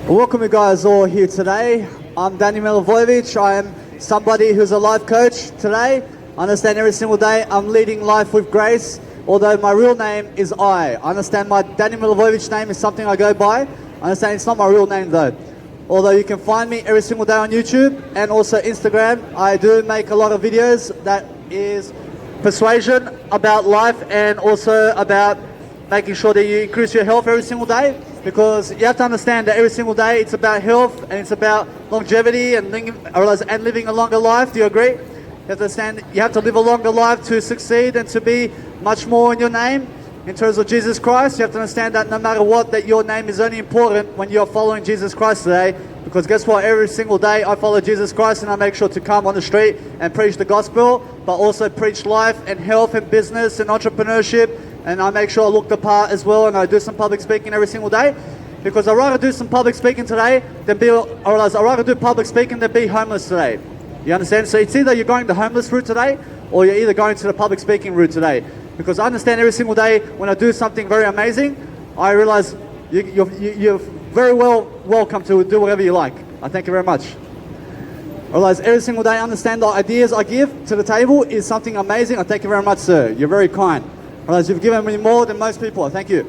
Welcome you guys all here today. I'm Danny Milivojevic. I am somebody who's a life coach today. I understand every single day I'm leading life with grace, although my real name is I understand my Danny Milivojevic name is something I go by. I understand it's not my real name though. Although you can find me every single day on YouTube and also Instagram. I do make a lot of videos that is persuasion about life and also about making sure that you increase your health every single day, because you have to understand that every single day it's about health and it's about longevity and living a longer life. Do you agree? You have to understand you have to live a longer life to succeed and to be much more in your name in terms of Jesus Christ. You have to understand that no matter what, that your name is only important when you're following Jesus Christ today, because guess what, every single day I follow Jesus Christ and I make sure to come on the street and preach the gospel, but also preach life and health and business and entrepreneurship. And I make sure I look the part as well, and I do some public speaking every single day, because I'd rather do some public speaking today than I'd rather do public speaking than be homeless today. You understand? So it's either you're going the homeless route today, or you're either going to the public speaking route today. Because I understand every single day when I do something very amazing, I realize you're very welcome to do whatever you like. I thank you very much. I realize every single day I understand the ideas I give to the table is something amazing. I thank you very much, sir. You're very kind. Whereas you've given me more than most people. Thank you.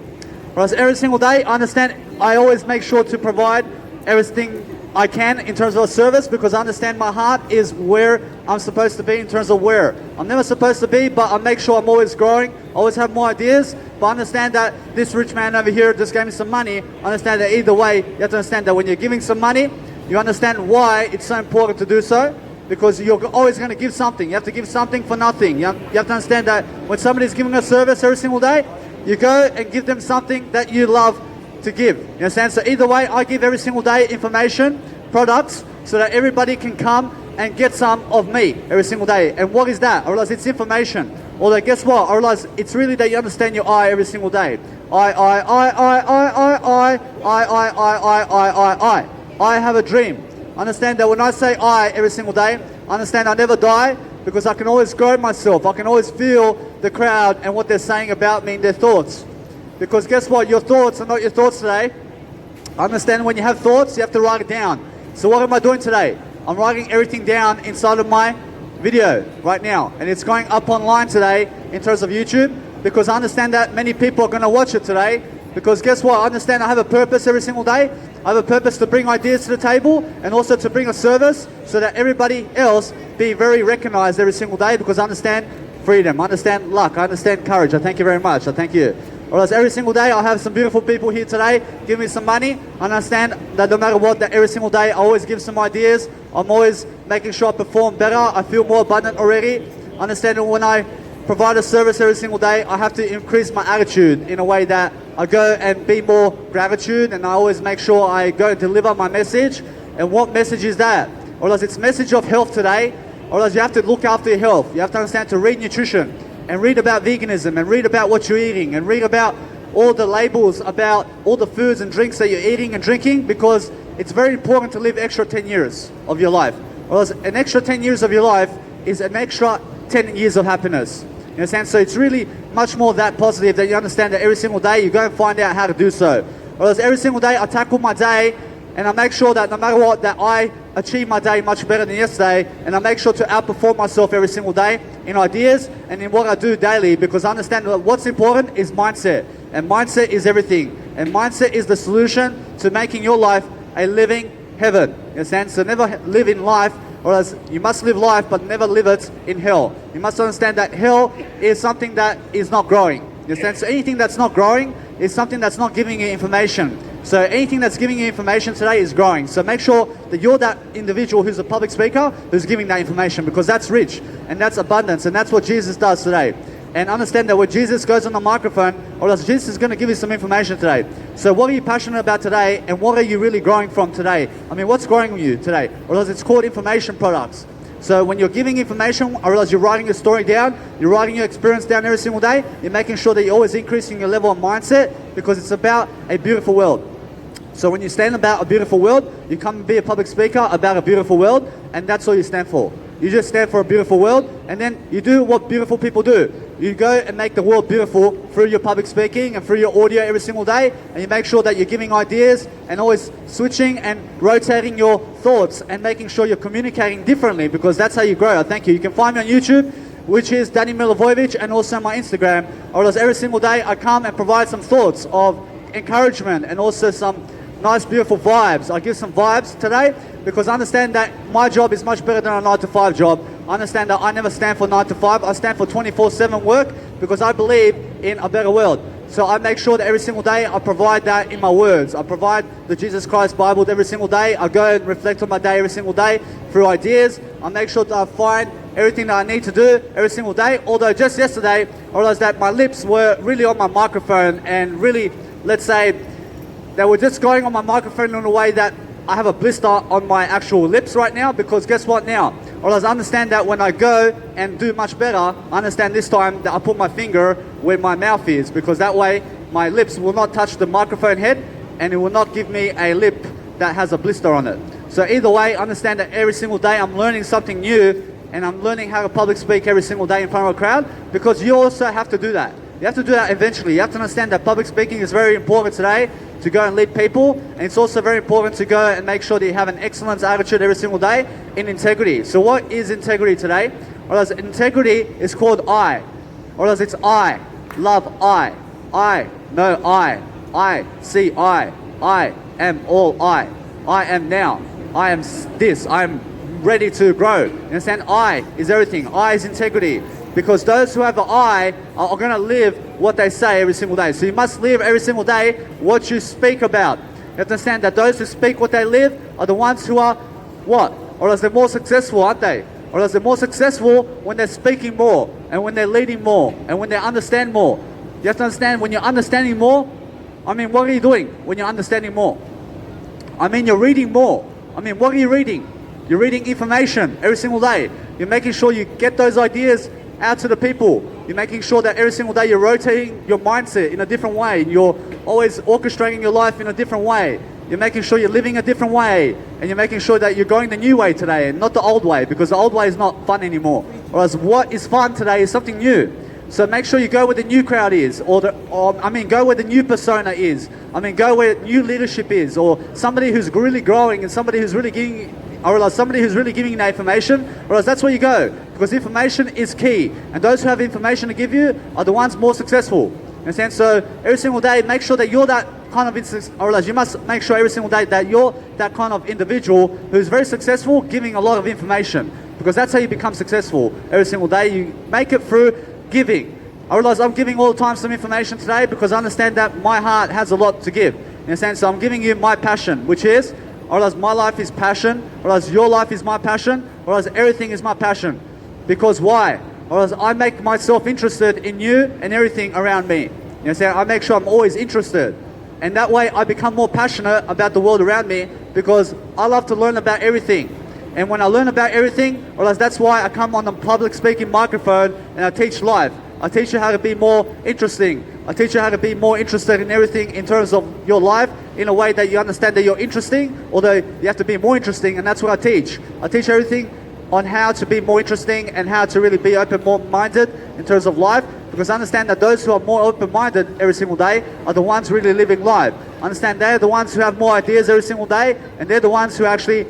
Whereas every single day, I understand I always make sure to provide everything I can in terms of a service, because I understand my heart is where I'm supposed to be in terms of where. I'm never supposed to be, but I make sure I'm always growing. I always have more ideas. But I understand that this rich man over here just gave me some money. I understand that either way, you have to understand that when you're giving some money, you understand why it's so important to do so. Because you're always going to give something. You have to give something for nothing. You have to understand that when somebody's giving a service every single day, you go and give them something that you love to give. You understand? So either way, I give every single day information, products, so that everybody can come and get some of me every single day. And what is that? I realize it's information. Although guess what? I realize it's really that you understand your I every single day. I have a dream. Understand that when I say I every single day, understand I never die, because I can always grow myself. I can always feel the crowd and what they're saying about me in their thoughts. Because guess what? Your thoughts are not your thoughts today. Understand when you have thoughts, you have to write it down. So what am I doing today? I'm writing everything down inside of my video right now. And it's going up online today in terms of YouTube, because I understand that many people are going to watch it today. Because guess what? I understand I have a purpose every single day. I have a purpose to bring ideas to the table and also to bring a service so that everybody else be very recognized every single day, because I understand freedom, I understand luck, I understand courage. I thank you very much. I thank you. Whereas every single day I have some beautiful people here today give me some money. I understand that no matter what, that every single day I always give some ideas. I'm always making sure I perform better. I feel more abundant already. I understand that when I provide a service every single day, I have to increase my attitude in a way that I go and be more gratitude, and I always make sure I go and deliver my message. And what message is that? Or else it's message of health today, or else you have to look after your health. You have to understand to read nutrition and read about veganism and read about what you're eating and read about all the labels about all the foods and drinks that you're eating and drinking, because it's very important to live extra 10 years of your life. Or else an extra 10 years of your life is an extra 10 years of happiness. You understand? So it's really much more that positive that you understand that every single day you go and find out how to do so. Whereas every single day I tackle my day and I make sure that no matter what, that I achieve my day much better than yesterday, and I make sure to outperform myself every single day in ideas and in what I do daily, because I understand that what's important is mindset. And mindset is everything. And mindset is the solution to making your life a living heaven. You understand? So never live in life, or else you must live life but never live it in hell. You must understand that hell is something that is not growing. You understand? So anything that's not growing is something that's not giving you information. So anything that's giving you information today is growing. So make sure that you're that individual who's a public speaker who's giving that information, because that's rich and that's abundance, and that's what Jesus does today. And understand that when Jesus goes on the microphone, or else Jesus is going to give you some information today. So what are you passionate about today, and what are you really growing from today? I mean, what's growing with you today? Or else it's called information products. So when you're giving information, I realize you're writing your story down, you're writing your experience down every single day, you're making sure that you're always increasing your level of mindset, because it's about a beautiful world. So when you stand about a beautiful world, you come and be a public speaker about a beautiful world, and that's all you stand for. You just stand for a beautiful world, and then you do what beautiful people do. You go and make the world beautiful through your public speaking and through your audio every single day, and you make sure that you're giving ideas and always switching and rotating your thoughts and making sure you're communicating differently, because that's how you grow. Thank you. You can find me on YouTube, which is Danny Milivojevic, and also my Instagram. Or else every single day I come and provide some thoughts of encouragement and also some nice beautiful vibes. I give some vibes today because I understand that my job is much better than a 9-to-5 job. I understand that I never stand for 9-to-5. I stand for 24/7 work because I believe in a better world. So I make sure that every single day I provide that in my words. I provide the Jesus Christ Bible every single day. I go and reflect on my day every single day through ideas. I make sure that I find everything that I need to do every single day. Although just yesterday I realized that my lips were really on my microphone, and really, let's say, they were just going on my microphone in a way that I have a blister on my actual lips right now, because guess what now? Or I understand that when I go and do much better, I understand this time that I put my finger where my mouth is, because that way my lips will not touch the microphone head and it will not give me a lip that has a blister on it. So either way, understand that every single day I'm learning something new, and I'm learning how to public speak every single day in front of a crowd, because you also have to do that. You have to do that eventually. You have to understand that public speaking is very important today to go and lead people, and it's also very important to go and make sure that you have an excellence attitude every single day in integrity. So what is integrity today? Or as integrity is called I. Or as it's I, love I know I see I am all I am now, I am this, I am ready to grow. You understand? I is everything. I is integrity. Because those who have the I are going to live what they say every single day. So you must live every single day what you speak about. You have to understand that those who speak what they live are the ones who are what? Or as they're more successful, aren't they? Or as they're more successful when they're speaking more, and when they're leading more, and when they understand more. You have to understand, when you're understanding more, I mean, what are you doing when you're understanding more? I mean, you're reading more. I mean, what are you reading? You're reading information every single day. You're making sure you get those ideas out to the people. You're making sure that every single day you're rotating your mindset in a different way. You're always orchestrating your life in a different way. You're making sure you're living a different way, and you're making sure that you're going the new way today and not the old way, because the old way is not fun anymore. Whereas what is fun today is something new. So make sure you go where the new crowd is, go where the new persona is. Go where new leadership is, or somebody who's really growing, and somebody who's really giving, somebody who's really giving you that information. Whereas that's where you go, because information is key, and those who have information to give you are the ones more successful. Understand? So every single day, make sure that you're that kind of, you must make sure every single day that you're that kind of individual who's very successful, giving a lot of information, because that's how you become successful. Every single day, you make it through giving. I realize I'm giving all the time some information today because I understand that my heart has a lot to give. In a sense, so I'm giving you my passion, which is, I realize my life is passion, I realize your life is my passion, I realize everything is my passion. Because why? I realize I make myself interested in you and everything around me. You know, I make sure I'm always interested. And that way I become more passionate about the world around me, because I love to learn about everything. And when I learn about everything, I realize that's why I come on the public speaking microphone and I teach life. I teach you how to be more interesting. I teach you how to be more interested in everything in terms of your life, in a way that you understand that you're interesting, although you have to be more interesting, and that's what I teach. I teach everything on how to be more interesting and how to really be open-minded in terms of life, because I understand that those who are more open-minded every single day are the ones really living life. I understand they're the ones who have more ideas every single day, and they're the ones who actually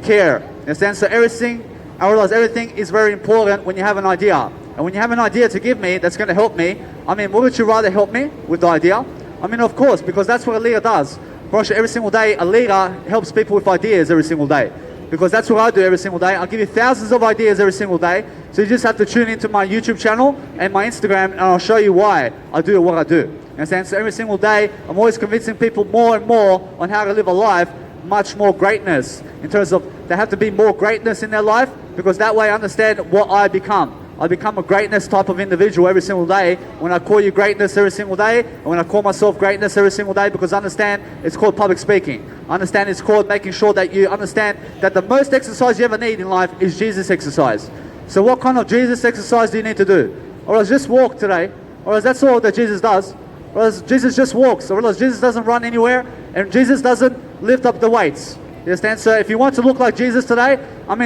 care. Understand? So I realize everything is very important when you have an idea. And when you have an idea to give me that's going to help me, wouldn't you rather help me with the idea? Of course, because that's what a leader does. Gosh, every single day, a leader helps people with ideas every single day. Because that's what I do every single day. I'll give you thousands of ideas every single day. So you just have to tune into my YouTube channel and my Instagram, and I'll show you why I do what I do. You understand? So every single day, I'm always convincing people more and more on how to live a life, much more greatness. In terms of, they have to be more greatness in their life, because that way I understand what I become. I become a greatness type of individual every single day when I call you greatness every single day, and when I call myself greatness every single day, because I understand it's called public speaking. I understand it's called making sure that you understand that the most exercise you ever need in life is Jesus exercise. So what kind of Jesus exercise do you need to do? Or else just walk today, or else that's all that Jesus does. Or else Jesus just walks, or else Jesus doesn't run anywhere, and Jesus doesn't lift up the weights. You understand? So if you want to look like Jesus today,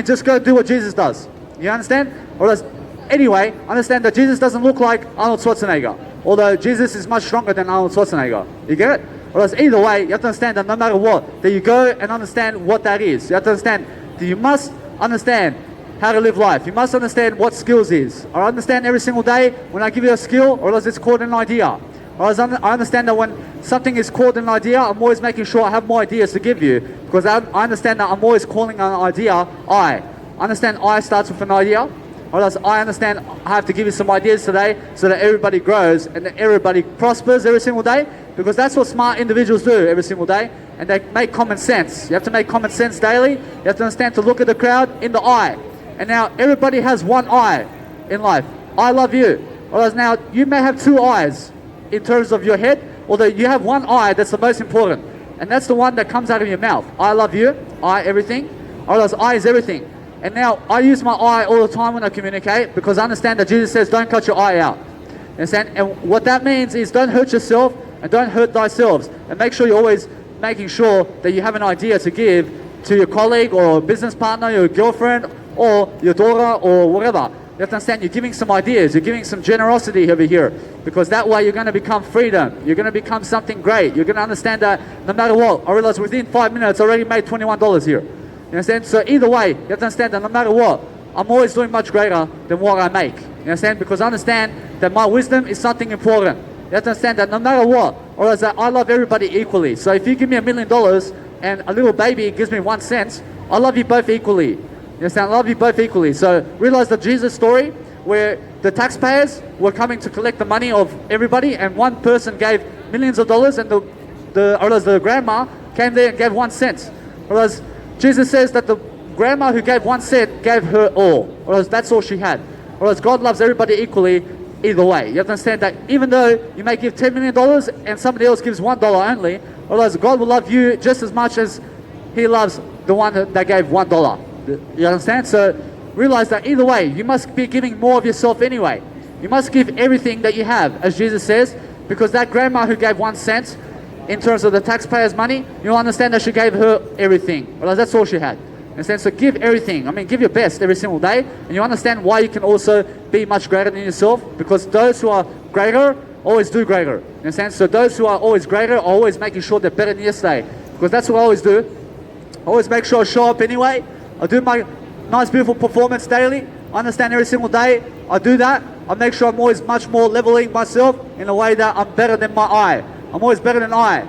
just go do what Jesus does. You understand? Or else anyway, understand that Jesus doesn't look like Arnold Schwarzenegger, although Jesus is much stronger than Arnold Schwarzenegger. You get it? Whereas either way, you have to understand that no matter what, that you go and understand what that is. You have to understand that you must understand how to live life. You must understand what skills is. I understand every single day when I give you a skill, or else it's called an idea. Or else I understand that when something is called an idea, I'm always making sure I have more ideas to give you, because I understand that I'm always calling an idea I. Understand I starts with an idea. Or else I understand I have to give you some ideas today so that everybody grows and that everybody prospers every single day, because that's what smart individuals do every single day, and they make common sense. You have to make common sense daily. You have to understand to look at the crowd in the eye. And now everybody has one eye in life. I love you. Or else now you may have two eyes in terms of your head, although you have one eye that's the most important, and that's the one that comes out of your mouth. I love you, I everything, or else I is everything. And now I use my eye all the time when I communicate, because I understand that Jesus says don't cut your eye out. Understand? And what that means is don't hurt yourself and don't hurt thyself, and make sure you're always making sure that you have an idea to give to your colleague or business partner, your girlfriend or your daughter or whatever. You have to understand you're giving some ideas, you're giving some generosity over here, because that way you're going to become freedom, you're going to become something great. You're going to understand that no matter what, I realize within 5 minutes I already made $21 here. You understand? So either way, you have to understand that no matter what, I'm always doing much greater than what I make. You understand? Because I understand that my wisdom is something important. You have to understand that no matter what, or else that I love everybody equally. So if you give me $1 million and a little baby gives me 1 cent, I love you both equally. You understand? I love you both equally. So realize the Jesus story where the taxpayers were coming to collect the money of everybody, and one person gave millions of dollars, and the grandma came there and gave 1 cent. Whereas Jesus says that the grandma who gave 1 cent gave her all, or else that's all she had. Or else God loves everybody equally either way. You have to understand that even though you may give $10 million and somebody else gives $1 only, or else God will love you just as much as He loves the one that gave $1. You understand? So realize that either way, you must be giving more of yourself anyway. You must give everything that you have, as Jesus says, because that grandma who gave 1 cent, in terms of the taxpayers' money, you'll understand that she gave her everything. Well, that's all she had. Understand? So give everything. I mean, give your best every single day, and you understand why you can also be much greater than yourself, because those who are greater always do greater. Understand? So those who are always greater are always making sure they're better than yesterday, because that's what I always do. I always make sure I show up anyway. I do my nice, beautiful performance daily. I understand every single day I do that. I make sure I'm always much more leveling myself in a way that I'm better than my eye. I'm always better than I. You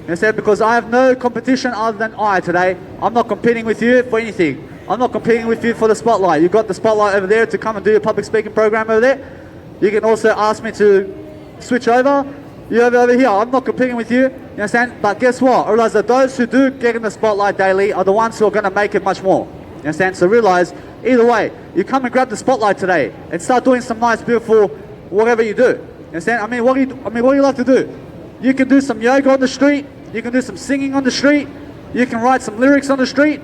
understand? Because I have no competition other than I today. I'm not competing with you for anything. I'm not competing with you for the spotlight. You've got the spotlight over there to come and do your public speaking program over there. You can also ask me to switch over. You over here. I'm not competing with you. You understand? But guess what? I realize that those who do get in the spotlight daily are the ones who are going to make it much more. You understand? So realize, either way, you come and grab the spotlight today and start doing some nice, beautiful, whatever you do. You understand? I mean, what do you like to do? You can do some yoga on the street. You can do some singing on the street. You can write some lyrics on the street.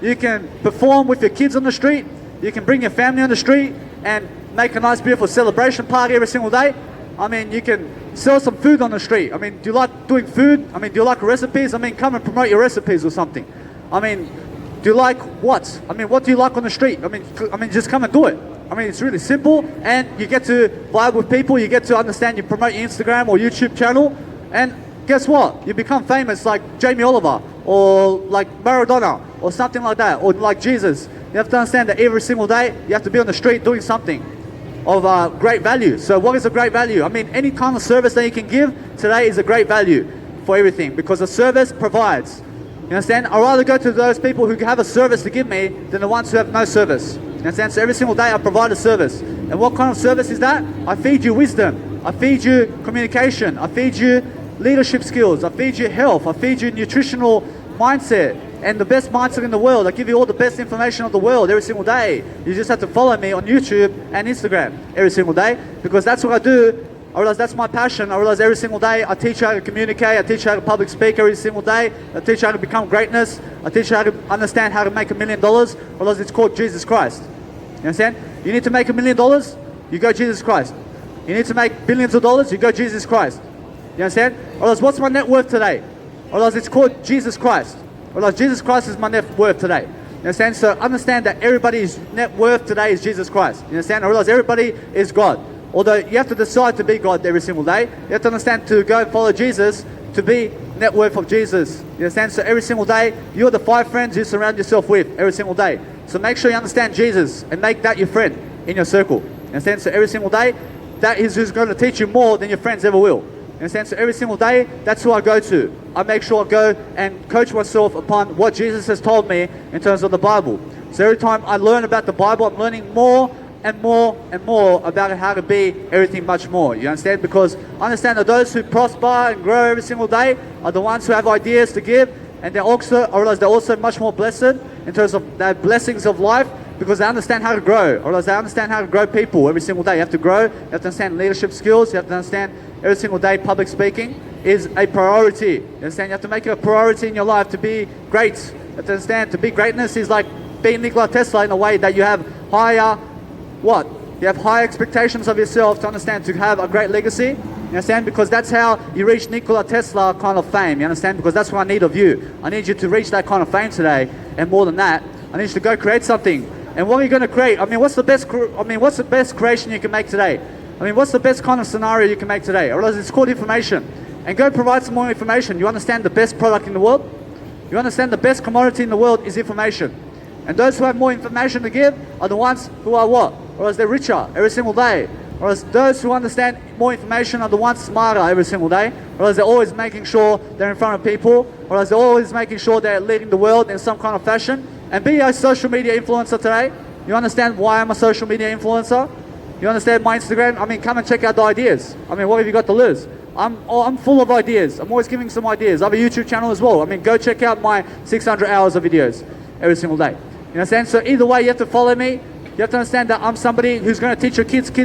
You can perform with your kids on the street. You can bring your family on the street and make a nice, beautiful celebration party every single day. I mean, you can sell some food on the street. I mean, do you like doing food? I mean, do you like recipes? I mean, come and promote your recipes or something. I mean, do you like what? I mean, what do you like on the street? I mean, just come and do it. I mean, it's really simple, and you get to vibe with people. You get to understand. You promote your Instagram or YouTube channel, and guess what? You become famous like Jamie Oliver or like Maradona or something like that, or like Jesus. You have to understand that every single day you have to be on the street doing something of great value. So what is a great value? I mean, any kind of service that you can give today is a great value for everything, because a service provides. You understand? I'd rather go to those people who have a service to give me than the ones who have no service. You understand? So every single day I provide a service. And what kind of service is that? I feed you wisdom. I feed you communication. I feed you leadership skills. I feed you health. I feed you nutritional mindset and the best mindset in the world. I give you all the best information of the world every single day. You just have to follow me on YouTube and Instagram every single day, because that's what I do. I realize that's my passion. I realize every single day I teach you how to communicate. I teach you how to public speak every single day. I teach you how to become greatness. I teach you how to understand how to make $1 million. I realize it's called Jesus Christ. You understand? You need to make $1 million, you go Jesus Christ. You need to make billions of dollars, you go Jesus Christ. You understand? I realize, what's my net worth today? I realize it's called Jesus Christ. I realize Jesus Christ is my net worth today. You understand? So understand that everybody's net worth today is Jesus Christ. You understand? I realize everybody is God. Although you have to decide to be God every single day, you have to understand to go and follow Jesus, to be net worth of Jesus. You understand? So every single day, you're the 5 friends you surround yourself with every single day. So make sure you understand Jesus and make that your friend in your circle. You understand? So every single day, that is who's going to teach you more than your friends ever will. You understand? So every single day, that's who I go to. I make sure I go and coach myself upon what Jesus has told me in terms of the Bible. So every time I learn about the Bible, I'm learning more and more and more about how to be everything much more. You understand? Because I understand that those who prosper and grow every single day are the ones who have ideas to give, and they're also, I realize they're also much more blessed in terms of their blessings of life, because they understand how to grow. I realize they understand how to grow people every single day. You have to grow, you have to understand leadership skills, you have to understand every single day public speaking is a priority. You understand? You have to make it a priority in your life to be great. You have to understand to be greatness is like being Nikola Tesla in a way that you have higher what? You have high expectations of yourself to understand to have a great legacy. You understand? Because that's how you reach Nikola Tesla kind of fame. You understand? Because that's what I need of you. I need you to reach that kind of fame today, and more than that, I need you to go create something. And what are you going to create? I mean, what's the best creation you can make today? I mean, what's the best kind of scenario you can make today? I realize it's called information. And go provide some more information. You understand the best product in the world? You understand the best commodity in the world is information. And those who have more information to give are the ones who are what? Or as they're richer every single day. Or as those who understand more information are the ones smarter every single day. Or as they're always making sure they're in front of people. Or as they're always making sure they're leading the world in some kind of fashion. And be a social media influencer today. You understand why I'm a social media influencer? You understand my Instagram? I mean, come and check out the ideas. I mean, what have you got to lose? I'm full of ideas. I'm always giving some ideas. I have a YouTube channel as well. I mean, go check out my 600 hours of videos every single day. You understand? So either way, you have to follow me. You have to understand that I'm somebody who's going to teach your kids, and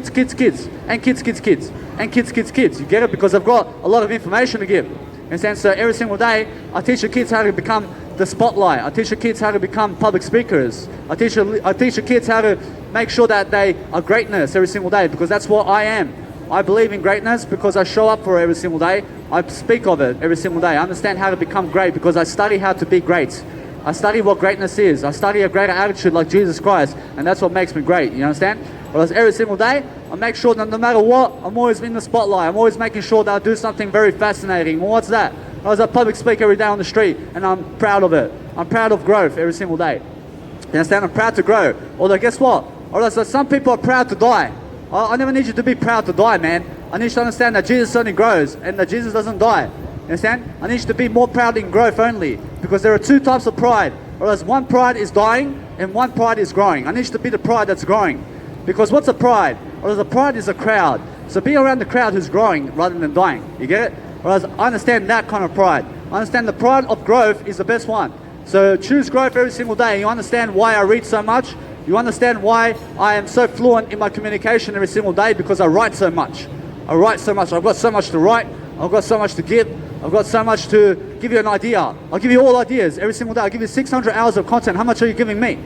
kids, and kids. You get it? Because I've got a lot of information to give. You understand? So every single day, I teach your kids how to become the spotlight. I teach your kids how to become public speakers. I teach your kids how to make sure that they are greatness every single day, because that's what I am. I believe in greatness because I show up for it every single day. I speak of it every single day. I understand how to become great because I study how to be great. I study what greatness is. I study a greater attitude like Jesus Christ, and that's what makes me great. You understand? Whereas every single day, I make sure that no matter what, I'm always in the spotlight. I'm always making sure that I do something very fascinating. Well, what's that? I was a public speaker every day on the street, and I'm proud of it. I'm proud of growth every single day. You understand? I'm proud to grow. Although, guess what? Although some people are proud to die. I never need you to be proud to die, man. I need you to understand that Jesus only grows, and that Jesus doesn't die. You understand? I need you to be more proud in growth only, because there are 2 types of pride. Whereas one pride is dying, and one pride is growing. I need you to be the pride that's growing. Because what's a pride? Whereas a pride is a crowd. So be around the crowd who's growing rather than dying. You get it? Whereas I understand that kind of pride. I understand the pride of growth is the best one. So choose growth every single day. You understand why I read so much. You understand why I am so fluent in my communication every single day, because I write so much. I write so much. I've got so much to write. I've got so much to give. I've got so much to give you an idea. I'll give you all ideas every single day. I'll give you 600 hours of content. How much are you giving me?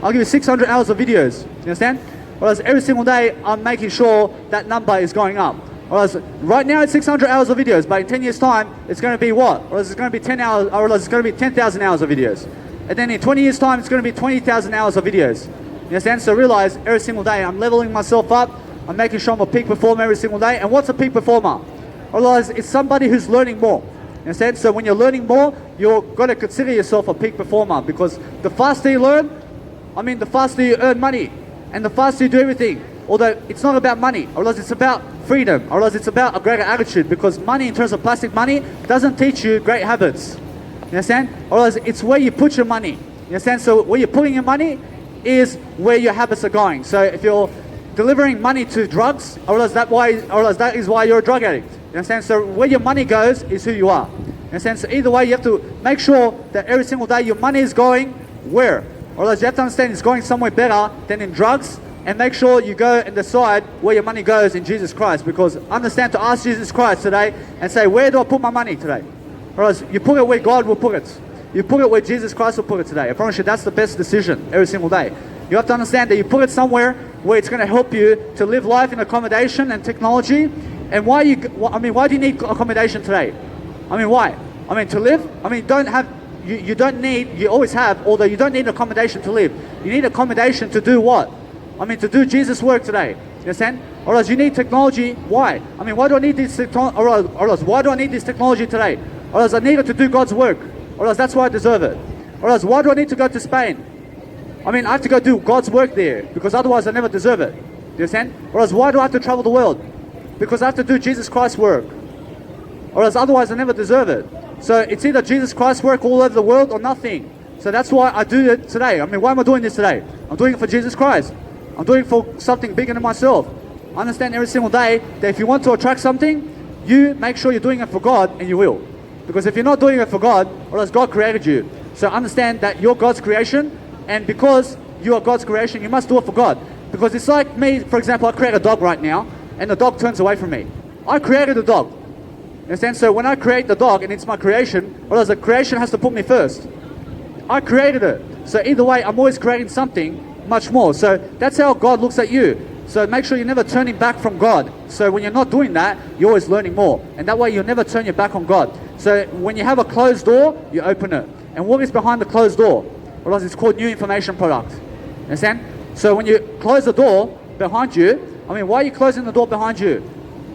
I'll give you 600 hours of videos. You understand? Whereas every single day, I'm making sure that number is going up. Whereas right now it's 600 hours of videos, but in 10 years time, it's going to be what? Whereas it's going to be 10 hours, or it's going to be 10,000 hours of videos. And then in 20 years time, it's going to be 20,000 hours of videos. You understand? So realize every single day, I'm leveling myself up. I'm making sure I'm a peak performer every single day. And what's a peak performer? I realize it's somebody who's learning more. You understand? So when you're learning more, you've got to consider yourself a peak performer, because the faster you learn, the faster you earn money, and the faster you do everything. Although it's not about money. I realize it's about freedom. I realize it's about a greater attitude, because money, in terms of plastic money, doesn't teach you great habits. You understand? I realize it's where you put your money. You understand? So where you're putting your money is where your habits are going. So if you're delivering money to drugs, I realize that is why you're a drug addict. You understand? So where your money goes is who you are. You understand? So either way, you have to make sure that every single day your money is going where? Or else you have to understand it's going somewhere better than in drugs, and make sure you go and decide where your money goes in Jesus Christ. Because understand to ask Jesus Christ today and say, where do I put my money today? Or else you put it where God will put it. You put it where Jesus Christ will put it today. I promise you that's the best decision every single day. You have to understand that you put it somewhere where it's going to help you to live life in accommodation and technology. And why do you need accommodation today? Why? To live? you don't need, you always have, although you don't need accommodation to live. You need accommodation to do what? I mean, to do Jesus' work today. You understand? Or else you need technology. Why? I mean, why do I need this technology? Or else, why do I need this technology today? Or else I need it to do God's work. Or else that's why I deserve it. Or else, why do I need to go to Spain? I mean, I have to go do God's work there, because otherwise I never deserve it. Do you understand? Or else, why do I have to travel the world? Because I have to do Jesus Christ's work. Or else otherwise I never deserve it. So it's either Jesus Christ's work all over the world or nothing. So that's why I do it today. I mean, why am I doing this today? I'm doing it for Jesus Christ. I'm doing it for something bigger than myself. I understand every single day that if you want to attract something, you make sure you're doing it for God, and you will. Because if you're not doing it for God, or else God created you. So understand that you're God's creation, and because you are God's creation, you must do it for God. Because it's like me, for example, I create a dog right now, and the dog turns away from me. I created the dog. You understand? So when I create the dog and it's my creation, or else the creation has to put me first. I created it. So either way, I'm always creating something much more. So that's how God looks at you. So make sure you're never turning back from God. So when you're not doing that, you're always learning more. And that way you'll never turn your back on God. So when you have a closed door, you open it. And what is behind the closed door? Or else it's called new information product. You understand? So when you close the door behind you, I mean, why are you closing the door behind you?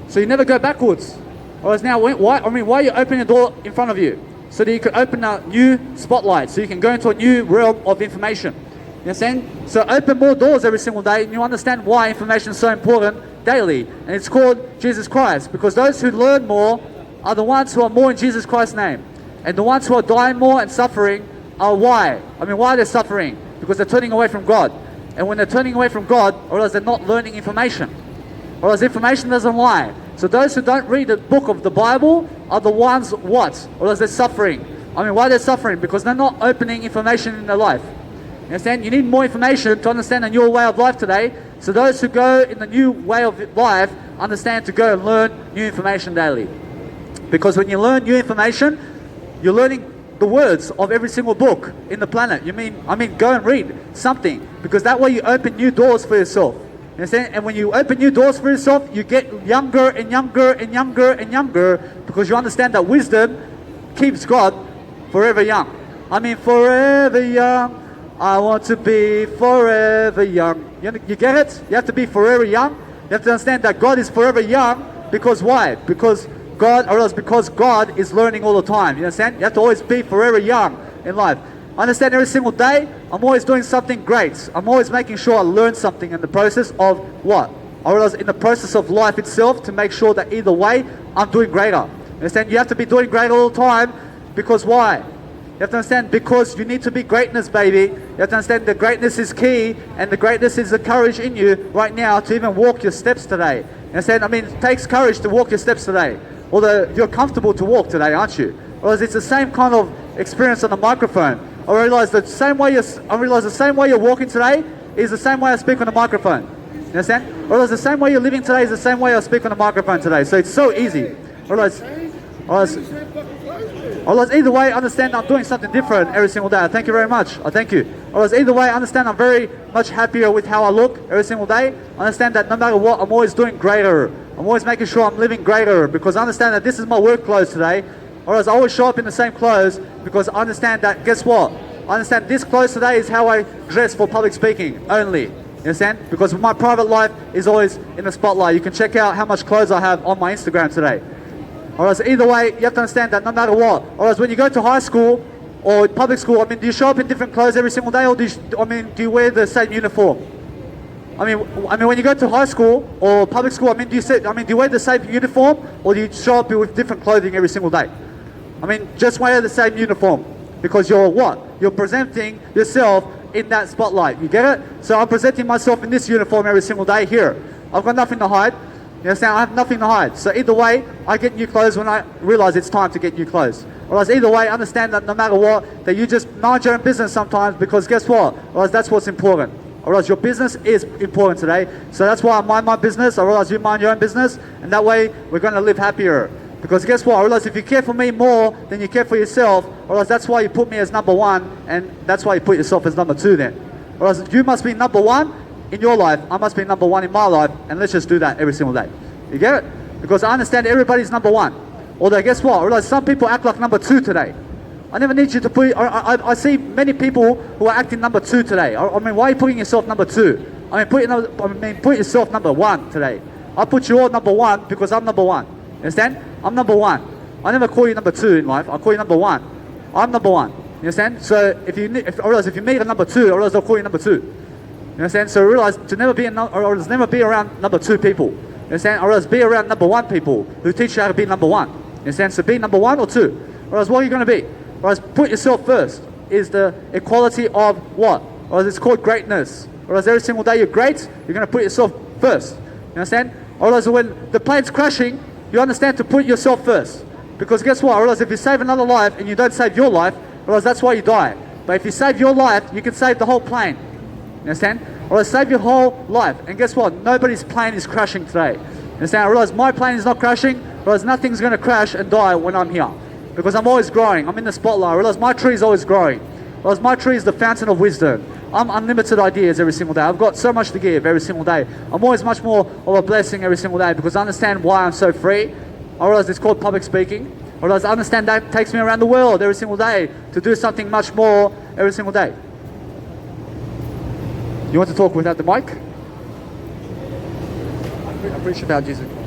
So you never go backwards. Or else now, why are you opening the door in front of you? So that you can open a new spotlight, so you can go into a new realm of information. You understand? So open more doors every single day, and you understand why information is so important daily. And it's called Jesus Christ, because those who learn more are the ones who are more in Jesus Christ's name. And the ones who are dying more and suffering are why? I mean, why are they suffering? Because they're turning away from God. And when they're turning away from God, or else they're not learning information. Or else information doesn't lie. So those who don't read the book of the Bible are the ones what? Or else they're suffering. I mean, why they're suffering? Because they're not opening information in their life. You understand? You need more information to understand a new way of life today. So those who go in the new way of life understand to go and learn new information daily. Because when you learn new information, you're learning the words of every single book in the planet. I mean, go and read something, because that way you open new doors for yourself. You understand? And when you open new doors for yourself, you get younger and younger and younger and younger, because you understand that wisdom keeps God forever young. I mean, forever young. I want to be forever young. You get it? You have to be forever young. You have to understand that God is forever young. Because why? Because God is learning all the time. You understand? You have to always be forever young in life. I understand every single day, I'm always doing something great. I'm always making sure I learn something in the process of what? Or else in the process of life itself, to make sure that either way, I'm doing greater. You understand? You have to be doing great all the time, because why? You have to understand, because you need to be greatness, baby. You have to understand that greatness is key, and the greatness is the courage in you right now to even walk your steps today. You understand? I mean, it takes courage to walk your steps today. Although you're comfortable to walk today, aren't you? Or it's the same kind of experience on the microphone. I realize the same way you're walking today is the same way I speak on the microphone. You understand? Or the same way you're living today is the same way I speak on the microphone today. So it's so easy. Or either way, understand I'm doing something different every single day. Thank you very much. I thank you. Or either way, understand I'm very much happier with how I look every single day. Understand that no matter what, I'm always doing greater. I'm always making sure I'm living greater, because I understand that this is my work clothes today. Or else I always show up in the same clothes, because I understand that, guess what? I understand this clothes today is how I dress for public speaking only. You understand? Because my private life is always in the spotlight. You can check out how much clothes I have on my Instagram today. Or else either way, you have to understand that no matter what. Or else when you go to high school or public school, I mean, do you show up in different clothes every single day, or do you wear the same uniform? I mean, when you go to high school or public school, do you wear the same uniform, or do you show up with different clothing every single day? I mean, just wear the same uniform, because you're what? You're presenting yourself in that spotlight. You get it? So I'm presenting myself in this uniform every single day here. I've got nothing to hide. You understand? I have nothing to hide. So either way, I get new clothes when I realize it's time to get new clothes. Or else either way, understand that no matter what, that you just mind your own business sometimes, because guess what? Or else that's what's important. Or else your business is important today. So that's why I mind my business. I realize you mind your own business, and that way we're going to live happier. Because guess what? I realize if you care for me more than you care for yourself, or else that's why you put me as number one, and that's why you put yourself as number two then. Or else you must be number one in your life, I must be number one in my life, and let's just do that every single day. You get it? Because I understand everybody's number one. Although guess what? I realize some people act like number two today. I never need you to put. I see many people who are acting number two today. I mean, why are you putting yourself number two? Put yourself number one today. I put you all number one because I'm number one. You understand? I'm number one. I never call you number two in life. I call you number one. I'm number one. You understand? So if you meet a number two, I realize I'll call you number two. You understand? So realize to never be never be around number two people. You understand? I realize be around number one people who teach you how to be number one. You understand? So be number one or two. Whereas what are you going to be? Whereas put yourself first is the equality of what? Or it's called greatness. Whereas every single day you're great, you're going to put yourself first. You understand? Otherwise, when the plane's crashing, you understand to put yourself first. Because guess what? Otherwise, if you save another life and you don't save your life, otherwise that's why you die. But if you save your life, you can save the whole plane. You understand? Otherwise, save your whole life. And guess what? Nobody's plane is crashing today. You understand? I realize my plane is not crashing. Otherwise, nothing's going to crash and die when I'm here. Because I'm always growing. I'm in the spotlight. I realize my tree is always growing. Whereas my tree is the fountain of wisdom. I'm unlimited ideas every single day. I've got so much to give every single day. I'm always much more of a blessing every single day because I understand why I'm so free. I realize it's called public speaking. I realize I understand that takes me around the world every single day to do something much more every single day. You want to talk without the mic? I preach about Jesus Christ.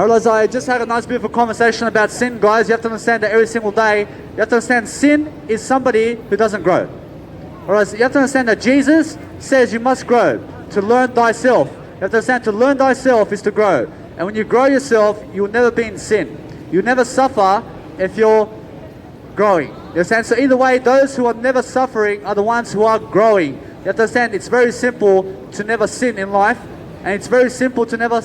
Alright, I just had a nice beautiful conversation about sin, guys. You have to understand that every single day, you have to understand sin is somebody who doesn't grow. Alright, you have to understand that Jesus says you must grow to learn thyself. You have to understand to learn thyself is to grow. And when you grow yourself, you will never be in sin. You'll never suffer if you're growing. You understand? So either way, those who are never suffering are the ones who are growing. You have to understand it's very simple to never sin in life, and it's very simple to never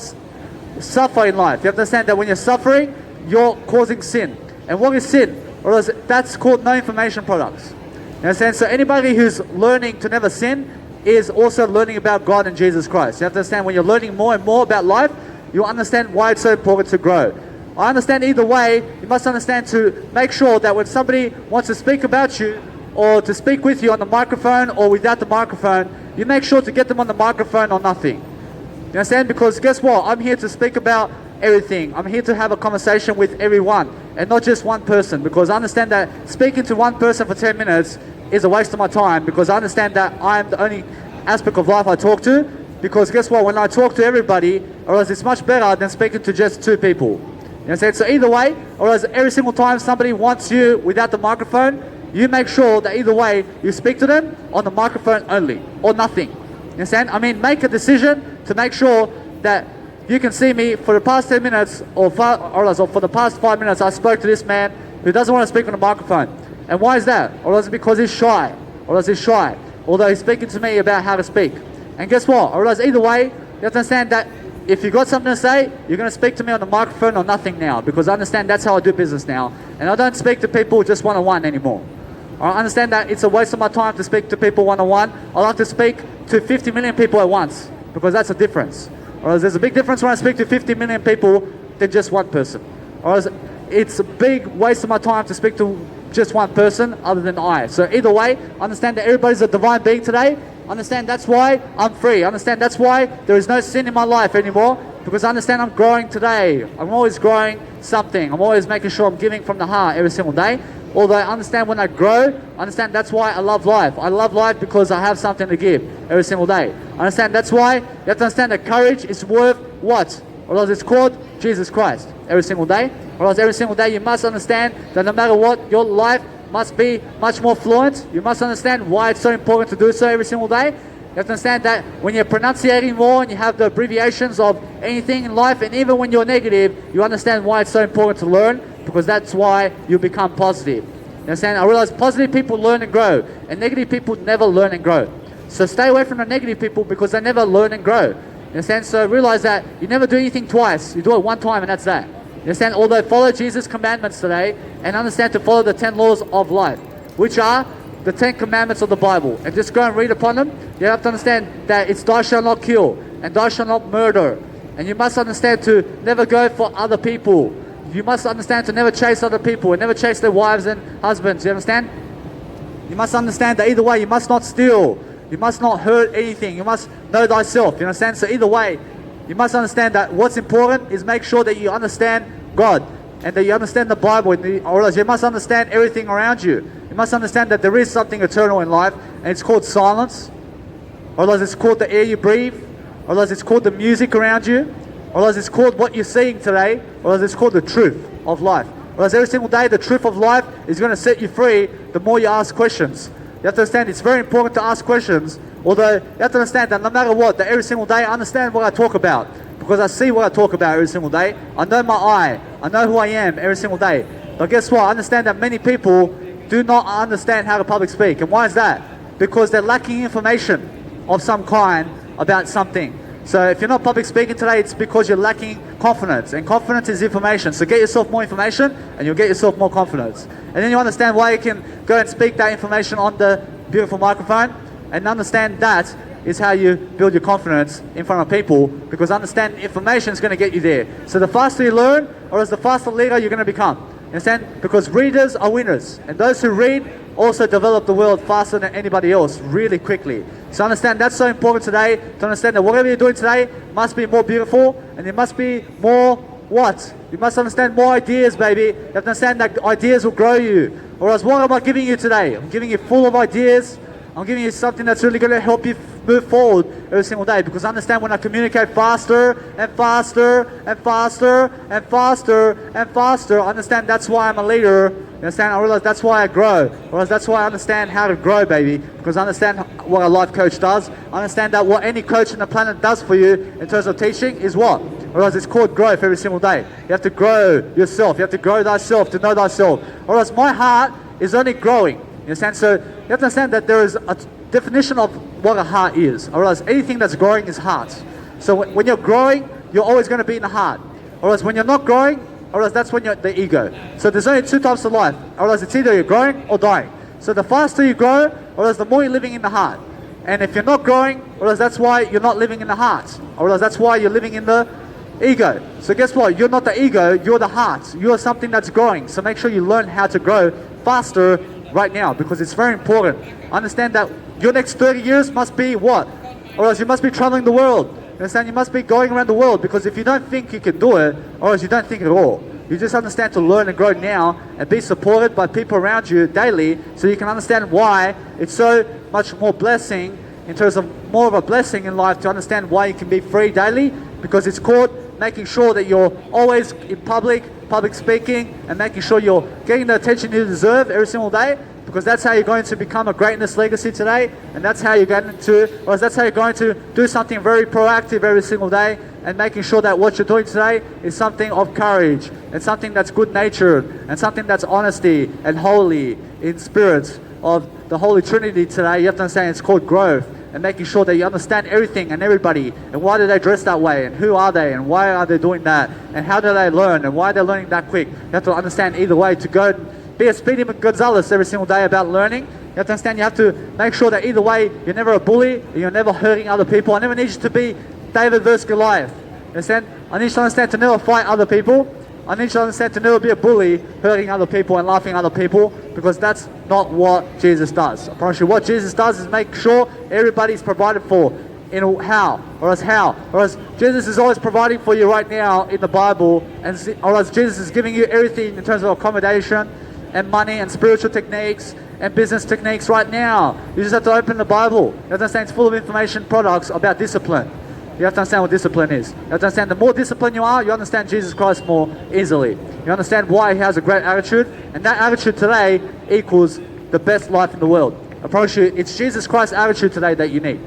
suffer in life. You have to understand that when you're suffering, you're causing sin. And what is sin? Or that's called no information products. You understand? So anybody who's learning to never sin is also learning about God and Jesus Christ. You have to understand when you're learning more and more about life, you'll understand why it's so important to grow. I understand either way, you must understand to make sure that when somebody wants to speak about you or to speak with you on the microphone or without the microphone, you make sure to get them on the microphone or nothing. You understand? Because guess what? I'm here to speak about everything. I'm here to have a conversation with everyone and not just one person, because I understand that speaking to one person for 10 minutes is a waste of my time, because I understand that I'm the only aspect of life I talk to, because guess what? When I talk to everybody, or else it's much better than speaking to just two people. You understand? So either way, or else every single time somebody wants you without the microphone, you make sure that either way you speak to them on the microphone only or nothing. You understand? I mean, make a decision to make sure that you can see me for the past 10 minutes or for the past 5 minutes. I spoke to this man who doesn't want to speak on the microphone. And why is that? Or is it because he's shy? Or is he shy? Although he's speaking to me about how to speak. And guess what? Or else either way, you have to understand that if you got something to say, you're going to speak to me on the microphone or nothing now, because I understand that's how I do business now. And I don't speak to people just one-on-one anymore. I understand that it's a waste of my time to speak to people one-on-one. I like to speak to 50 million people at once, because that's a difference. Or there's a big difference when I speak to 50 million people than just one person. Or it's a big waste of my time to speak to just one person other than I. So either way, understand that everybody's a divine being today. Understand that's why I'm free. Understand that's why there is no sin in my life anymore, because I understand I'm growing today. I'm always growing something. I'm always making sure I'm giving from the heart every single day. Although I understand when I grow, I understand that's why I love life. I love life because I have something to give every single day. I understand that's why you have to understand that courage is worth what? Or else it's called Jesus Christ every single day. Or else every single day you must understand that no matter what, your life must be much more fluent. You must understand why it's so important to do so every single day. You have to understand that when you're pronunciating more and you have the abbreviations of anything in life, and even when you're negative, you understand why it's so important to learn, because that's why you become positive. You understand? I realize positive people learn and grow, and negative people never learn and grow. So stay away from the negative people, because they never learn and grow. You understand? So realize that you never do anything twice. You do it one time and that's that. You understand? Although follow Jesus' commandments today, and understand to follow the 10 laws of life, which are the 10 commandments of the Bible, and just go and read upon them. You have to understand that it's thou shalt not kill, and thou shalt not murder. And you must understand to never go for other people. You must understand to never chase other people and never chase their wives and husbands. You understand? You must understand that either way, you must not steal. You must not hurt anything. You must know thyself. You understand? So either way, you must understand that what's important is make sure that you understand God and that you understand the Bible. Or else you must understand everything around you. You must understand that there is something eternal in life, and it's called silence. Or else it's called the air you breathe. Or else it's called the music around you. Or else it's called what you're seeing today. Or else it's called the truth of life. Or else every single day the truth of life is going to set you free the more you ask questions. You have to understand it's very important to ask questions. Although you have to understand that no matter what, that every single day I understand what I talk about, because I see what I talk about every single day. I know my I know who I am every single day. But guess what? I understand that many people do not understand how to public speak. And why is that? Because they're lacking information of some kind about something. So if you're not public speaking today, it's because you're lacking confidence. And confidence is information. So get yourself more information and you'll get yourself more confidence. And then you understand why you can go and speak that information on the beautiful microphone. And understand that is how you build your confidence in front of people, because understand information is going to get you there. So the faster you learn, or as the faster leader you're going to become. Understand? Because readers are winners. And those who read also develop the world faster than anybody else, really quickly. So understand that's so important today, to understand that whatever you're doing today must be more beautiful, and it must be more what? You must understand more ideas, baby. You have to understand that ideas will grow you. Or else what am I giving you today? I'm giving you full of ideas. I'm giving you something that's really going to help you move forward every single day. Because understand, when I communicate faster and faster and faster and faster and faster, understand that's why I'm a leader. You understand? I realize that's why I grow. I realize that's why I understand how to grow, baby. Because I understand what a life coach does. I understand that what any coach on the planet does for you in terms of teaching is what? I realize it's called growth every single day. You have to grow yourself. You have to grow thyself to know thyself. I realize my heart is only growing. You understand? So you have to understand that there is a definition of what a heart is. I realize anything that's growing is heart. So when you're growing, you're always going to be in the heart. I realize when you're not growing, I realize that's when you're the ego. So there's only two types of life. I realize it's either you're growing or dying. So the faster you grow, I realize the more you're living in the heart. And if you're not growing, I realize that's why you're not living in the heart. I realize that's why you're living in the ego. So guess what? You're not the ego, you're the heart. You're something that's growing. So make sure you learn how to grow faster right now, because it's very important. Understand that your next 30 years must be what? Or else you must be traveling the world. You understand? You must be going around the world, because if you don't think you can do it, or else you don't think at all. You just understand to learn and grow now and be supported by people around you daily, so you can understand why it's so much more blessing, in terms of more of a blessing in life, to understand why you can be free daily, because it's called making sure that you're always in public speaking, and making sure you're getting the attention you deserve every single day, because that's how you're going to become a greatness legacy today, and that's how you're going to, or that's how you're going to do something very proactive every single day, and making sure that what you're doing today is something of courage, and something that's good-natured, and something that's honesty and holy in spirits of the Holy Trinity today. You have to understand it's called growth, and making sure that you understand everything and everybody, and why do they dress that way, and who are they, and why are they doing that, and how do they learn, and why they're learning that quick. You have to understand either way to go and be a Speedy Gonzalez every single day about learning. You have to understand, you have to make sure that either way you're never a bully, and you're never hurting other people. I never need you to be David versus Goliath. You understand? I need you to understand to never fight other people. I need you to understand to never be a bully, hurting other people and laughing at other people, because that's not what Jesus does. I promise you, what Jesus does is make sure everybody's provided for. In how? Or as how? Or as Jesus is always providing for you right now in the Bible, and or as Jesus is giving you everything in terms of accommodation and money and spiritual techniques and business techniques right now. You just have to open the Bible. You have to understand it's full of information products about discipline. You have to understand what discipline is. You have to understand the more disciplined you are, you understand Jesus Christ more easily. You understand why he has a great attitude, and that attitude today equals the best life in the world. I promise you, it's Jesus Christ's attitude today that you need.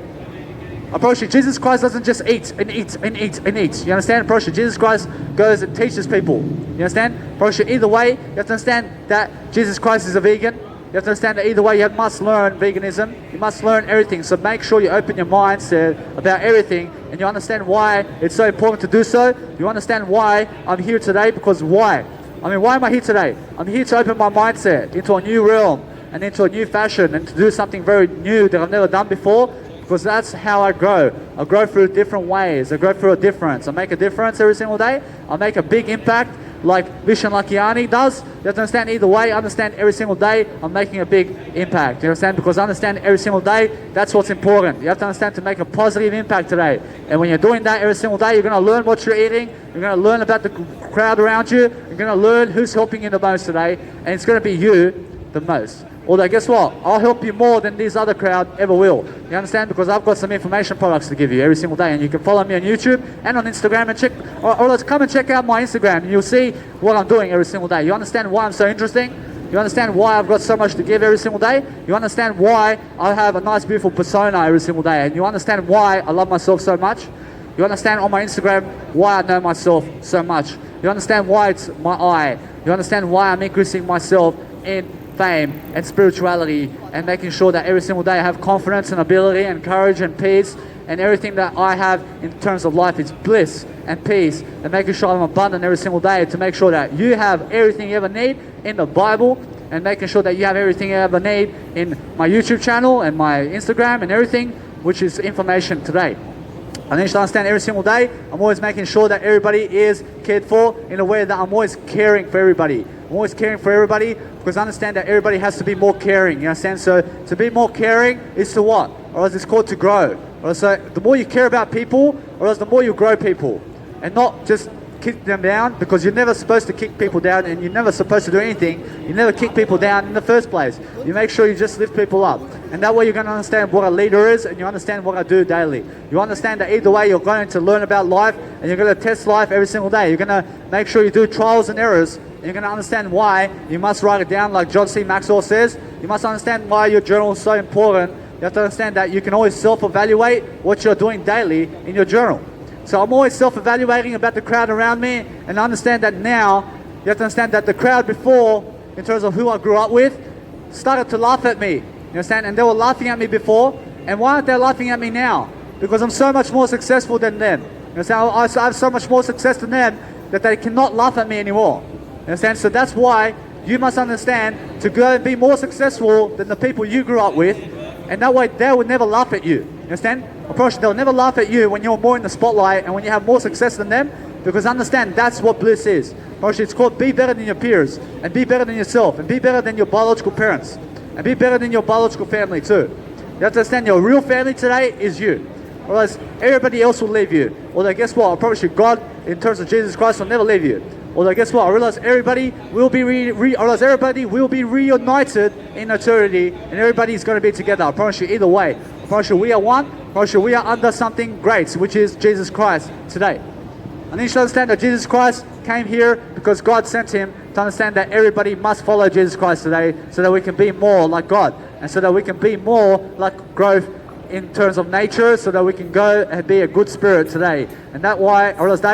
I promise you, Jesus Christ doesn't just eat and eat and eat and eat. You understand? I promise you, Jesus Christ goes and teaches people. You understand? I promise you, either way, you have to understand that Jesus Christ is a vegan. You have to understand that either way you must learn veganism. You must learn everything. So make sure you open your mindset about everything, and you understand why it's so important to do so. You understand why I'm here today, because why? I mean, why am I here today? I'm here to open my mindset into a new realm and into a new fashion, and to do something very new that I've never done before, because that's how I grow. I grow through different ways. I grow through a difference. I make a difference every single day. I make a big impact like Vishen Lakiani does. You have to understand either way, understand every single day I'm making a big impact. You understand? Because I understand every single day, that's what's important. You have to understand to make a positive impact today. And when you're doing that every single day, you're going to learn what you're eating. You're going to learn about the crowd around you. You're going to learn who's helping you the most today. And it's going to be you the most. Although guess what? I'll help you more than this other crowd ever will. You understand? Because I've got some information products to give you every single day. And you can follow me on YouTube and on Instagram, and check, or let's come and check out my Instagram, and you'll see what I'm doing every single day. You understand why I'm so interesting? You understand why I've got so much to give every single day? You understand why I have a nice, beautiful persona every single day? And you understand why I love myself so much? You understand on my Instagram why I know myself so much? You understand why it's my eye? You understand why I'm increasing myself in fame and spirituality, and making sure that every single day I have confidence and ability and courage and peace, and everything that I have in terms of life is bliss and peace, and making sure I'm abundant every single day, to make sure that you have everything you ever need in the Bible, and making sure that you have everything you ever need in my YouTube channel and my Instagram and everything, which is information today. I need you to understand every single day, I'm always making sure that everybody is cared for, in a way that I'm always caring for everybody. I'm always caring for everybody, because I understand that everybody has to be more caring. You understand? So to be more caring is to what? Or else it's called to grow. Or else, so the more you care about people, or else the more you grow people. And not just kick them down, because you're never supposed to kick people down, and you're never supposed to do anything. You never kick people down in the first place. You make sure you just lift people up. And that way you're going to understand what a leader is, and you understand what I do daily. You understand that either way you're going to learn about life, and you're going to test life every single day. You're going to make sure you do trials and errors, and you're going to understand why you must write it down, like John C. Maxwell says. You must understand why your journal is so important. You have to understand that you can always self-evaluate what you're doing daily in your journal. So I'm always self-evaluating about the crowd around me, and I understand that now. You have to understand that the crowd before, in terms of who I grew up with, started to laugh at me. You understand? And they were laughing at me before, and why aren't they laughing at me now? Because I'm so much more successful than them. You understand? I have so much more success than them that they cannot laugh at me anymore. You understand? So that's why you must understand to go and be more successful than the people you grew up with, and that way they will never laugh at you. You understand? I promise you, they'll never laugh at you when you're more in the spotlight and when you have more success than them, because understand that's what bliss is. I promise you, it's called be better than your peers, and be better than yourself, and be better than your biological parents, and be better than your biological family too. You have to understand your real family today is you. Otherwise, everybody else will leave you. Although guess what? I promise you, God, in terms of Jesus Christ, will never leave you. Although guess what? I realize everybody will be reunited in eternity, and everybody's going to be together. I promise you, either way. I promise you, we are one. I promise you, we are under something great, which is Jesus Christ today. I need you to understand that Jesus Christ came here because God sent him, to understand that everybody must follow Jesus Christ today, so that we can be more like God, and so that we can be more like growth in terms of nature, so that we can go and be a good spirit today. And that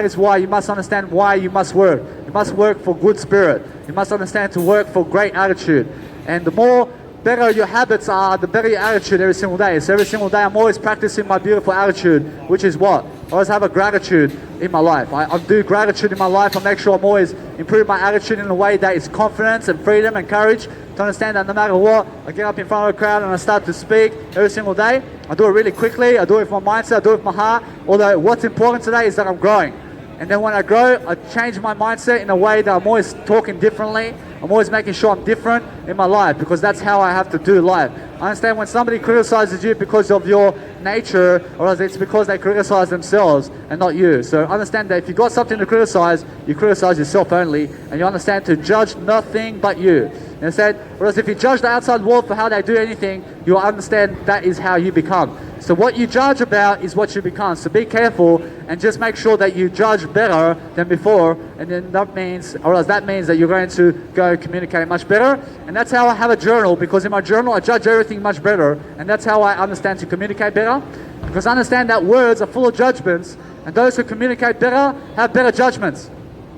is why you must understand why you must work. You must work for good spirit. You must understand to work for great attitude. And the more better your habits are, the better your attitude every single day. So every single day I'm always practicing my beautiful attitude, which is what? I always have a gratitude in my life. I do gratitude in my life. I make sure I'm always improving my attitude in a way that is confidence and freedom and courage, to understand that no matter what, I get up in front of a crowd and I start to speak every single day. I do it really quickly. I do it with my mindset. I do it with my heart. Although what's important today is that I'm growing. And then when I grow, I change my mindset in a way that I'm always talking differently. I'm always making sure I'm different in my life, because that's how I have to do life. I understand when somebody criticizes you because of your nature, or else it's because they criticize themselves and not you. So understand that if you've got something to criticize, you criticize yourself only, and you understand to judge nothing but you. You understand? Whereas if you judge the outside world for how they do anything, you'll understand that is how you become. So what you judge about is what you become. So be careful and just make sure that you judge better than before, and then that means that you're going to go communicate much better. And that's how I have a journal, because in my journal I judge everything much better, and that's how I understand to communicate better. Because I understand that words are full of judgments, and those who communicate better have better judgments.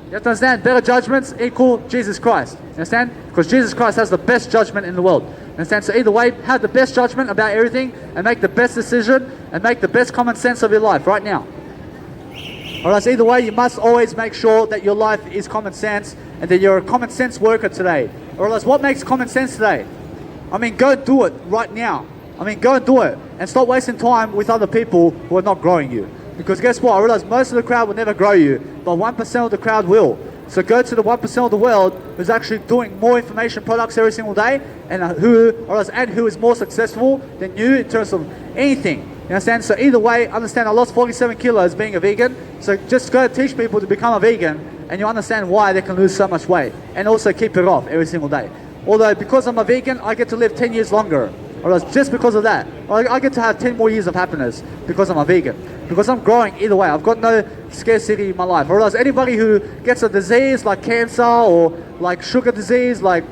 You have to understand, better judgments equal Jesus Christ. You understand? Because Jesus Christ has the best judgment in the world. You understand? So either way, have the best judgment about everything, and make the best decision, and make the best common sense of your life right now. Alright, so either way, you must always make sure that your life is common sense, and that you're a common sense worker today. Or else, what makes common sense today? I mean, go do it right now. I mean, go and do it, and stop wasting time with other people who are not growing you. Because guess what? I realize most of the crowd will never grow you, but 1% of the crowd will. So go to the 1% of the world who's actually doing more information products every single day, and who is more successful than you in terms of anything. You understand? So either way, understand I lost 47 kilos being a vegan. So just go teach people to become a vegan, and you understand why they can lose so much weight, and also keep it off every single day. Although because I'm a vegan, I get to live 10 years longer. Or just because of that, I get to have 10 more years of happiness because I'm a vegan. Because I'm growing either way. I've got no scarcity in my life. Or else anybody who gets a disease like cancer or like sugar disease, like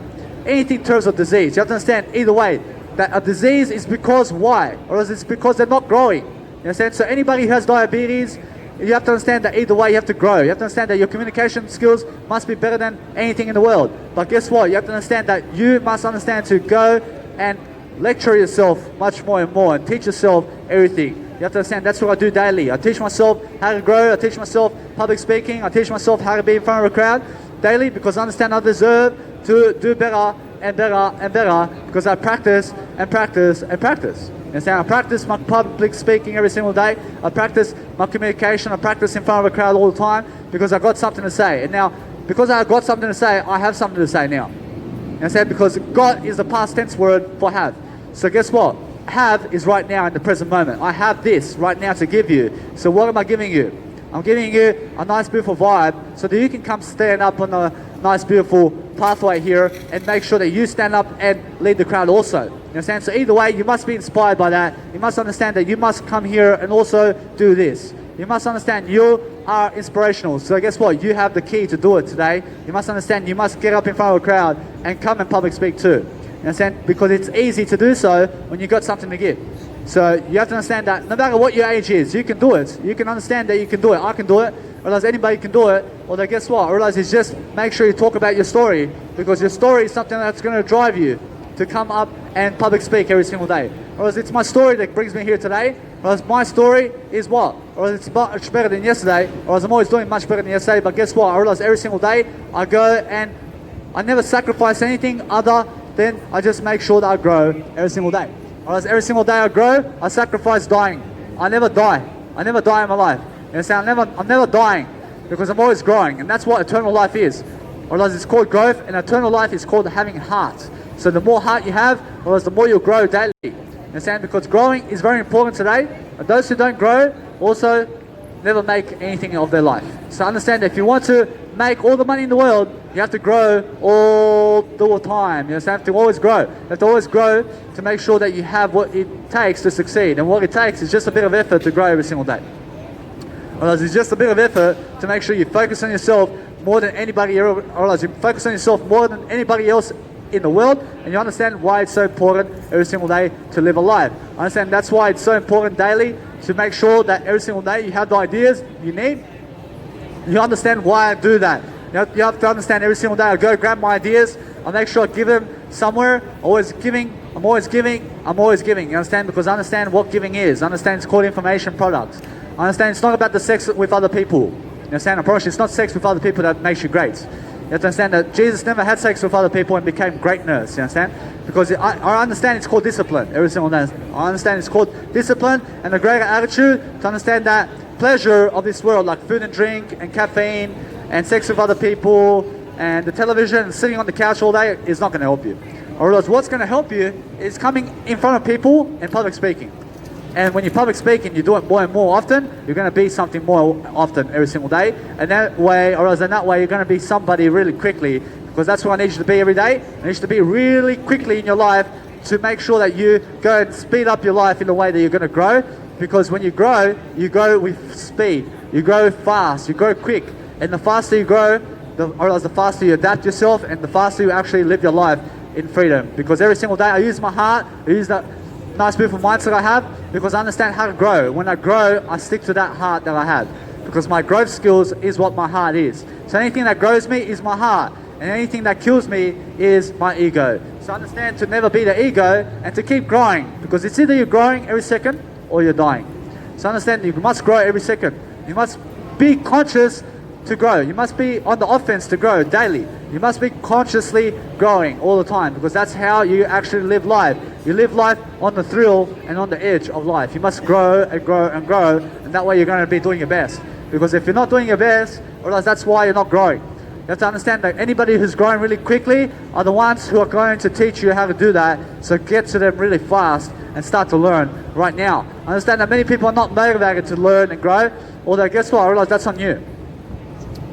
anything in terms of disease, you have to understand either way that a disease is because why? Or else it's because they're not growing. You understand? So anybody who has diabetes, you have to understand that either way you have to grow. You have to understand that your communication skills must be better than anything in the world. But guess what? You have to understand that you must understand to go and lecture yourself much more and more, and teach yourself everything. You have to understand that's what I do daily. I teach myself how to grow. I teach myself public speaking. I teach myself how to be in front of a crowd daily, because I understand I deserve to do better and better and better, because I practice and practice and practice. You understand? I practice my public speaking every single day. I practice my communication. I practice in front of a crowd all the time, because I got something to say. And now, because I got something to say, I have something to say now. You understand? Because God is the past tense word for have. So guess what? Have is right now in the present moment. I have this right now to give you. So what am I giving you? I'm giving you a nice, beautiful vibe so that you can come stand up on a nice, beautiful pathway here and make sure that you stand up and lead the crowd also. You understand? So either way, you must be inspired by that. You must understand that you must come here and also do this. You must understand you are inspirational. So guess what? You have the key to do it today. You must understand you must get up in front of a crowd and come and public speak too. You understand? Because it's easy to do so when you've got something to give. So you have to understand that no matter what your age is, you can do it. You can understand that you can do it. I can do it. Realize anybody can do it. Although guess what? I realize it's just make sure you talk about your story, because your story is something that's going to drive you to come up and public speak every single day. Whereas it's my story that brings me here today. Whereas my story is what? Whereas it's much better than yesterday. Whereas I'm always doing much better than yesterday. But guess what? I realize every single day I go and I never sacrifice anything other than I just make sure that I grow every single day. Whereas every single day I grow, I sacrifice dying. I never die. I never die in my life. You understand? I'm never dying because I'm always growing. And that's what eternal life is. Whereas it's called growth, and eternal life is called having heart. So the more heart you have, whereas the more you'll grow daily. You understand? Because growing is very important today. And those who don't grow also never make anything of their life. So understand that if you want to make all the money in the world, you have to grow all the time. You have to always grow. You have to always grow to make sure that you have what it takes to succeed. And what it takes is just a bit of effort to grow every single day. Whereas it's just a bit of effort to make sure you focus on yourself more than anybody else. Whereas you focus on yourself more than anybody else in the world, and you understand why it's so important every single day to live a life. I understand that's why it's so important daily to make sure that every single day you have the ideas you need. You understand why I do that. You have to understand every single day I go grab my ideas, I make sure I give them somewhere. Always giving, I'm always giving, I'm always giving. You understand? Because I understand what giving is. I understand it's called information products. I understand it's not about the sex with other people. You understand? I promise you, it's not sex with other people that makes you great. You have to understand that Jesus never had sex with other people and became greatness. You understand? Because I understand it's called discipline every single day. I understand it's called discipline and a greater attitude to understand that pleasure of this world, like food and drink and caffeine and sex with other people and the television and sitting on the couch all day is not going to help you. Or else what's going to help you is coming in front of people and public speaking. And when you're public speaking, you do it more and more often, you're going to be something more often every single day. And that way, or else in that way, you're going to be somebody really quickly, because that's what I need you to be every day. I need you to be really quickly in your life to make sure that you go and speed up your life in the way that you're going to grow. Because when you grow with speed. You grow fast, you grow quick. And the faster you grow, or else the faster you adapt yourself, and the faster you actually live your life in freedom. Because every single day I use my heart, I use that nice beautiful mindset I have, because I understand how to grow. When I grow, I stick to that heart that I have, because my growth skills is what my heart is. So anything that grows me is my heart, and anything that kills me is my ego. So understand to never be the ego and to keep growing, because it's either you're growing every second or you're dying. So understand you must grow every second. You must be conscious to grow. You must be on the offense to grow daily. You must be consciously growing all the time, because that's how you actually live life. You live life on the thrill and on the edge of life. You must grow and grow and grow, and that way you're going to be doing your best. Because if you're not doing your best, otherwise that's why you're not growing. You have to understand that anybody who's growing really quickly are the ones who are going to teach you how to do that. So get to them really fast and start to learn right now. I understand that many people are not motivated to learn and grow, although guess what, I realize that's on you.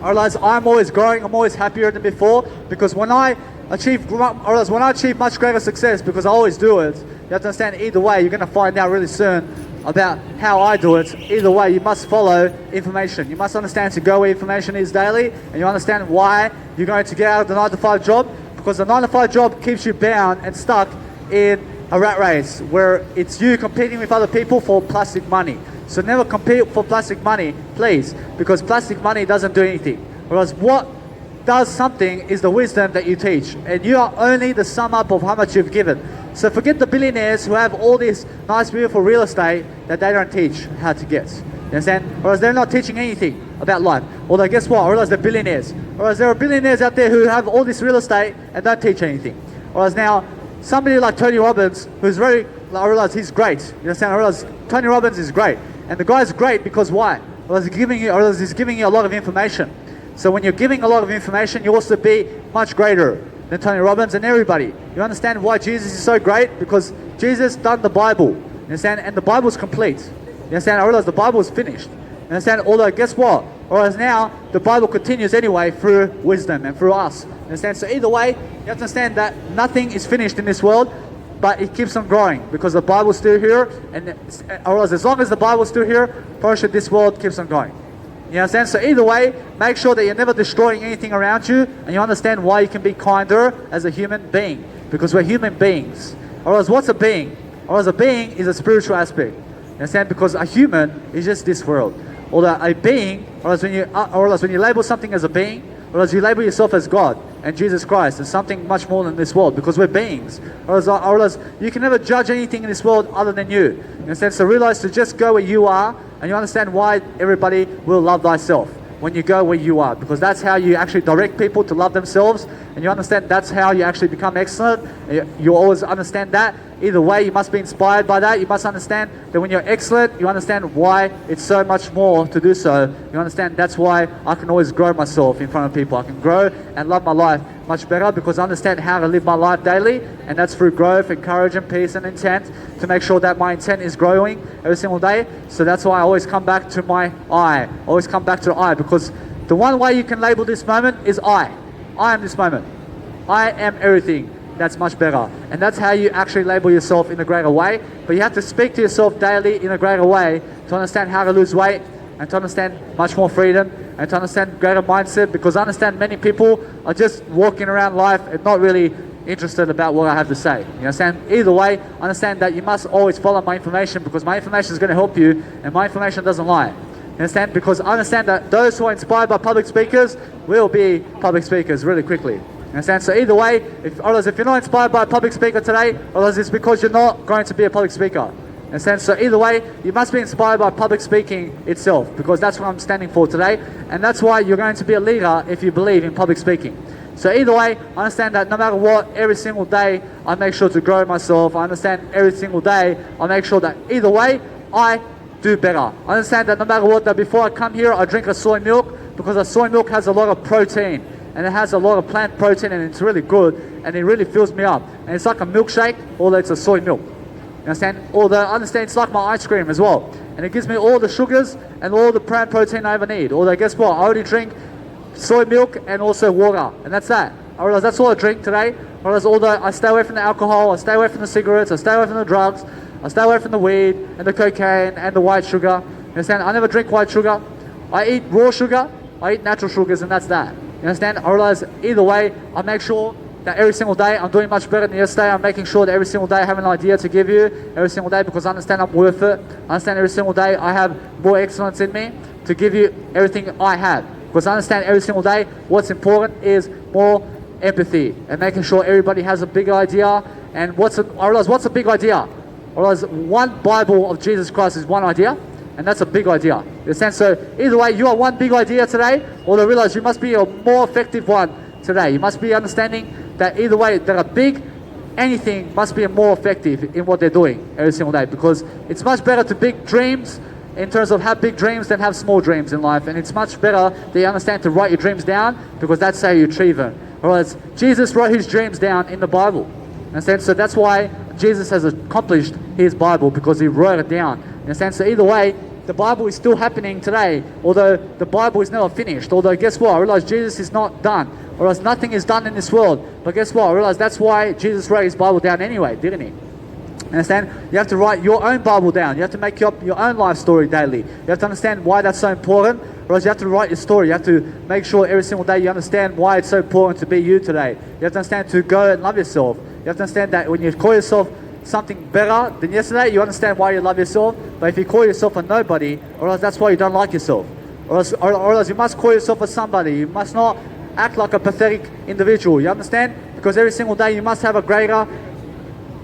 I realize I'm always growing, I'm always happier than before, because when I achieve much greater success, because I always do it, you have to understand either way, you're going to find out really soon about how I do it. Either way, you must follow information. You must understand to go where information is daily, and you understand why you're going to get out of the 9-to-5 job, because the 9-to-5 job keeps you bound and stuck in a rat race where it's you competing with other people for plastic money. So never compete for plastic money, please, because plastic money doesn't do anything. Whereas what does something is the wisdom that you teach, and you are only the sum up of how much you've given. So forget the billionaires who have all this nice beautiful real estate that they don't teach how to get. You understand? Whereas they're not teaching anything about life. Although guess what? I realize they're billionaires. Whereas there are billionaires out there who have all this real estate and don't teach anything. Whereas now somebody like Tony Robbins, who's very, I realize he's great. You understand? I realize Tony Robbins is great. And the guy's great because why? Well, he's giving you a lot of information. So when you're giving a lot of information, you also be much greater than Tony Robbins and everybody. You understand why Jesus is so great? Because Jesus done the Bible. You understand? And the Bible's complete. You understand? I realize the Bible is finished. You Understand? Although, guess what? Whereas now, the Bible continues anyway through wisdom and through us. Understand? So either way, you have to understand that nothing is finished in this world, but it keeps on growing because the Bible's still here, and as long as the Bible's still here, probably this world keeps on going. You understand? So either way, make sure that you're never destroying anything around you, and you understand why you can be kinder as a human being, because we're human beings. Or else, what's a being? Or else, a being is a spiritual aspect. You understand? Because a human is just this world. Although a being, or else when you label something as a being, or else you label yourself as God and Jesus Christ as something much more than this world, because we're beings. Or else you can never judge anything in this world other than you. You understand? So realize to just go where you are, and you understand why everybody will love thyself when you go where you are, because that's how you actually direct people to love themselves, and you understand that's how you actually become excellent. You always understand that. Either way, you must be inspired by that. You must understand that when you're excellent, you understand why it's so much more to do so. You understand that's why I can always grow myself in front of people. I can grow and love my life much better because I understand how to live my life daily, and that's through growth and courage and peace and intent to make sure that my intent is growing every single day. So that's why I always come back to my I. Always come back to I, because the one way you can label this moment is I. I am this moment. I am everything. That's much better. And that's how you actually label yourself in a greater way. But you have to speak to yourself daily in a greater way to understand how to lose weight, and to understand much more freedom, and to understand greater mindset, because I understand many people are just walking around life and not really interested about what I have to say. You understand? Either way, understand that you must always follow my information, because my information is going to help you, and my information doesn't lie. You understand? Because I understand that those who are inspired by public speakers will be public speakers really quickly. You understand? So either way, if you're not inspired by a public speaker today, it's because you're not going to be a public speaker. Understand? So either way, you must be inspired by public speaking itself, because that's what I'm standing for today, and that's why you're going to be a leader if you believe in public speaking. So either way, I understand that no matter what, every single day I make sure to grow myself. I understand every single day I make sure that either way I do better. I understand that no matter what, that before I come here I drink a soy milk, because a soy milk has a lot of protein, and it has a lot of plant protein, and it's really good, and it really fills me up. And it's like a milkshake, although it's a soy milk. You understand? Although I understand it's like my ice cream as well, and it gives me all the sugars and all the plant protein I ever need. Although guess what? I already drink soy milk and also water, and that's that. I realize that's all I drink today. I realize although I stay away from the alcohol, I stay away from the cigarettes, I stay away from the drugs, I stay away from the weed and the cocaine and the white sugar. You understand? I never drink white sugar. I eat raw sugar, I eat natural sugars, and that's that. You understand? I realize either way, I make sure that every single day I'm doing much better than yesterday. I'm making sure that every single day I have an idea to give you every single day, because I understand I'm worth it. I understand every single day I have more excellence in me to give you everything I have, because I understand every single day what's important is more empathy and making sure everybody has a big idea. And I realize what's a big idea? I realize one Bible of Jesus Christ is one idea, and that's a big idea. You understand? So either way, you are one big idea today, or I realize you must be a more effective one today. You must be understanding that either way, that a big anything must be more effective in what they're doing every single day, because it's much better to big dreams in terms of have big dreams than have small dreams in life. And it's much better that you understand to write your dreams down, because that's how you achieve them. Whereas Jesus wrote his dreams down in the Bible. Understand? So that's why Jesus has accomplished his Bible, because he wrote it down. Understand? So either way, the Bible is still happening today, although the Bible is never finished. Although guess what? I realize Jesus is not done, or else nothing is done in this world. But guess what? I realize that's why Jesus wrote his Bible down anyway, didn't he? Understand? You have to write your own Bible down. You have to make up your own life story daily. You have to understand why that's so important. Or else you have to write your story. You have to make sure every single day you understand why it's so important to be you today. You have to understand to go and love yourself. You have to understand that when you call yourself something better than yesterday, you understand why you love yourself. But if you call yourself a nobody, or else that's why you don't like yourself. Or else you must call yourself a somebody. You must not act like a pathetic individual. You understand? Because every single day you must have a greater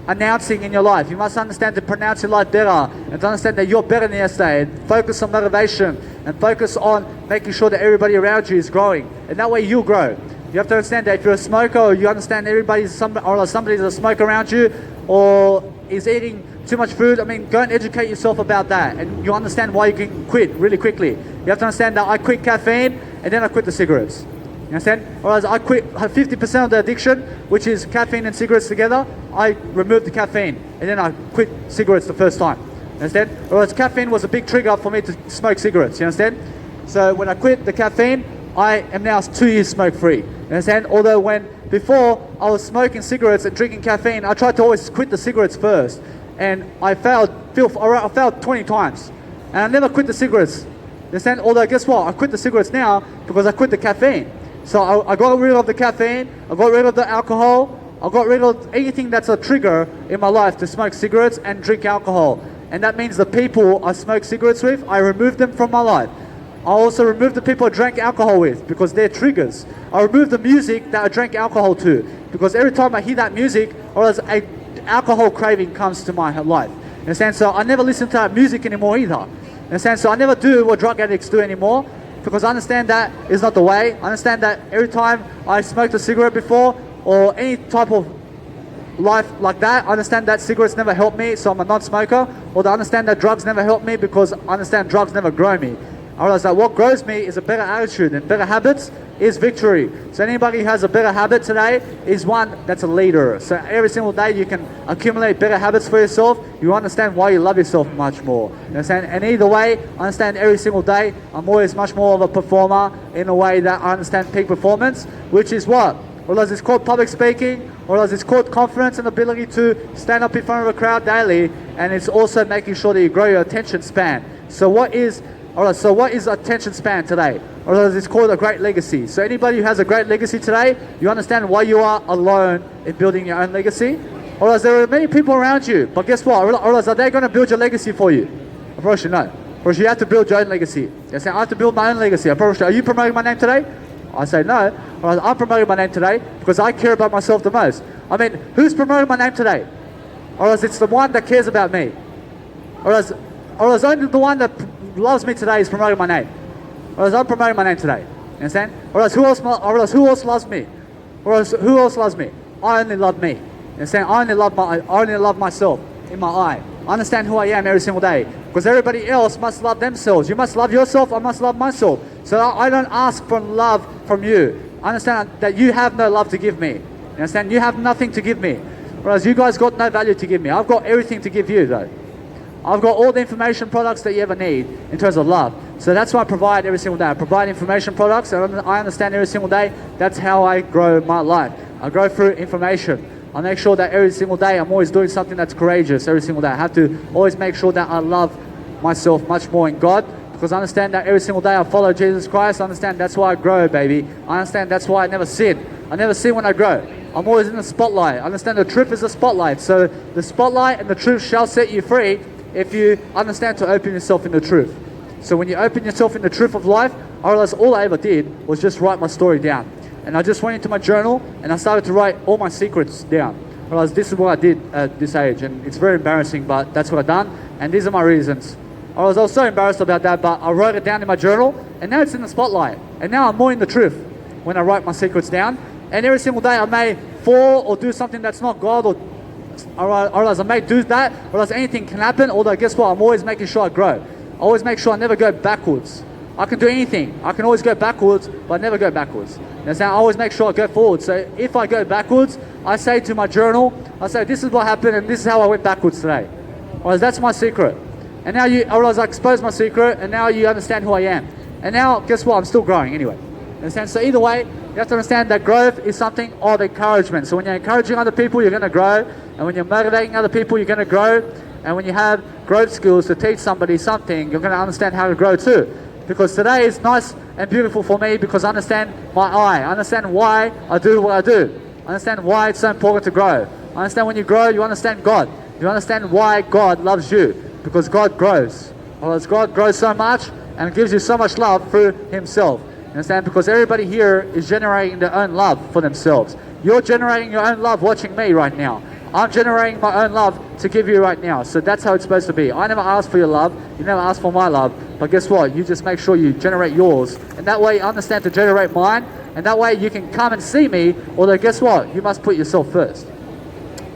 announcing in your life. You must understand to pronounce your life better, and to understand that you're better than yesterday, and focus on motivation, and focus on making sure that everybody around you is growing, and that way you'll grow. You have to understand that if you're a smoker, or you understand somebody's a smoker around you, or is eating too much food, go and educate yourself about that, and you understand why you can quit really quickly. You have to understand that I quit caffeine, and then I quit the cigarettes. You understand? Whereas I quit 50% of the addiction, which is caffeine and cigarettes together. I removed the caffeine, and then I quit cigarettes the first time. understand? Whereas caffeine was a big trigger for me to smoke cigarettes, you understand? So when I quit the caffeine, I am now 2 years smoke free, you understand? Although before I was smoking cigarettes and drinking caffeine, I tried to always quit the cigarettes first, and I failed 20 times, and I never quit the cigarettes, you understand? Although guess what, I quit the cigarettes now because I quit the caffeine. So I got rid of the caffeine, I got rid of the alcohol, I got rid of anything that's a trigger in my life to smoke cigarettes and drink alcohol. And that means the people I smoke cigarettes with, I removed them from my life. I also removed the people I drank alcohol with because they're triggers. I removed the music that I drank alcohol to because every time I hear that music, or as an alcohol craving comes to my life. Understand? So I never listen to that music anymore either. Understand? So I never do what drug addicts do anymore, because I understand that is not the way. I understand that every time I smoked a cigarette before, or any type of life like that, I understand that cigarettes never helped me, so I'm a non-smoker. Or I understand that drugs never help me because I understand drugs never grow me. I realize that what grows me is a better attitude, and better habits is victory. So anybody who has a better habit today is one that's a leader. So every single day you can accumulate better habits for yourself. You understand why you love yourself much more. You understand? And either way, I understand every single day I'm always much more of a performer in a way that I understand peak performance, which is what? Or as it's called public speaking, or as it's called confidence and ability to stand up in front of a crowd daily, and it's also making sure that you grow your attention span. So what is attention span today? Or as it's called a great legacy. So anybody who has a great legacy today, you understand why you are alone in building your own legacy? Or as there are many people around you, but guess what? Or as are they going to build your legacy for you? Of course you know. Or you have to build your own legacy. You're saying, I have to build my own legacy. Are you promoting my name today? I say no. I'm promoting my name today because I care about myself the most. I mean, who's promoting my name today? Or else it's the one that cares about me. Or else only the one that loves me today is promoting my name. Or else I'm promoting my name today. You understand? Or else who else loves me? Or else who else loves me? I only love me. You understand? I only love myself in my eye. I understand who I am every single day. Because everybody else must love themselves. You must love yourself, I must love myself. So I don't ask for love from you. I understand that you have no love to give me. You understand? You have nothing to give me. Whereas you guys got no value to give me. I've got everything to give you though. I've got all the information products that you ever need in terms of love. So that's what I provide every single day. I provide information products, and I understand every single day that's how I grow my life. I grow through information. I make sure that every single day I'm always doing something that's courageous every single day. I have to always make sure that I love myself much more in God, because I understand that every single day I follow Jesus Christ. I understand that's why I grow, baby. I understand that's why I never sin. I never sin when I grow. I'm always in the spotlight. I understand the truth is the spotlight. So the spotlight and the truth shall set you free if you understand to open yourself in the truth. So when you open yourself in the truth of life, I realized all I ever did was just write my story down. And I just went into my journal and I started to write all my secrets down. I realized this is what I did at this age, and it's very embarrassing, but that's what I've done, and these are my reasons. I was so embarrassed about that, but I wrote it down in my journal, and now it's in the spotlight. And now I'm more in the truth when I write my secrets down. And every single day I may fall or do something that's not God, or else I may do that, or else anything can happen. Although guess what, I'm always making sure I grow. I always make sure I never go backwards. I can do anything. I can always go backwards, but I never go backwards. That's how I always make sure I go forward. So if I go backwards, I say to my journal, I say, this is what happened and this is how I went backwards today. Or that's my secret. And now I expose my secret, and now you understand who I am. And now, guess what, I'm still growing anyway. Understand? So either way, you have to understand that growth is something of encouragement. So when you're encouraging other people, you're going to grow. And when you're motivating other people, you're going to grow. And when you have growth skills to teach somebody something, you're going to understand how to grow too. Because today is nice and beautiful for me because I understand my eye. I understand why I do what I do. I understand why it's so important to grow. I understand when you grow, you understand God. You understand why God loves you. Because God grows. Because God grows so much and gives you so much love through Himself. You understand? Because everybody here is generating their own love for themselves. You're generating your own love watching me right now. I'm generating my own love to give you right now. So that's how it's supposed to be. I never asked for your love. You never asked for my love. But guess what? You just make sure you generate yours. And that way you understand to generate mine. And that way you can come and see me. Although guess what? You must put yourself first.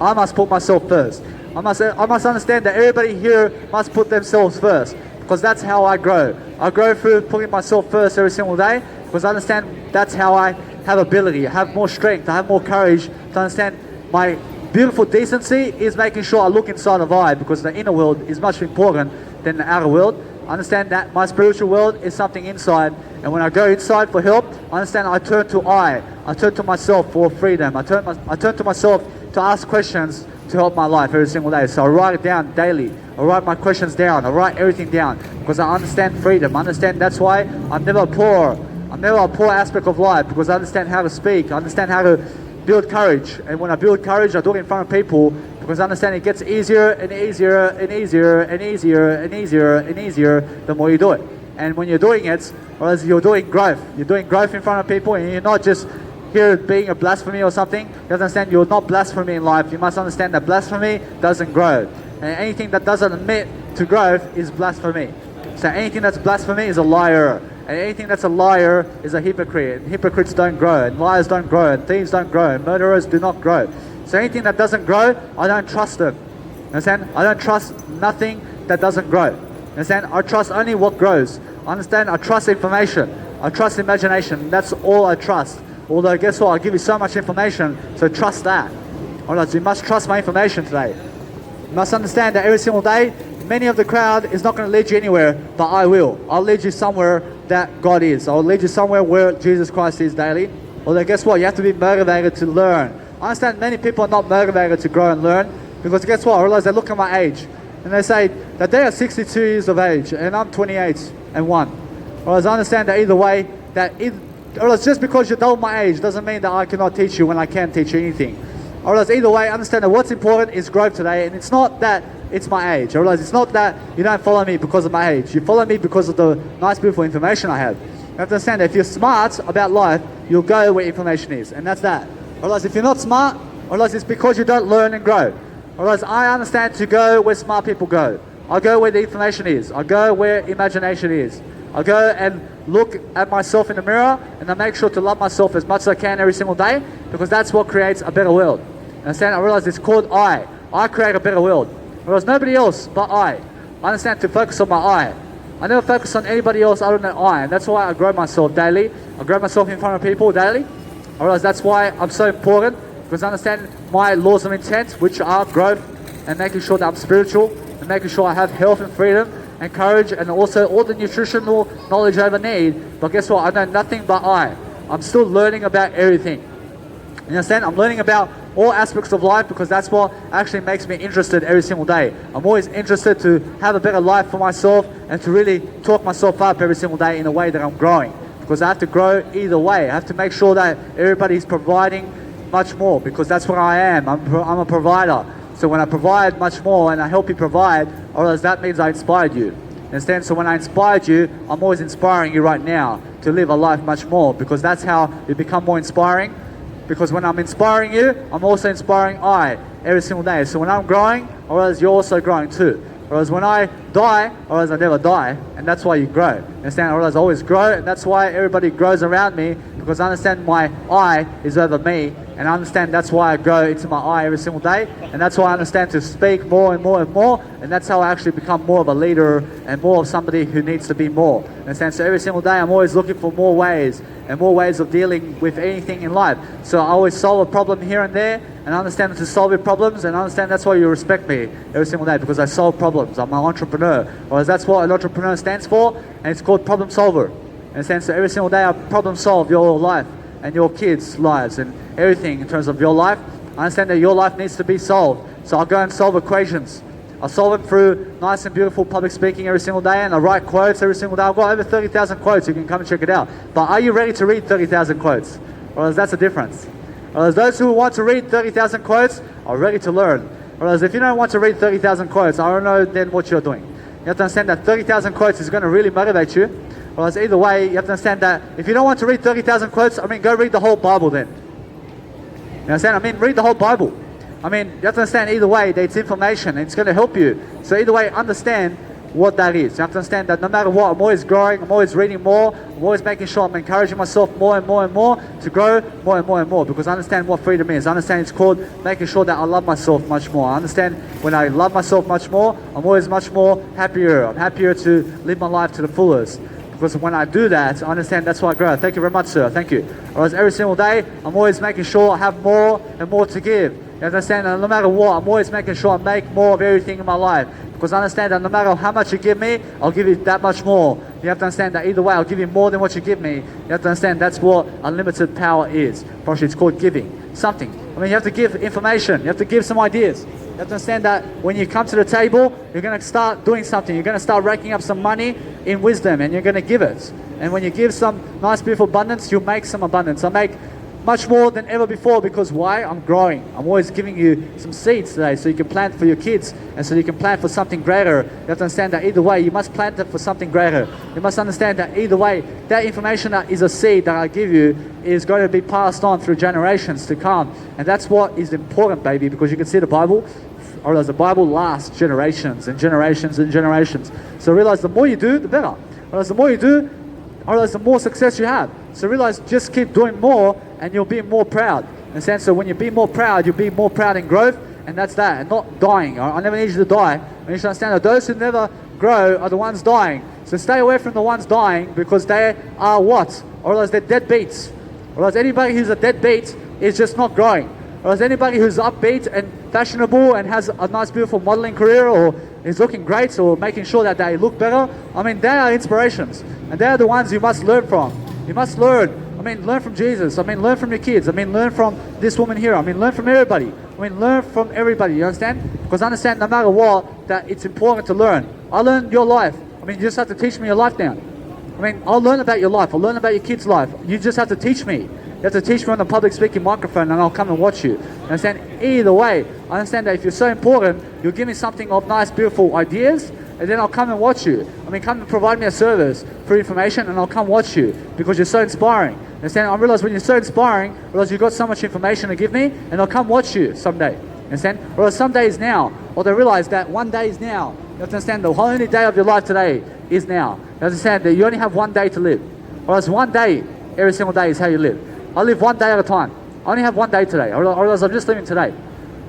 I must put myself first. I must understand that everybody here must put themselves first. Because that's how I grow. I grow through putting myself first every single day. Because I understand that's how I have ability. I have more strength. I have more courage to understand my Beautiful decency is making sure I look inside of I, because the inner world is much important than the outer world. I understand that my spiritual world is something inside, and when I go inside for help, I understand I turn to I turn to myself for freedom. I turn to myself to ask questions to help my life every single day. So I write it down daily. I write my questions down. I write everything down because I understand freedom. I understand that's why I'm never poor. I'm never a poor aspect of life, because I understand how to speak. I understand how to build courage. And when I build courage, I do it in front of people, because I understand it gets easier and easier and easier and easier and easier and easier the more you do it. And when you're doing it, or as you're doing growth. You're doing growth in front of people, and you're not just here being a blasphemy or something. You have to understand you're not blasphemy in life. You must understand that blasphemy doesn't grow. And anything that doesn't admit to growth is blasphemy. So anything that's blasphemy is a liar. And anything that's a liar is a hypocrite. And hypocrites don't grow, and liars don't grow, and thieves don't grow, and murderers do not grow. So anything that doesn't grow, I don't trust them. Understand? I don't trust nothing that doesn't grow. Understand? I trust only what grows. Understand? I trust information. I trust imagination. That's all I trust. Although guess what? I give you so much information, so trust that. Alright, so you must trust my information today. You must understand that every single day, many of the crowd is not going to lead you anywhere, but I will. I'll lead you somewhere that God is. I'll lead you somewhere where Jesus Christ is daily. Although guess what? You have to be motivated to learn. I understand many people are not motivated to grow and learn, because guess what? I realize they look at my age and they say that they are 62 years of age and I'm 28 and 1. Whereas I understand that either way, just because you're double my age doesn't mean that I cannot teach you when I can teach you anything. I realize either way, understand that what's important is growth today, and it's not that it's my age. I realize it's not that you don't follow me because of my age. You follow me because of the nice, beautiful information I have. You have to understand that if you're smart about life, you'll go where information is, and that's that. I realize if you're not smart, I realize it's because you don't learn and grow. I realize I understand to go where smart people go. I go where the information is. I go where imagination is. I go and look at myself in the mirror, and I make sure to love myself as much as I can every single day, because that's what creates a better world. Understand? I realize it's called I. I create a better world. Whereas nobody else but I. I understand to focus on my I. I never focus on anybody else other than I, and that's why I grow myself daily. I grow myself in front of people daily. I realize that's why I'm so important, because I understand my laws of intent, which are growth and making sure that I'm spiritual, and making sure I have health and freedom and courage, and also all the nutritional knowledge I ever need. But guess what? I know nothing but I. I'm still learning about everything. You understand? I'm learning about all aspects of life, because that's what actually makes me interested every single day. I'm always interested to have a better life for myself and to really talk myself up every single day in a way that I'm growing, because I have to grow either way. I have to make sure that everybody's providing much more, because that's what I am. I'm a provider. So when I provide much more and I help you provide, or that means I inspired you. Understand? So when I inspired you, I'm always inspiring you right now to live a life much more, because that's how you become more inspiring. Because when I'm inspiring you, I'm also inspiring I every single day. So when I'm growing, or else you're also growing too. Whereas when I die, or else I never die, and that's why you grow. Understand? Or else I always grow, and that's why everybody grows around me, because I understand my I is over me, and I understand that's why I grow into my I every single day, and that's why I understand to speak more and more and more, and that's how I actually become more of a leader and more of somebody who needs to be more. Understand? So every single day I'm always looking for more ways and more ways of dealing with anything in life. So I always solve a problem here and there, and I understand to solve your problems, and I understand that's why you respect me every single day, because I solve problems. I'm an entrepreneur, or that's what an entrepreneur stands for, and it's called problem solver. Understand? So every single day I problem solve your life and your kids' lives and everything in terms of your life. I understand that your life needs to be solved. So I'll go and solve equations. I solve them through nice and beautiful public speaking every single day, and I write quotes every single day. I've got over 30,000 quotes. You can come and check it out. But are you ready to read 30,000 quotes? Or else that's the difference. Or else those who want to read 30,000 quotes are ready to learn. Or else if you don't want to read 30,000 quotes, I don't know then what you're doing. You have to understand that 30,000 quotes is going to really motivate you. Or else either way, you have to understand that if you don't want to read 30,000 quotes, go read the whole Bible then. You understand? read the whole Bible. You have to understand either way that it's information and it's going to help you. So either way, understand what that is. You have to understand that no matter what, I'm always growing, I'm always reading more, I'm always making sure I'm encouraging myself more and more and more to grow more and more and more, because I understand what freedom is. I understand it's called making sure that I love myself much more. I understand when I love myself much more, I'm always much more happier. I'm happier to live my life to the fullest. Because when I do that, I understand that's why I grow. Thank you very much, sir. Thank you. Whereas every single day, I'm always making sure I have more and more to give. You understand that no matter what, I'm always making sure I make more of everything in my life. Because I understand that no matter how much you give me, I'll give you that much more. You have to understand that either way, I'll give you more than what you give me. You have to understand that's what unlimited power is. Actually, it's called giving. Something. I mean, you have to give information. You have to give some ideas. You have to understand that when you come to the table, you're going to start doing something. You're going to start racking up some money in wisdom, and you're going to give it. And when you give some nice, beautiful abundance, you'll make some abundance. I make much more than ever before because why? I'm growing. I'm always giving you some seeds today so you can plant for your kids and so you can plant for something greater. You have to understand that either way, you must plant it for something greater. You must understand that either way, that information that is a seed that I give you is going to be passed on through generations to come. And that's what is important, baby, because you can see the Bible, or as the Bible lasts generations and generations and generations. So realize the more you do, the better. Or the more you do, or the more success you have. So realize just keep doing more and you'll be more proud. In a sense, so when you be more proud, you'll be more proud in growth, and that's that, and not dying. I never need you to die. I need you to understand that those who never grow are the ones dying. So stay away from the ones dying because they are what? Or else they're deadbeats. Or else anybody who's a deadbeat is just not growing. Or else anybody who's upbeat and fashionable and has a nice beautiful modeling career or is looking great or making sure that they look better, I mean, they are inspirations. And they are the ones you must learn from. You must learn. I mean, learn from Jesus. I mean, learn from your kids. I mean, learn from this woman here. I mean, learn from everybody. I mean, learn from everybody. You understand? Because understand no matter what, that it's important to learn. I learned your life. I mean, you just have to teach me your life now. I mean, I'll learn about your life. I'll learn about your kids' life. You just have to teach me. You have to teach me on the public speaking microphone and I'll come and watch you. You understand? Either way, I understand that if you're so important, you'll give me something of nice, beautiful ideas, and then I'll come and watch you. I mean, come and provide me a service for information and I'll come watch you because you're so inspiring. You understand? I realize when you're so inspiring, I realize you've got so much information to give me and I'll come watch you someday. You understand? Or some days now, or they realize that one day is now. You have to understand the only day of your life today is now. You understand that you only have one day to live. Or else one day, every single day is how you live. I live one day at a time. I only have one day today. Or else I'm just living today.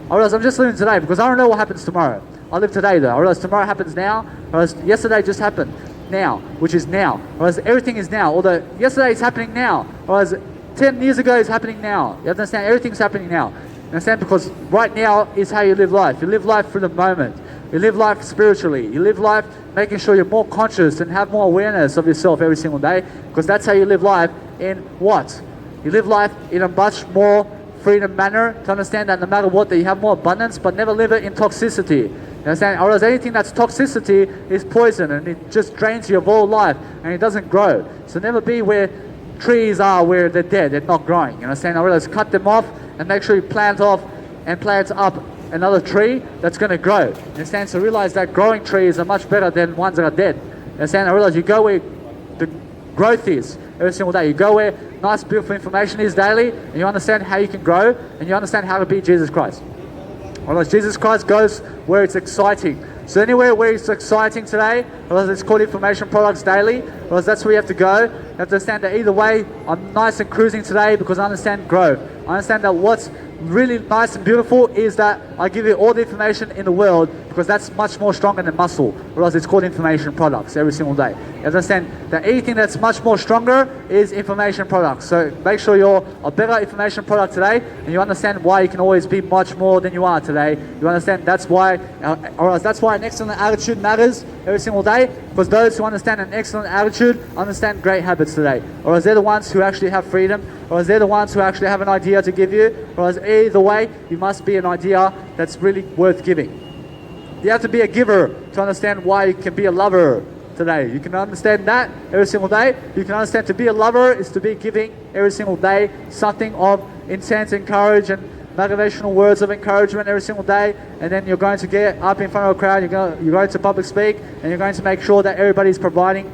Or else I'm just living today because I don't know what happens tomorrow. I live today though. Or else tomorrow happens now. Or else yesterday just happened now, which is now. Or else everything is now. Although yesterday is happening now. Or else 10 years ago is happening now. You understand? Everything's happening now. You understand? Because right now is how you live life. You live life for the moment. You live life spiritually. You live life making sure you're more conscious and have more awareness of yourself every single day. Because that's how you live life in what? You live life in a much more freedom manner to understand that no matter what, that you have more abundance, but never live it in toxicity. You understand? Or else anything that's toxicity is poison and it just drains you of all life and it doesn't grow. So never be where trees are where they're dead, they're not growing. You understand? I realize cut them off and make sure you plant off and plant up another tree that's going to grow. You understand? So realize that growing trees are much better than ones that are dead. You understand? I realize you go where the growth is every single day. You go where nice, beautiful information is daily, and you understand how you can grow, and you understand how to be Jesus Christ. Otherwise, Jesus Christ goes where it's exciting. So anywhere where it's exciting today, otherwise it's called information products daily, otherwise that's where you have to go. You have to understand that either way, I'm nice and cruising today because I understand growth. I understand that what's really nice and beautiful is that I give you all the information in the world because that's much more stronger than muscle, or else it's called information products every single day. You understand that anything that's much more stronger is information products. So make sure you're a better information product today and you understand why you can always be much more than you are today. You understand that's why, or else that's why an excellent attitude matters every single day, because those who understand an excellent attitude understand great habits today. Or else they're the ones who actually have freedom, or else they're the ones who actually have an idea to give you, or else either way, you must be an idea that's really worth giving. You have to be a giver to understand why you can be a lover today. You can understand that every single day. You can understand to be a lover is to be giving every single day something of intense encouragement and motivational words of encouragement every single day, and then you're going to get up in front of a crowd, you're going to public speak, and you're going to make sure that everybody's providing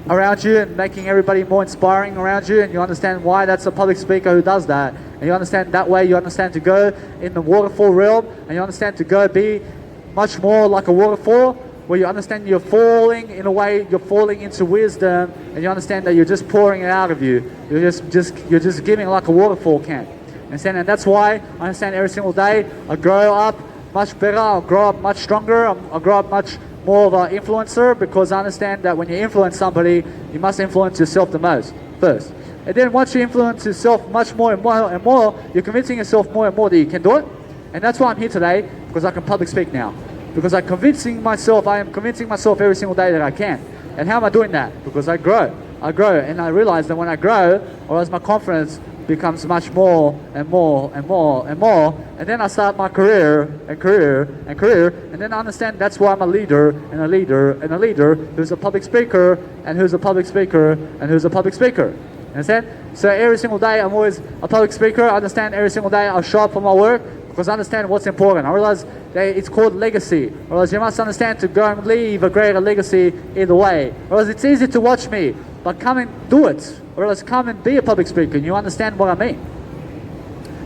around you and making everybody more inspiring around you, and you understand why that's a public speaker who does that. And you understand that way, you understand to go in the waterfall realm, and you understand to go be much more like a waterfall, where you understand you're falling in a way, you're falling into wisdom, and you understand that you're just pouring it out of you. You're just giving like a waterfall can. Understand? And that's why I understand every single day I grow up much better, I'll grow up much stronger, I'll grow up much more of an influencer, because I understand that when you influence somebody, you must influence yourself the most first. And then once you influence yourself much more and more and more, you're convincing yourself more and more that you can do it. And that's why I'm here today, because I can public speak now. Because I am convincing myself every single day that I can. And how am I doing that? Because I grow. And I realize that when I grow, or as my confidence becomes much more and more and more and more, and then I start my career, and then I understand that's why I'm a leader who's a public speaker, and who's a public speaker, and who's a public speaker. Understand? So every single day I'm always a public speaker. I understand every single day I'll show up for my work because I understand what's important. I realize that it's called legacy. I realize you must understand to go and leave a greater legacy either way. I realize it's easy to watch me, but come and do it. Or else come and be a public speaker and you understand what I mean.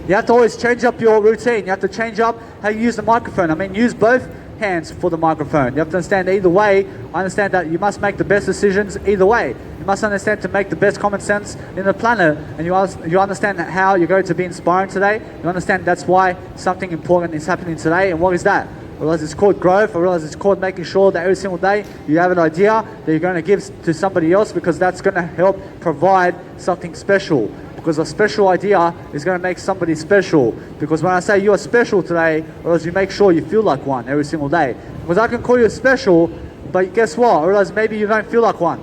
You have to always change up your routine. You have to change up how you use the microphone. I mean, use both hands for the microphone. You have to understand either way. I understand that you must make the best decisions either way. You must understand to make the best common sense in the planet. And you understand how you're going to be inspiring today. You understand that's why something important is happening today. And what is that? I realize it's called growth. I realize it's called making sure that every single day you have an idea that you're going to give to somebody else, because that's going to help provide something special. Because a special idea is going to make somebody special. Because when I say you are special today, I realize you make sure you feel like one every single day. Because I can call you special, but guess what? I realize maybe you don't feel like one.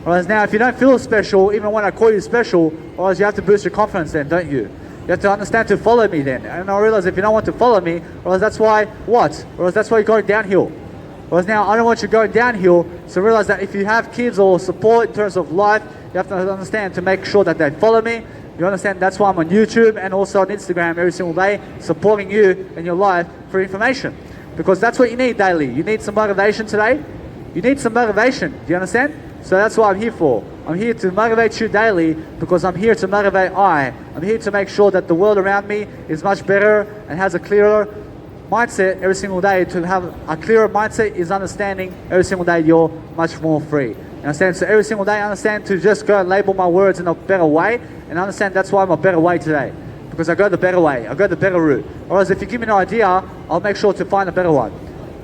I realize now if you don't feel special, even when I call you special, I realize you have to boost your confidence then, don't you? You have to understand to follow me then. And I realize if you don't want to follow me, well, that's why what? Well, that's why you're going downhill. Well, now I don't want you going downhill, so realize that if you have kids or support in terms of life, you have to understand to make sure that they follow me. You understand that's why I'm on YouTube and also on Instagram every single day, supporting you in your life for information. Because that's what you need daily. You need some motivation today. You need some motivation. Do you understand? So that's what I'm here for. I'm here to motivate you daily because I'm here to motivate I'm here to make sure that the world around me is much better and has a clearer mindset every single day. To have a clearer mindset is understanding every single day you're much more free. You understand? So every single day I understand to just go and label my words in a better way, and I understand that's why I'm a better way today. Because I go the better way, I go the better route. Otherwise if you give me an idea, I'll make sure to find a better one.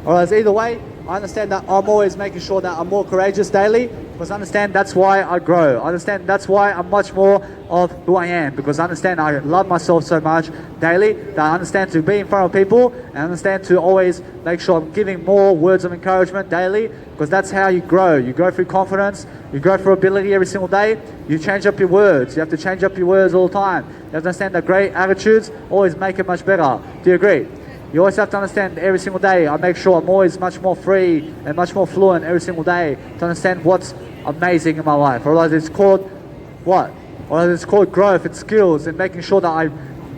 Otherwise either way, I understand that I'm always making sure that I'm more courageous daily, because I understand that's why I grow. I understand that's why I'm much more of who I am, because I understand I love myself so much daily that I understand to be in front of people, and I understand to always make sure I'm giving more words of encouragement daily, because that's how you grow. You grow through confidence, you grow through ability every single day, you change up your words. You have to change up your words all the time. You have to understand that great attitudes always make it much better. Do you agree? You always have to understand every single day, I make sure I'm always much more free and much more fluent every single day to understand what's amazing in my life. Otherwise it's called what? Otherwise it's called growth and skills and making sure that I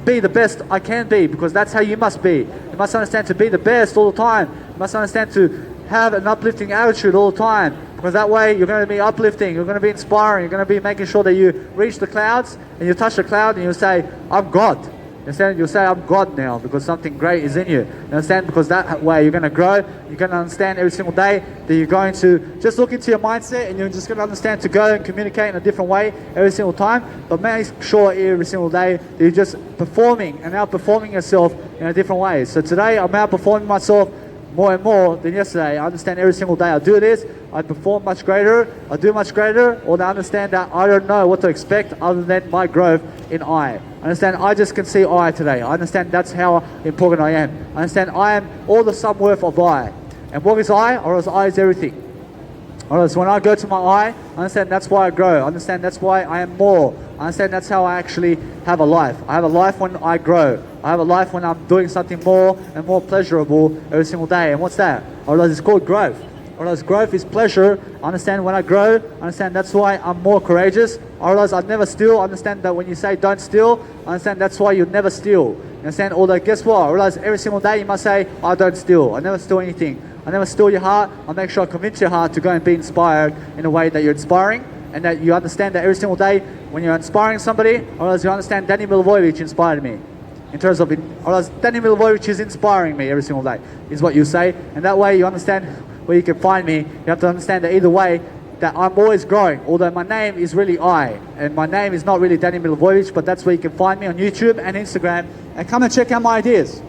be the best I can be, because that's how you must be. You must understand to be the best all the time. You must understand to have an uplifting attitude all the time, because that way you're going to be uplifting, you're going to be inspiring, you're going to be making sure that you reach the clouds and you touch the cloud and you say, I'm God. You understand? You'll say, I'm God now, because something great is in you. You understand? Because that way you're going to grow. You're going to understand every single day that you're going to just look into your mindset, and you're just going to understand to go and communicate in a different way every single time. But make sure every single day that you're just performing and outperforming yourself in a different way. So today I'm outperforming myself more and more than yesterday. I understand every single day I do this, I perform much greater, I do much greater, or I understand that I don't know what to expect other than my growth in I understand I just can see I today. I understand that's how important I am. I understand I am all the sum worth of I. And what is I? Or is I is everything. Or else when I go to my I understand that's why I grow. I understand that's why I am more. I understand that's how I actually have a life. I have a life when I grow. I have a life when I'm doing something more and more pleasurable every single day. And what's that? Or else it's called growth. Or else growth is pleasure. I understand when I grow, I understand that's why I'm more courageous. Or else I never steal. I understand that when you say don't steal, I understand that's why you never steal. You understand? Although guess what? I realize every single day you must say, I don't steal. I never steal anything. I never steal your heart. I make sure I convince your heart to go and be inspired in a way that you're inspiring, and that you understand that every single day when you're inspiring somebody, or else you understand Danny Milivojevic inspired me. In terms of it, or else Danny Milivojevic is inspiring me every single day, is what you say. And that way you understand where you can find me. You have to understand that either way, that I'm always growing, although my name is really I, and my name is not really Danny Milivojevic, but that's where you can find me on YouTube and Instagram, and come and check out my ideas.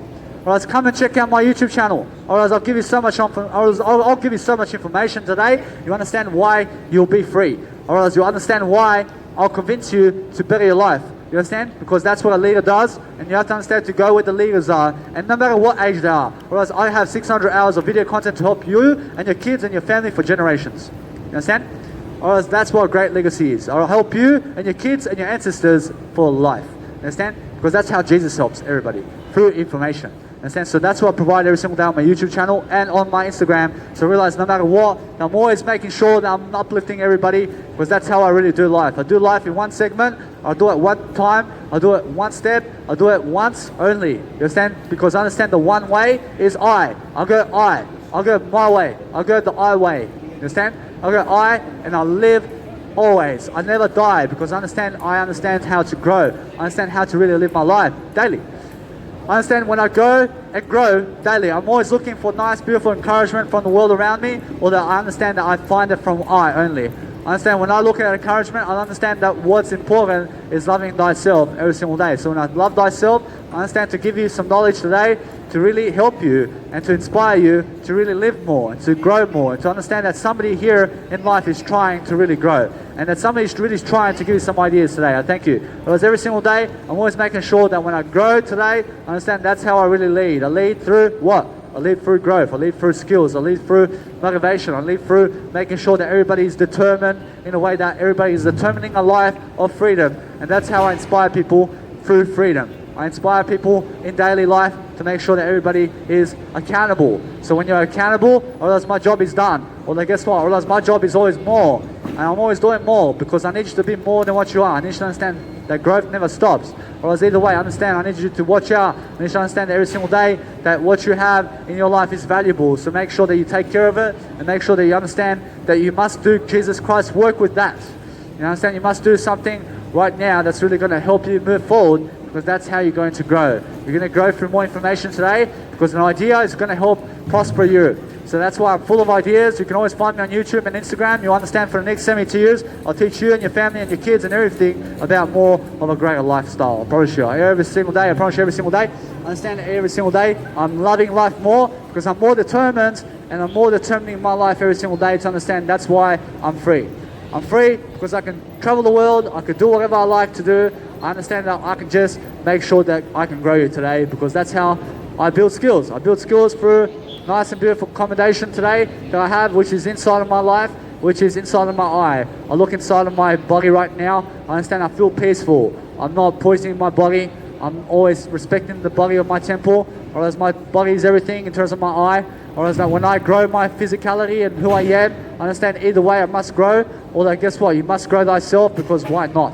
Or else come and check out my YouTube channel. Or else I'll give you so much I'll give you so much information today. You understand why you'll be free. Or else you'll understand why I'll convince you to better your life. You understand? Because that's what a leader does, and you have to understand to go where the leaders are, and no matter what age they are. Whereas I have 600 hours of video content to help you and your kids and your family for generations. You understand? Whereas that's what a great legacy is. I'll help you and your kids and your ancestors for life. You understand? Because that's how Jesus helps everybody, through information. Understand? So that's what I provide every single day on my YouTube channel and on my Instagram. So realize no matter what, I'm always making sure that I'm uplifting everybody, because that's how I really do life. I do life in one segment, I'll do it one time, I'll do it one step, I'll do it once only. You understand? Because I understand the one way is I. I'll go my way, I'll go the I way. You understand? I'll go I, and I'll live always. I never die, because I understand how to grow. I understand how to really live my life daily. I understand when I go and grow daily, I'm always looking for nice, beautiful encouragement from the world around me, or that I understand that I find it from I only. I understand when I look at encouragement, I understand that what's important is loving thyself every single day. So when I love thyself, I understand to give you some knowledge today to really help you and to inspire you to really live more, and to grow more, and to understand that somebody here in life is trying to really grow, and that somebody's really trying to give you some ideas today. I thank you. Because every single day, I'm always making sure that when I grow today, I understand that's how I really lead. I lead through what? I lead through growth, I lead through skills, I lead through motivation, I lead through making sure that everybody is determined in a way that everybody is determining a life of freedom. And that's how I inspire people, through freedom. I inspire people in daily life to make sure that everybody is accountable. So when you're accountable, I realize my job is done. Well, then guess what? I realize my job is always more. And I'm always doing more, because I need you to be more than what you are. I need you to understand that growth never stops. Or else either way, I understand, I need you to watch out. I need you to understand that every single day that what you have in your life is valuable. So make sure that you take care of it, and make sure that you understand that you must do Jesus Christ's work with that. You understand? You must do something right now that's really going to help you move forward, because that's how you're going to grow. You're going to grow through more information today, because an idea is going to help prosper you. So that's why I'm full of ideas. You can always find me on YouTube and Instagram. You understand, for the next 72 years, I'll teach you and your family and your kids and everything about more of a greater lifestyle. I promise you. Every single day, I promise you, every single day. I understand that every single day I'm loving life more, because I'm more determined, and I'm more determining my life every single day to understand that's why I'm free. I'm free because I can travel the world, I can do whatever I like to do. I understand that I can just make sure that I can grow you today, because that's how I build skills. I build skills through nice and beautiful accommodation today that I have, which is inside of my life, which is inside of my eye. I look inside of my body right now. I understand I feel peaceful. I'm not poisoning my body. I'm always respecting the body of my temple, or as my body is everything in terms of my eye. Or as that when I grow my physicality and who I am, I understand either way I must grow, or that guess what? You must grow thyself, because why not?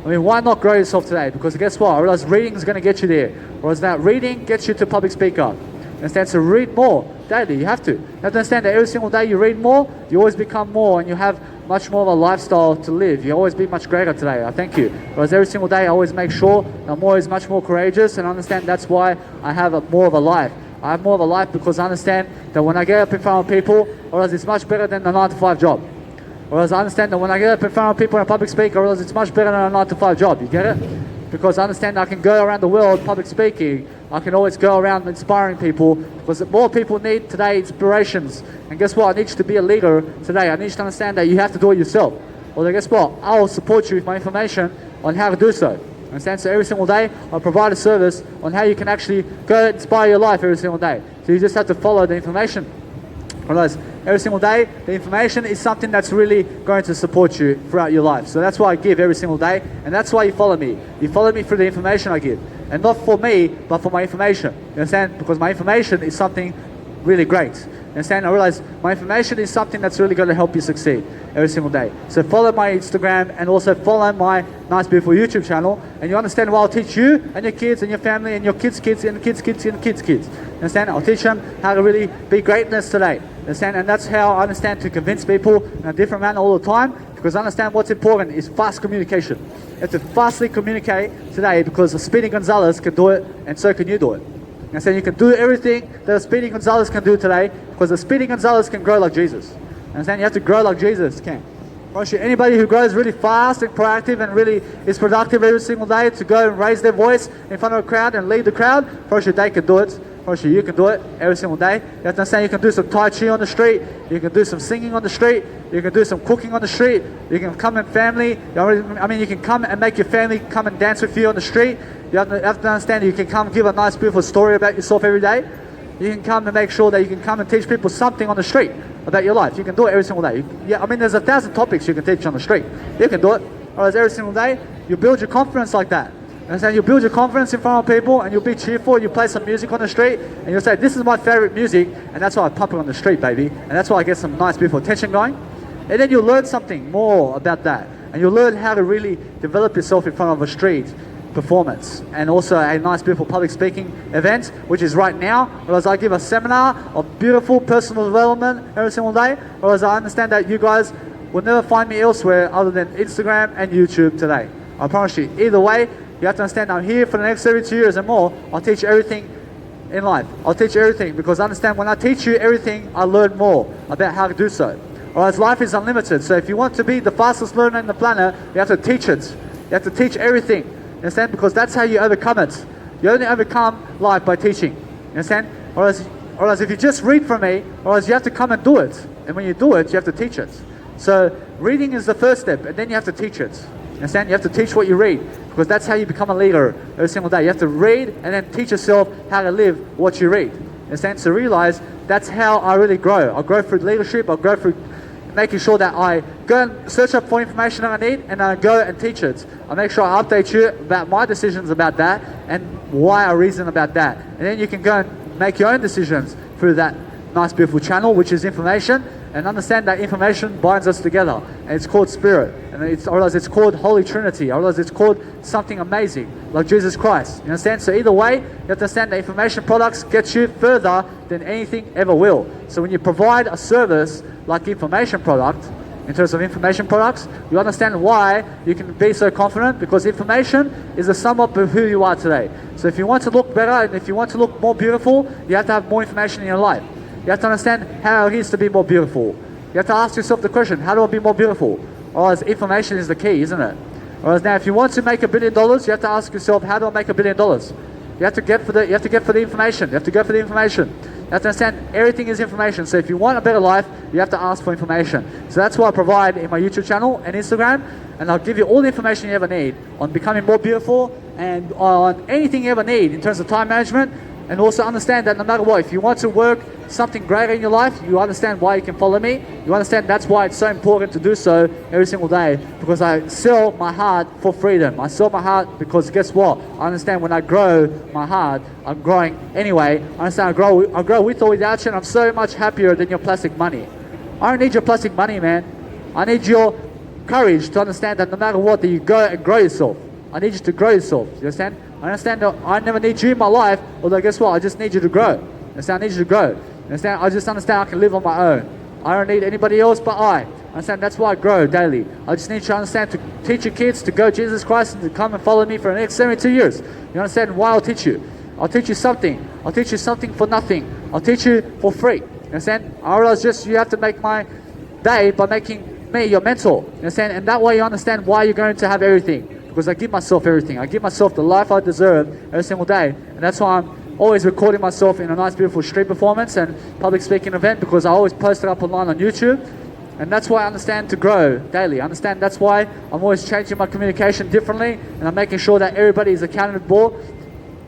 I mean, why not grow yourself today? Because guess what? I realize reading is going to get you there. Or as that reading gets you to public speaker. Understand? So read more daily. You have to. You have to understand that every single day you read more, you always become more, and you have much more of a lifestyle to live. You always be much greater today. I thank you. Whereas every single day I always make sure I'm always much more courageous, and understand that's why I have more of a life. I have more of a life because I understand that when I get up in front of people, whereas it's much better than the 9-to-5 job. Whereas I understand that when I get up in front of people and a public speaker, whereas it's much better than a 9-to-5 job. You get it? Because I understand I can go around the world public speaking. I can always go around inspiring people, because more people need today inspirations. And guess what? I need you to be a leader today. I need you to understand that you have to do it yourself. Well, then guess what? I will support you with my information on how to do so. Understand? So every single day, I provide a service on how you can actually go inspire your life every single day. So you just have to follow the information. Realize every single day, the information is something that's really going to support you throughout your life. So that's why I give every single day, and that's why you follow me. You follow me through the information I give. And not for me, but for my information. You understand? Because my information is something really great. You understand? I realize my information is something that's really going to help you succeed every single day. So follow my Instagram, and also follow my nice beautiful YouTube channel, and you understand why I'll teach you and your kids and your family and your kids' kids and kids' kids and kids' kids. You understand? I'll teach them how to really be greatness today. You understand? And that's how I understand to convince people in a different manner all the time, because I understand what's important is fast communication. You have to fastly communicate today, because Speedy Gonzalez can do it, and so can you do it. And so you can do everything that a Speedy Gonzalez can do today, because a Speedy Gonzalez can grow like Jesus. Understand? You have to grow like Jesus can. Anybody who grows really fast and proactive and really is productive every single day to go and raise their voice in front of a crowd and lead the crowd, they can do it. promise you can do it every single day. You have to understand you can do some Tai Chi on the street, you can do some singing on the street, you can do some cooking on the street, you can come in family, you can come and make your family come and dance with you on the street. You have to understand you can come give a nice beautiful story about yourself every day. You can come and make sure that you can come and teach people something on the street about your life. You can do it every single day. There's 1,000 topics you can teach on the street. You can do it. Whereas every single day, you build your confidence like that. And you build your confidence in front of people, and you'll be cheerful. You play some music on the street, and you'll say, "This is my favorite music," and that's why I pump it on the street, baby. And that's why I get some nice, beautiful attention going. And then you'll learn something more about that, and you'll learn how to really develop yourself in front of a street performance, and also a nice, beautiful public speaking event, which is right now. Whereas I give a seminar of beautiful personal development every single day. Whereas I understand that you guys will never find me elsewhere other than Instagram and YouTube today. I promise you. Either way, you have to understand I'm here for the next 32 years and more. I'll teach everything in life. I'll teach you everything, because I understand when I teach you everything, I learn more about how to do so. Whereas life is unlimited. So if you want to be the fastest learner in the planet, you have to teach it. You have to teach everything. You understand? Because that's how you overcome it. You only overcome life by teaching. You understand? Whereas if you just read from me, whereas you have to come and do it. And when you do it, you have to teach it. So reading is the first step, and then you have to teach it. You understand? You have to teach what you read, because that's how you become a leader every single day. You have to read and then teach yourself how to live what you read. You understand? So realize that's how I really grow. I grow through leadership. I grow through making sure that I go and search up for information that I need, and I go and teach it. I make sure I update you about my decisions about that and why I reason about that. And then you can go and make your own decisions through that nice, beautiful channel, which is information, and understand that information binds us together. And it's called Spirit. And I realize it's called Holy Trinity. I realize it's called something amazing, like Jesus Christ. You understand? So either way, you have to understand that information products get you further than anything ever will. So when you provide a service like information product, in terms of information products, you understand why you can be so confident, because information is a sum up of who you are today. So if you want to look better and if you want to look more beautiful, you have to have more information in your life. You have to understand how it is to be more beautiful. You have to ask yourself the question, how do I be more beautiful? Whereas information is the key, isn't it? Whereas now, if you want to make $1 billion, you have to ask yourself, how do I make $1 billion? You have to get for the information. You have to go for the information. You have to understand everything is information. So if you want a better life, you have to ask for information. So that's what I provide in my YouTube channel and Instagram, and I'll give you all the information you ever need on becoming more beautiful and on anything you ever need in terms of time management. And also understand that no matter what, if you want to work something greater in your life, you understand why you can follow me. You understand that's why it's so important to do so every single day, because I sell my heart for freedom. I sell my heart because guess what? I understand when I grow my heart, I'm growing anyway. I understand I grow with or without you, and I'm so much happier than your plastic money. I don't need your plastic money, man. I need your courage to understand that no matter what, that you go and grow yourself. I need you to grow yourself. You understand? I understand that I never need you in my life, although guess what? I just need you to grow. You understand? I need you to grow. You understand? I just understand I can live on my own. I don't need anybody else but I. Understand? That's why I grow daily. I just need you to understand to teach your kids to go Jesus Christ and to come and follow me for the next 72 years. You understand why I'll teach you? I'll teach you something. I'll teach you something for nothing. I'll teach you for free. You understand? I realize just you have to make my day by making me your mentor. You understand? And that way you understand why you're going to have everything. Because I give myself everything. I give myself the life I deserve every single day. And that's why I'm always recording myself in a nice, beautiful street performance and public speaking event, because I always post it up online on YouTube. And that's why I understand to grow daily. I understand that's why I'm always changing my communication differently, and I'm making sure that everybody is accountable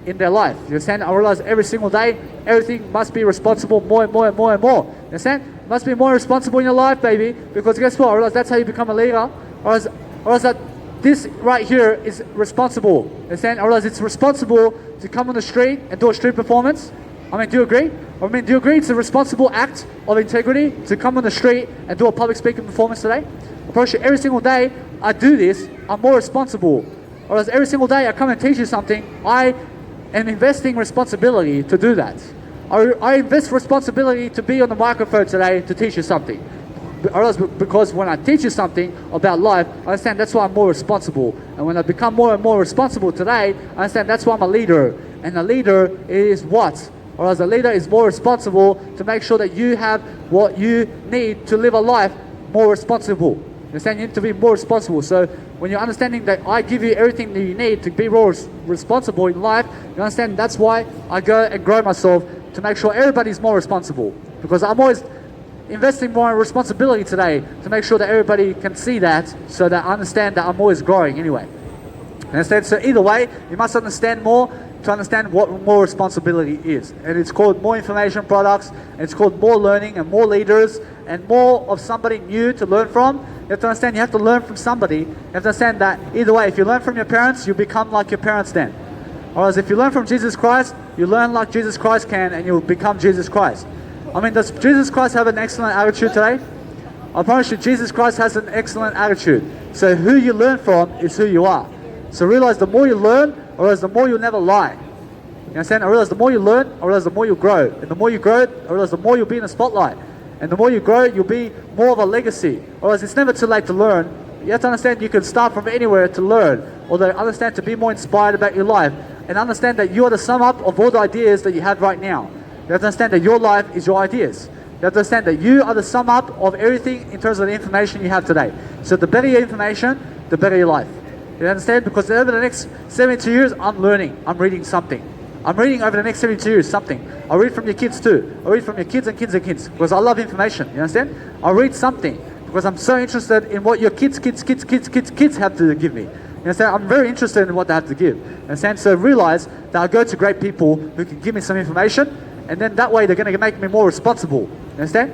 in their life. You understand? I realize every single day, everything must be responsible more and more and more and more. You understand? You must be more responsible in your life, baby, because guess what? I realize that's how you become a leader. I realize that this right here is responsible. Understand? I realize it's responsible to come on the street and do a street performance. I mean, do you agree? Do you agree it's a responsible act of integrity to come on the street and do a public speaking performance today? I promise you, every single day I do this, I'm more responsible. Whereas every single day I come and teach you something, I am investing responsibility to do that. I invest responsibility to be on the microphone today to teach you something. Because when I teach you something about life, I understand that's why I'm more responsible. And when I become more and more responsible today, I understand that's why I'm a leader. And a leader is what? Or as a leader is more responsible to make sure that you have what you need to live a life more responsible. You understand? You need to be more responsible. So when you're understanding that I give you everything that you need to be more responsible in life, you understand that's why I go and grow myself to make sure everybody's more responsible. Because I'm always investing more in responsibility today to make sure that everybody can see that, so that I understand that I'm always growing anyway. Understand? So either way, you must understand more to understand what more responsibility is. And it's called more information products, and it's called more learning and more leaders and more of somebody new to learn from. You have to understand you have to learn from somebody. You have to understand that either way, if you learn from your parents, you become like your parents then. Whereas if you learn from Jesus Christ, you learn like Jesus Christ can, and you'll become Jesus Christ. I mean, does Jesus Christ have an excellent attitude today? I promise you, Jesus Christ has an excellent attitude. So who you learn from is who you are. So realize the more you learn, or else the more you'll never lie. You understand? I realize the more you learn, I realize the more you grow. And the more you grow, I realize the more you'll be in the spotlight. And the more you grow, you'll be more of a legacy. Or else it's never too late to learn. You have to understand you can start from anywhere to learn. Although understand to be more inspired about your life. And understand that you are the sum up of all the ideas that you have right now. You have to understand that your life is your ideas. You have to understand that you are the sum up of everything in terms of the information you have today. So the better your information, the better your life. You understand? Because over the next 72 years, I'm learning. I'm reading something. I'm reading over the next 72 years something. I'll read from your kids too. I'll read from your kids and kids and kids. Because I love information. You understand? I'll read something. Because I'm so interested in what your kids have to give me. You understand? I'm very interested in what they have to give. You understand? So realize that I go to great people who can give me some information. And then that way they're going to make me more responsible. You understand?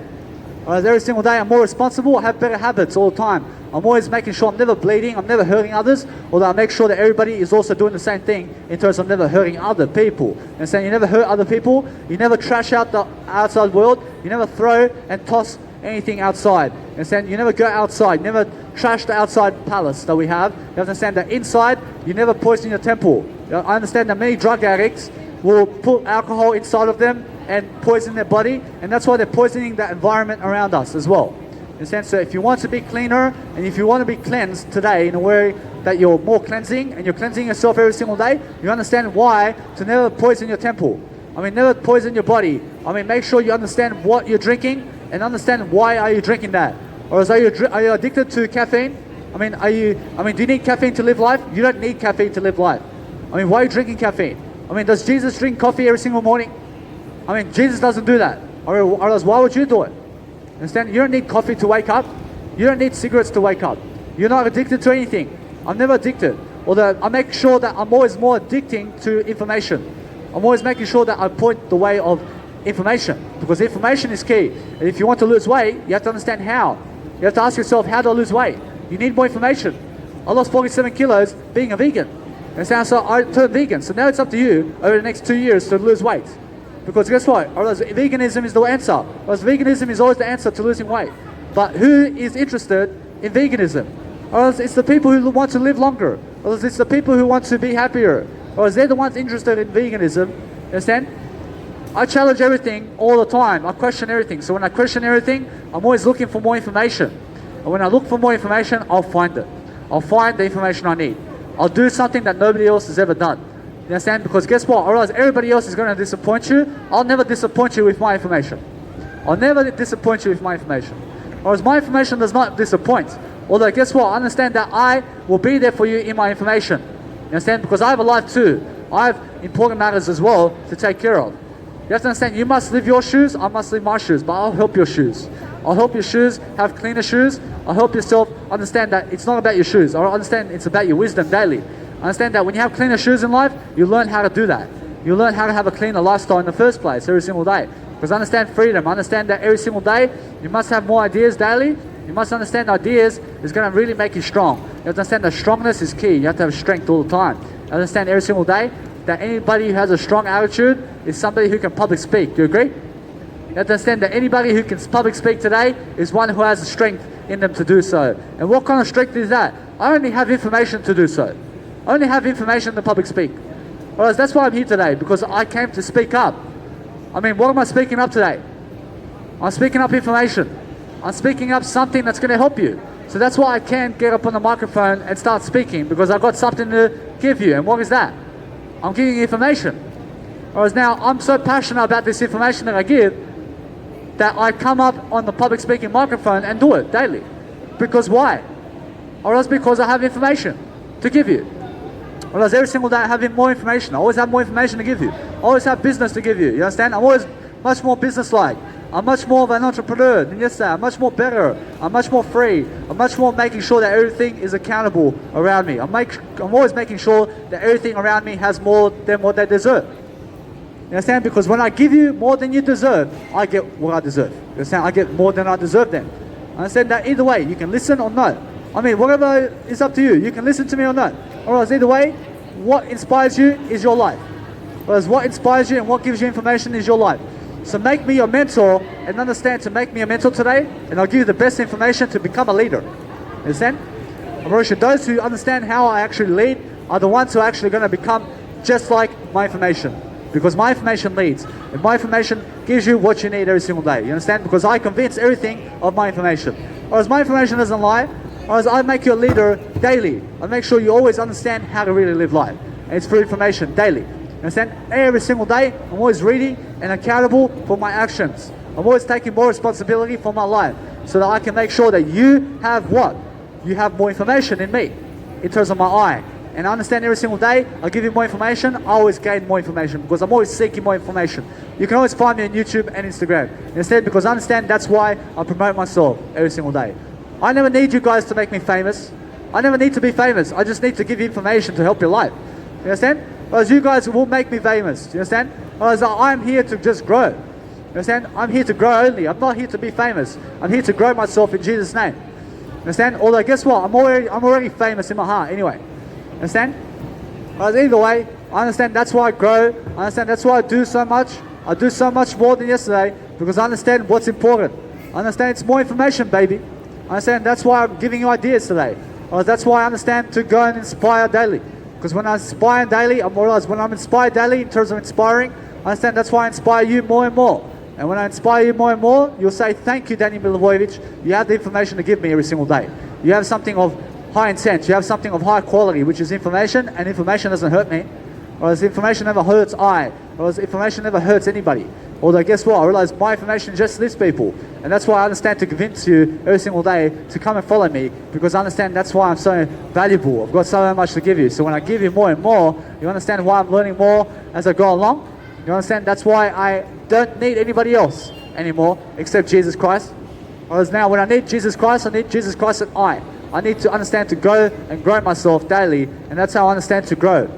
Every single day I'm more responsible. I have better habits all the time. I'm always making sure I'm never bleeding, I'm never hurting others, although I make sure that everybody is also doing the same thing in terms of never hurting other people. And saying you never hurt other people, you never trash out the outside world, you never throw and toss anything outside. And saying you never go outside, you never trash the outside palace that we have. You have to understand that inside, you never poison your temple. I understand that many drug addicts will put alcohol inside of them and poison their body, and that's why they're poisoning the environment around us as well. Understand? So if you want to be cleaner, and if you want to be cleansed today in a way that you're more cleansing, and you're cleansing yourself every single day, you understand why to never poison your temple. I mean, never poison your body. I mean, make sure you understand what you're drinking, and understand why are you drinking that. Or are you addicted to caffeine? I mean, do you need caffeine to live life? You don't need caffeine to live life. I mean, why are you drinking caffeine? I mean, does Jesus drink coffee every single morning? I mean, Jesus doesn't do that. Or else why would you do it? Understand? You don't need coffee to wake up. You don't need cigarettes to wake up. You're not addicted to anything. I'm never addicted. Although I make sure that I'm always more addicting to information. I'm always making sure that I point the way of information. Because information is key. And if you want to lose weight, you have to understand how. You have to ask yourself, how do I lose weight? You need more information. I lost 47 kilos being a vegan. Understand? So I turned vegan. So now it's up to you over the next 2 years to lose weight. Because guess what? Veganism is the answer. Because veganism is always the answer to losing weight. But who is interested in veganism? Or it's the people who want to live longer. Or it's the people who want to be happier. Or they're the ones interested in veganism. Understand? I challenge everything all the time. I question everything. So when I question everything, I'm always looking for more information. And when I look for more information, I'll find it. I'll find the information I need. I'll do something that nobody else has ever done. You understand? Because guess what? I realize everybody else is going to disappoint you. I'll never disappoint you with my information. I'll never disappoint you with my information. Whereas my information does not disappoint. Although guess what? I understand that I will be there for you in my information. You understand? Because I have a life too. I have important matters as well to take care of. You have to understand, you must live your shoes, I must live my shoes, but I'll help your shoes. I'll help your shoes have cleaner shoes. I'll help yourself understand that it's not about your shoes. I'll understand it's about your wisdom daily. Understand that when you have cleaner shoes in life, you learn how to do that. You learn how to have a cleaner lifestyle in the first place every single day. Because understand freedom. Understand that every single day, you must have more ideas daily. You must understand ideas is going to really make you strong. You have to understand that strongness is key. You have to have strength all the time. Understand every single day that anybody who has a strong attitude is somebody who can public speak. Do you agree? You have to understand that anybody who can public speak today is one who has the strength in them to do so. And what kind of strength is that? I only have information to do so. I only have information to public speak. Whereas that's why I'm here today, because I came to speak up. I mean, what am I speaking up today? I'm speaking up information. I'm speaking up something that's going to help you. So that's why I can get up on the microphone and start speaking, because I've got something to give you. And what is that? I'm giving you information. Whereas now I'm so passionate about this information that I give that I come up on the public speaking microphone and do it daily. Because why? Or else because I have information to give you. Or else every single day I have more information. I always have more information to give you. I always have business to give you. You understand? I'm always much more business-like. I'm much more of an entrepreneur than yesterday. I'm much more better. I'm much more free. I'm much more making sure that everything is accountable around me. I'm always making sure that everything around me has more than what they deserve. You understand? Because when I give you more than you deserve, I get what I deserve. You understand? I get more than I deserve then. I understand that either way, you can listen or not. I mean, whatever is up to you. You can listen to me or not. Or else either way, what inspires you is your life. Whereas what inspires you and what gives you information is your life. So make me your mentor and understand to make me a mentor today, and I'll give you the best information to become a leader. Understand? Marisha, those who understand how I actually lead are the ones who are actually going to become just like my information. Because my information leads, and my information gives you what you need every single day. You understand? Because I convince everything of my information. Or as my information doesn't lie, or as I make you a leader daily. I make sure you always understand how to really live life. And it's through information daily. You understand? Every single day, I'm always reading and accountable for my actions. I'm always taking more responsibility for my life so that I can make sure that you have what? You have more information in me, in terms of my eye. And I understand every single day, I give you more information, I always gain more information because I'm always seeking more information. You can always find me on YouTube and Instagram. Instead, because I understand that's why I promote myself every single day. I never need you guys to make me famous. I never need to be famous. I just need to give you information to help your life. You understand? Whereas you guys will make me famous. You understand? Whereas I'm here to just grow. You understand? I'm here to grow only. I'm not here to be famous. I'm here to grow myself in Jesus' name. You understand? Although guess what? I'm already famous in my heart anyway. Understand? Whereas either way, I understand that's why I grow. I understand that's why I do so much. I do so much more than yesterday because I understand what's important. I understand it's more information, baby. I understand that's why I'm giving you ideas today. Or that's why I understand to go and inspire daily. Because when I inspire daily, I realize when I'm inspired daily in terms of inspiring, I understand that's why I inspire you more and more. And when I inspire you more and more, you'll say, thank you, Danny Milivojevic. You have the information to give me every single day. You have something of high intent. You have something of high quality, which is information, and information doesn't hurt me. Or as information never hurts I. Or as information never hurts anybody. Although guess what? I realize my information just lifts people. And that's why I understand to convince you every single day to come and follow me. Because I understand that's why I'm so valuable. I've got so much to give you. So when I give you more and more, you understand why I'm learning more as I go along. You understand that's why I don't need anybody else anymore except Jesus Christ. Whereas now when I need Jesus Christ, I need Jesus Christ and I need to understand to go and grow myself daily. And that's how I understand to grow.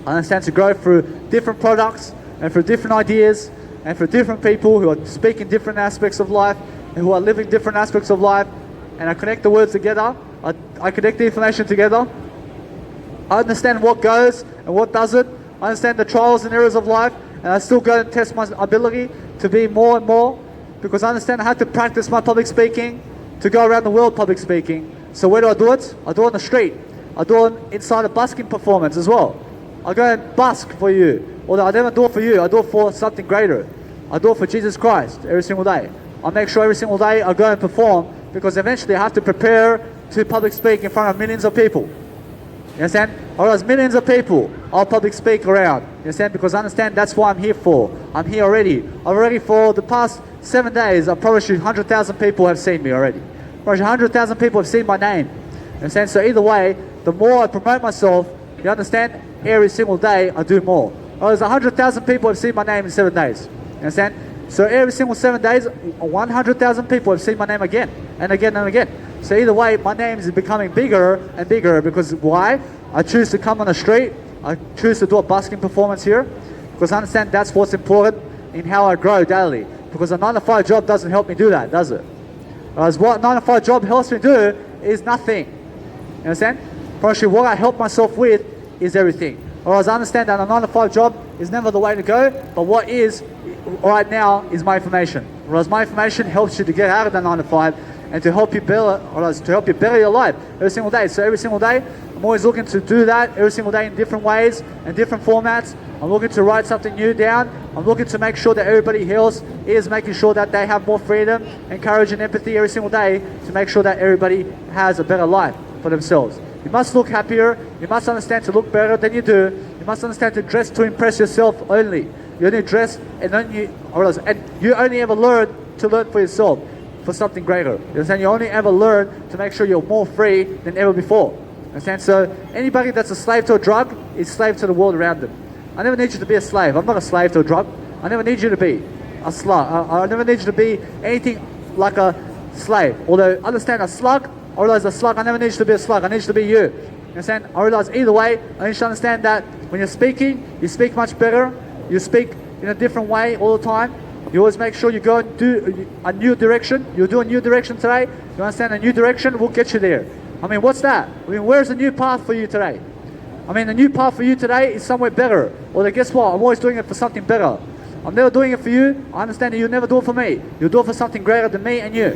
I understand to grow through different products and through different ideas and for different people who are speaking different aspects of life and who are living different aspects of life. And I connect the words together. I connect the information together. I understand what goes and what doesn't. I understand the trials and errors of life. And I still go and test my ability to be more and more. Because I understand I have to practice my public speaking to go around the world public speaking. So where do I do it? I do it on the street. I do it inside a busking performance as well. I go and busk for you. Although I never do it for you, I do it for something greater. I do it for Jesus Christ every single day. I make sure every single day I go and perform because eventually I have to prepare to public speak in front of millions of people. You understand? Or else millions of people I'll public speak around. You understand? Because I understand that's what I'm here for. I'm here already. Already for the past 7 days, I promise you 100,000 people have seen me already. I promise you 100,000 people have seen my name. You understand? So either way, the more I promote myself, you understand? Every single day I do more. Or there's 100,000 people have seen my name in 7 days. You understand? So every single 7 days, 100,000 people have seen my name again and again and again. So either way, my name is becoming bigger and bigger because why? I choose to come on the street. I choose to do a busking performance here because I understand that's what's important in how I grow daily. Because a 9-to-5 job doesn't help me do that, does it? Whereas what a 9-to-5 job helps me do is nothing. You understand? Actually, what I help myself with is everything. Whereas I understand that a 9-to-5 job is never the way to go, but what is right now is my information. Whereas my information helps you to get out of the 9-to-5 and to help you better your life every single day. So every single day, I'm always looking to do that every single day in different ways and different formats. I'm looking to write something new down. I'm looking to make sure that everybody else is making sure that they have more freedom and courage and empathy every single day to make sure that everybody has a better life for themselves. You must look happier. You must understand to look better than you do. You must understand to dress to impress yourself only. You only dress and you only ever learn to learn for yourself. for something greater. You understand? You only ever learn to make sure you're more free than ever before. You understand? So anybody that's a slave to a drug is slave to the world around them. I never need you to be a slave. I'm not a slave to a drug. I never need you to be a slug. I never need you to be anything like a slave. Although, understand, a slug, I realize a slug, I never need you to be a slug. I need you to be you. You understand? I realize either way, I need you to understand that when you're speaking, you speak much better. You speak in a different way all the time. You always make sure you go and do a new direction. You do a new direction today. You understand? A new direction will get you there. I mean, what's that? I mean, where's the new path for you today? I mean, the new path for you today is somewhere better. Although, guess what? I'm always doing it for something better. I'm never doing it for you. I understand that you'll never do it for me. You'll do it for something greater than me and you.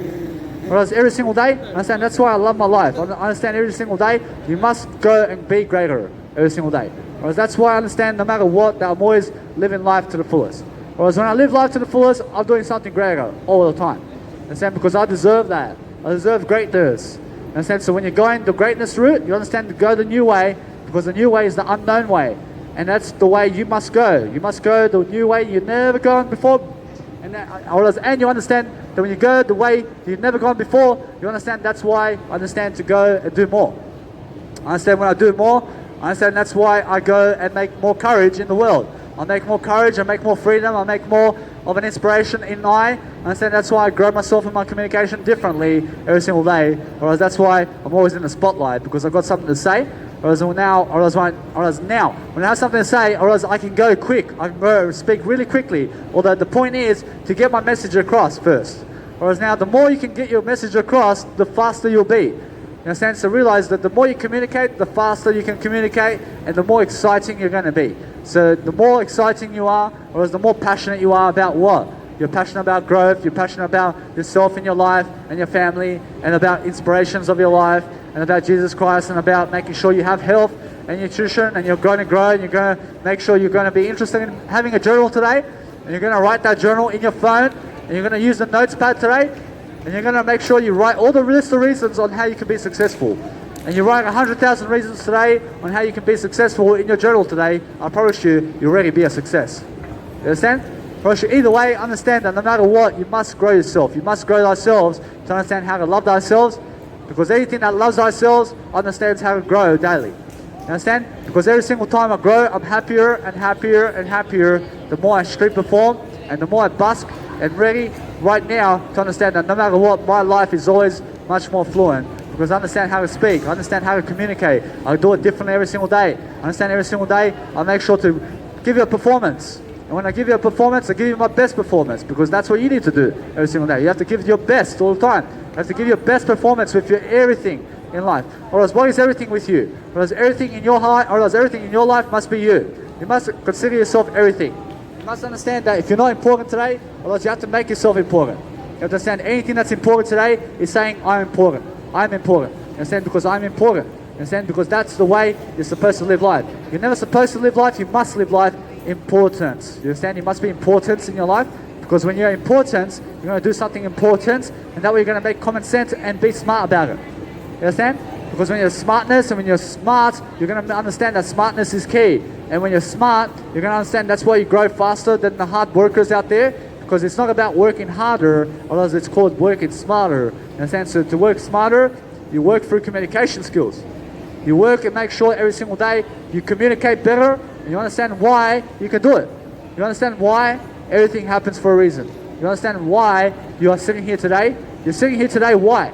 Whereas every single day, I understand that's why I love my life. I understand every single day, you must go and be greater every single day. Whereas that's why I understand no matter what, that I'm always living life to the fullest. Whereas when I live life to the fullest, I'm doing something greater all the time. Understand? Because I deserve that. I deserve greatness. Understand? So when you're going the greatness route, you understand to go the new way, because the new way is the unknown way. And that's the way you must go. You must go the new way you've never gone before. And you understand that when you go the way you've never gone before, you understand that's why I understand to go and do more. I understand when I do more, I understand that's why I go and make more courage in the world. I make more courage, I make more freedom, I make more of an inspiration in I understand that's why I grow myself in my communication differently every single day. Whereas that's why I'm always in the spotlight, because I've got something to say. Whereas now, when I have something to say, I can go quick. I can go speak really quickly. Although the point is to get my message across first. Whereas now, the more you can get your message across, the faster you'll be. You understand? So realize that the more you communicate, the faster you can communicate, and the more exciting you're going to be. So the more exciting you are, or the more passionate you are about what? You're passionate about growth, you're passionate about yourself in your life and your family, and about inspirations of your life, and about Jesus Christ, and about making sure you have health and nutrition, and you're going to grow, and you're going to make sure you're going to be interested in having a journal today, and you're going to write that journal in your phone, and you're going to use the notes pad today, and you're going to make sure you write all the list of reasons on how you can be successful. And you write 100,000 reasons today on how you can be successful in your journal today. I promise you, you'll already be a success. You understand? I promise you, either way, understand that no matter what, you must grow yourself. You must grow thyself to understand how to love thyself. Because anything that loves thyself understands how to grow daily. You understand? Because every single time I grow, I'm happier and happier and happier. The more I street perform and the more I busk and ready right now to understand that no matter what, my life is always much more fluent. Because I understand how to speak, I understand how to communicate. I do it differently every single day. I understand every single day, I make sure to give you a performance. And when I give you a performance, I give you my best performance, because that's what you need to do every single day. You have to give your best all the time. You have to give your best performance with your everything in life. Or else, what is everything with you? Or else everything in your heart, or else everything in your life must be you. You must consider yourself everything. You must understand that if you're not important today, or else you have to make yourself important. You have to understand anything that's important today is saying, I'm important. I'm important. You understand? Because I'm important. You understand? Because that's the way you're supposed to live life. You're never supposed to live life, you must live life importance. You understand? You must be importance in your life. Because when you're important, you're going to do something important, and that way you're going to make common sense and be smart about it. You understand? Because when you're smartness and when you're smart, you're going to understand that smartness is key. And when you're smart, you're going to understand that's why you grow faster than the hard workers out there. Because it's not about working harder, or else it's called working smarter. You understand? So to work smarter, you work through communication skills. You work and make sure every single day you communicate better, and you understand why you can do it. You understand why everything happens for a reason. You understand why you are sitting here today. You're sitting here today, why?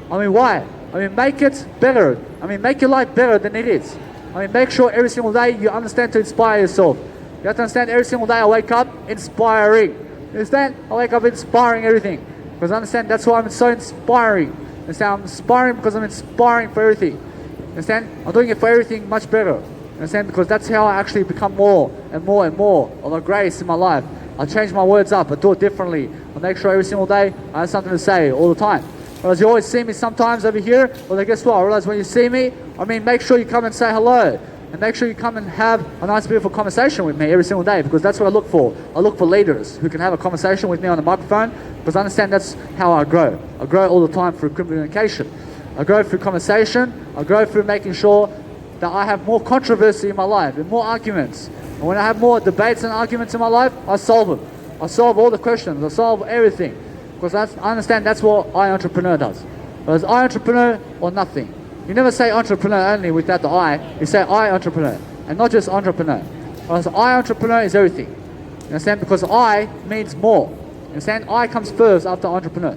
I mean, why? I mean, make it better. I mean, make your life better than it is. I mean, make sure every single day you understand to inspire yourself. You have to understand every single day I wake up inspiring. You understand? I wake up inspiring everything. Because I understand that's why I'm so inspiring. You understand? I'm inspiring because I'm inspiring for everything. You understand? I'm doing it for everything much better. You understand? Because that's how I actually become more and more and more of a grace in my life. I change my words up. I do it differently. I make sure every single day I have something to say all the time. Whereas you always see me sometimes over here, well, then guess what? I realize when you see me, I mean, make sure you come and say hello. And make sure you come and have a nice, beautiful conversation with me every single day, because that's what I look for. I look for leaders who can have a conversation with me on the microphone, because I understand that's how I grow. I grow all the time through communication. I grow through conversation. I grow through making sure that I have more controversy in my life and more arguments. And when I have more debates and arguments in my life, I solve them. I solve all the questions. I solve everything. Because I understand that's what I entrepreneur does. Whereas I entrepreneur or nothing. You never say entrepreneur only without the I. You say I entrepreneur, and not just entrepreneur. Whereas I entrepreneur is everything. You understand? Because I means more. You understand? I comes first after entrepreneur.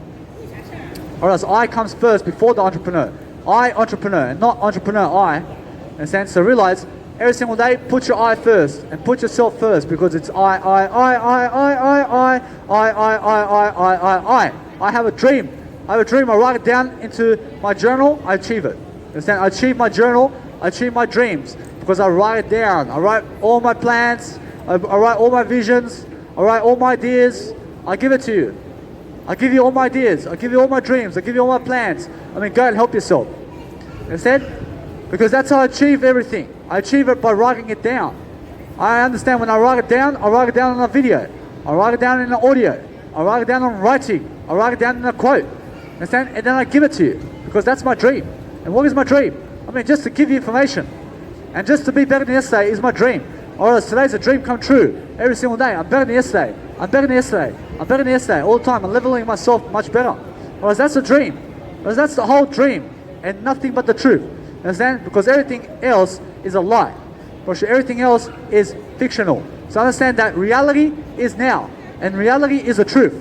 Whereas I comes first before the entrepreneur. I entrepreneur, and not entrepreneur I. You understand? So realize every single day, put your I first and put yourself first, because it's I. I have a dream. I have a dream. I write it down into my journal. I achieve it. Understand? I achieve my journal. I achieve my dreams because I write it down. I write all my plans. I write all my visions. I write all my ideas. I give it to you. I give you all my ideas. I give you all my dreams. I give you all my plans. I mean, go and help yourself. Understand? Because that's how I achieve everything. I achieve it by writing it down. I understand when I write it down on a video. I write it down in an audio. I write it down on writing. I write it down in a quote. Understand? And then I give it to you because that's my dream. And what is my dream? I mean, just to give you information. And just to be better than yesterday is my dream. Or else today's a dream come true. Every single day, I'm better than yesterday. I'm better than yesterday. I'm better than yesterday. All the time, I'm leveling myself much better. Or else that's a dream. Or else that's the whole dream. And nothing but the truth. Understand? Because everything else is a lie. Or everything else is fictional. So understand that reality is now. And reality is the truth.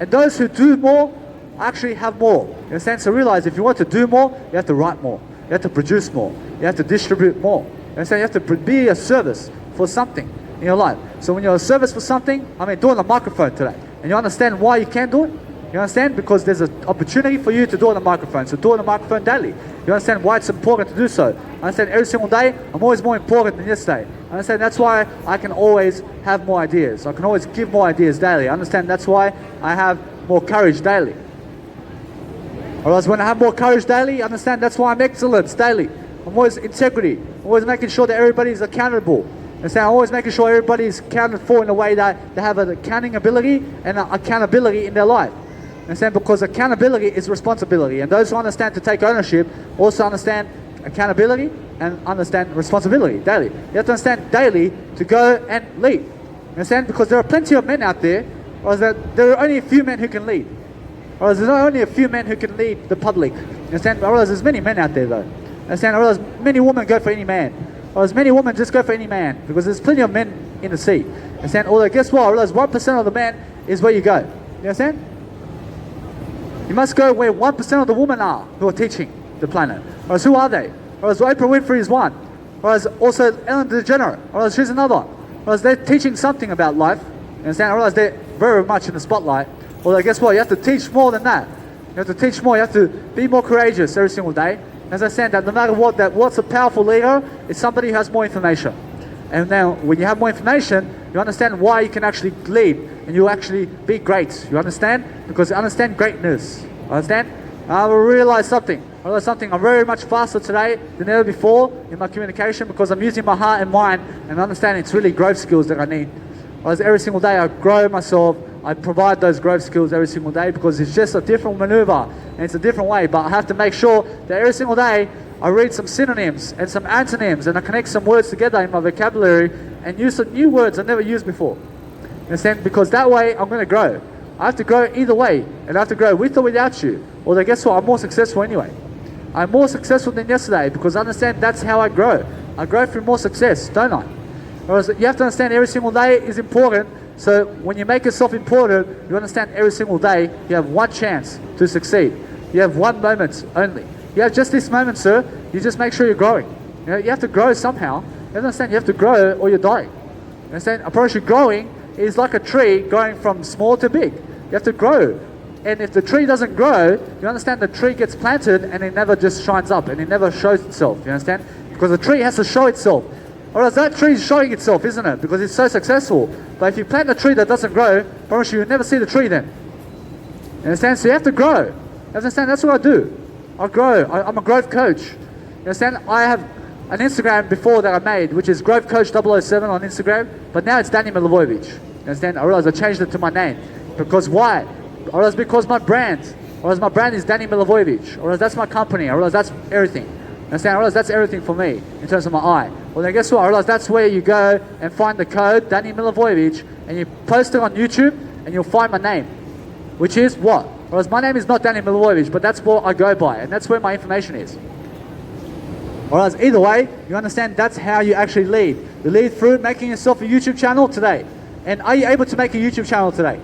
And those who do more actually have more. You understand? So realize if you want to do more, you have to write more. You have to produce more. You have to distribute more. You understand? You have to be a service for something in your life. So when you're a service for something, I mean, doing a microphone today, and you understand why you can do it? You understand? Because there's an opportunity for you to do it on the microphone. So do it on the microphone daily. You understand why it's important to do so? I understand every single day, I'm always more important than yesterday. I understand that's why I can always have more ideas. I can always give more ideas daily. I understand that's why I have more courage daily. Or else when I have more courage daily, I understand that's why I'm excellence daily. I'm always integrity. I'm always making sure that everybody's accountable. Understand? I'm always making sure everybody's accounted for in a way that they have an accounting ability and an accountability in their life. Understand? Because accountability is responsibility. And those who understand to take ownership also understand accountability and understand responsibility daily. You have to understand daily to go and lead. Understand? Because there are plenty of men out there, or that there are only a few men who can lead. Or there's not only a few men who can lead the public. Understand? Or there's many men out there though. Understand? Or many women go for any man. Or as many women just go for any man, because there's plenty of men in the sea. Understand? Although guess what? I realize 1% of the men is where you go. You understand? You must go where 1% of the women are who are teaching the planet. Or else who are they? Or else Oprah Winfrey is one. Or else also Ellen DeGeneres. Or else she's another. Or else they're teaching something about life. You understand? Or else they're very much in the spotlight. Although guess what? You have to teach more than that. You have to teach more. You have to be more courageous every single day. As I said, that no matter what, that what's a powerful leader is somebody who has more information. And now, when you have more information, you understand why you can actually lead, and you actually be great. You understand? Because you understand greatness. Understand? I will realize something. I realize something. I'm very much faster today than ever before in my communication because I'm using my heart and mind and understanding it's really growth skills that I need. Whereas every single day I grow myself. I provide those growth skills every single day because it's just a different maneuver and it's a different way. But I have to make sure that every single day I read some synonyms and some antonyms and I connect some words together in my vocabulary and use some new words I've never used before. You understand? Because that way I'm going to grow. I have to grow either way, and I have to grow with or without you. Although guess what? I'm more successful anyway. I'm more successful than yesterday because I understand that's how I grow. I grow through more success, don't I? Whereas you have to understand every single day is important. So when you make yourself important, you understand every single day you have one chance to succeed. You have one moment only. You have just this moment, sir. You just make sure you're growing. You know, you have to grow somehow. You understand? You have to grow or you're dying. You understand? I promise you, growing is like a tree going from small to big. You have to grow. And if the tree doesn't grow, you understand the tree gets planted and it never just shines up and it never shows itself. You understand? Because the tree has to show itself. Or else that tree is showing itself, isn't it? Because it's so successful. But if you plant a tree that doesn't grow, I promise you'll never see the tree then. You understand? So you have to grow. You understand? That's what I do. I grow. I'm a growth coach. You understand? I have an Instagram before that I made, which is Growth Coach 007 on Instagram. But now it's Danny Milivojevic. You understand? I realized I changed it to my name. Because why? Or else because my brand. Or else my brand is Danny Milivojevic. Or else that's my company. Or else that's everything. Understand? I realize that's everything for me in terms of my eye. Well then guess what? I realize that's where you go and find the code, Danny Milivojevic, and you post it on YouTube and you'll find my name. which is what? Whereas my name is not Danny Milivojevic, but that's what I go by, and that's where my information is. Whereas either way, you understand that's how you actually lead. You lead through making yourself a YouTube channel today. And are you able to make a YouTube channel today?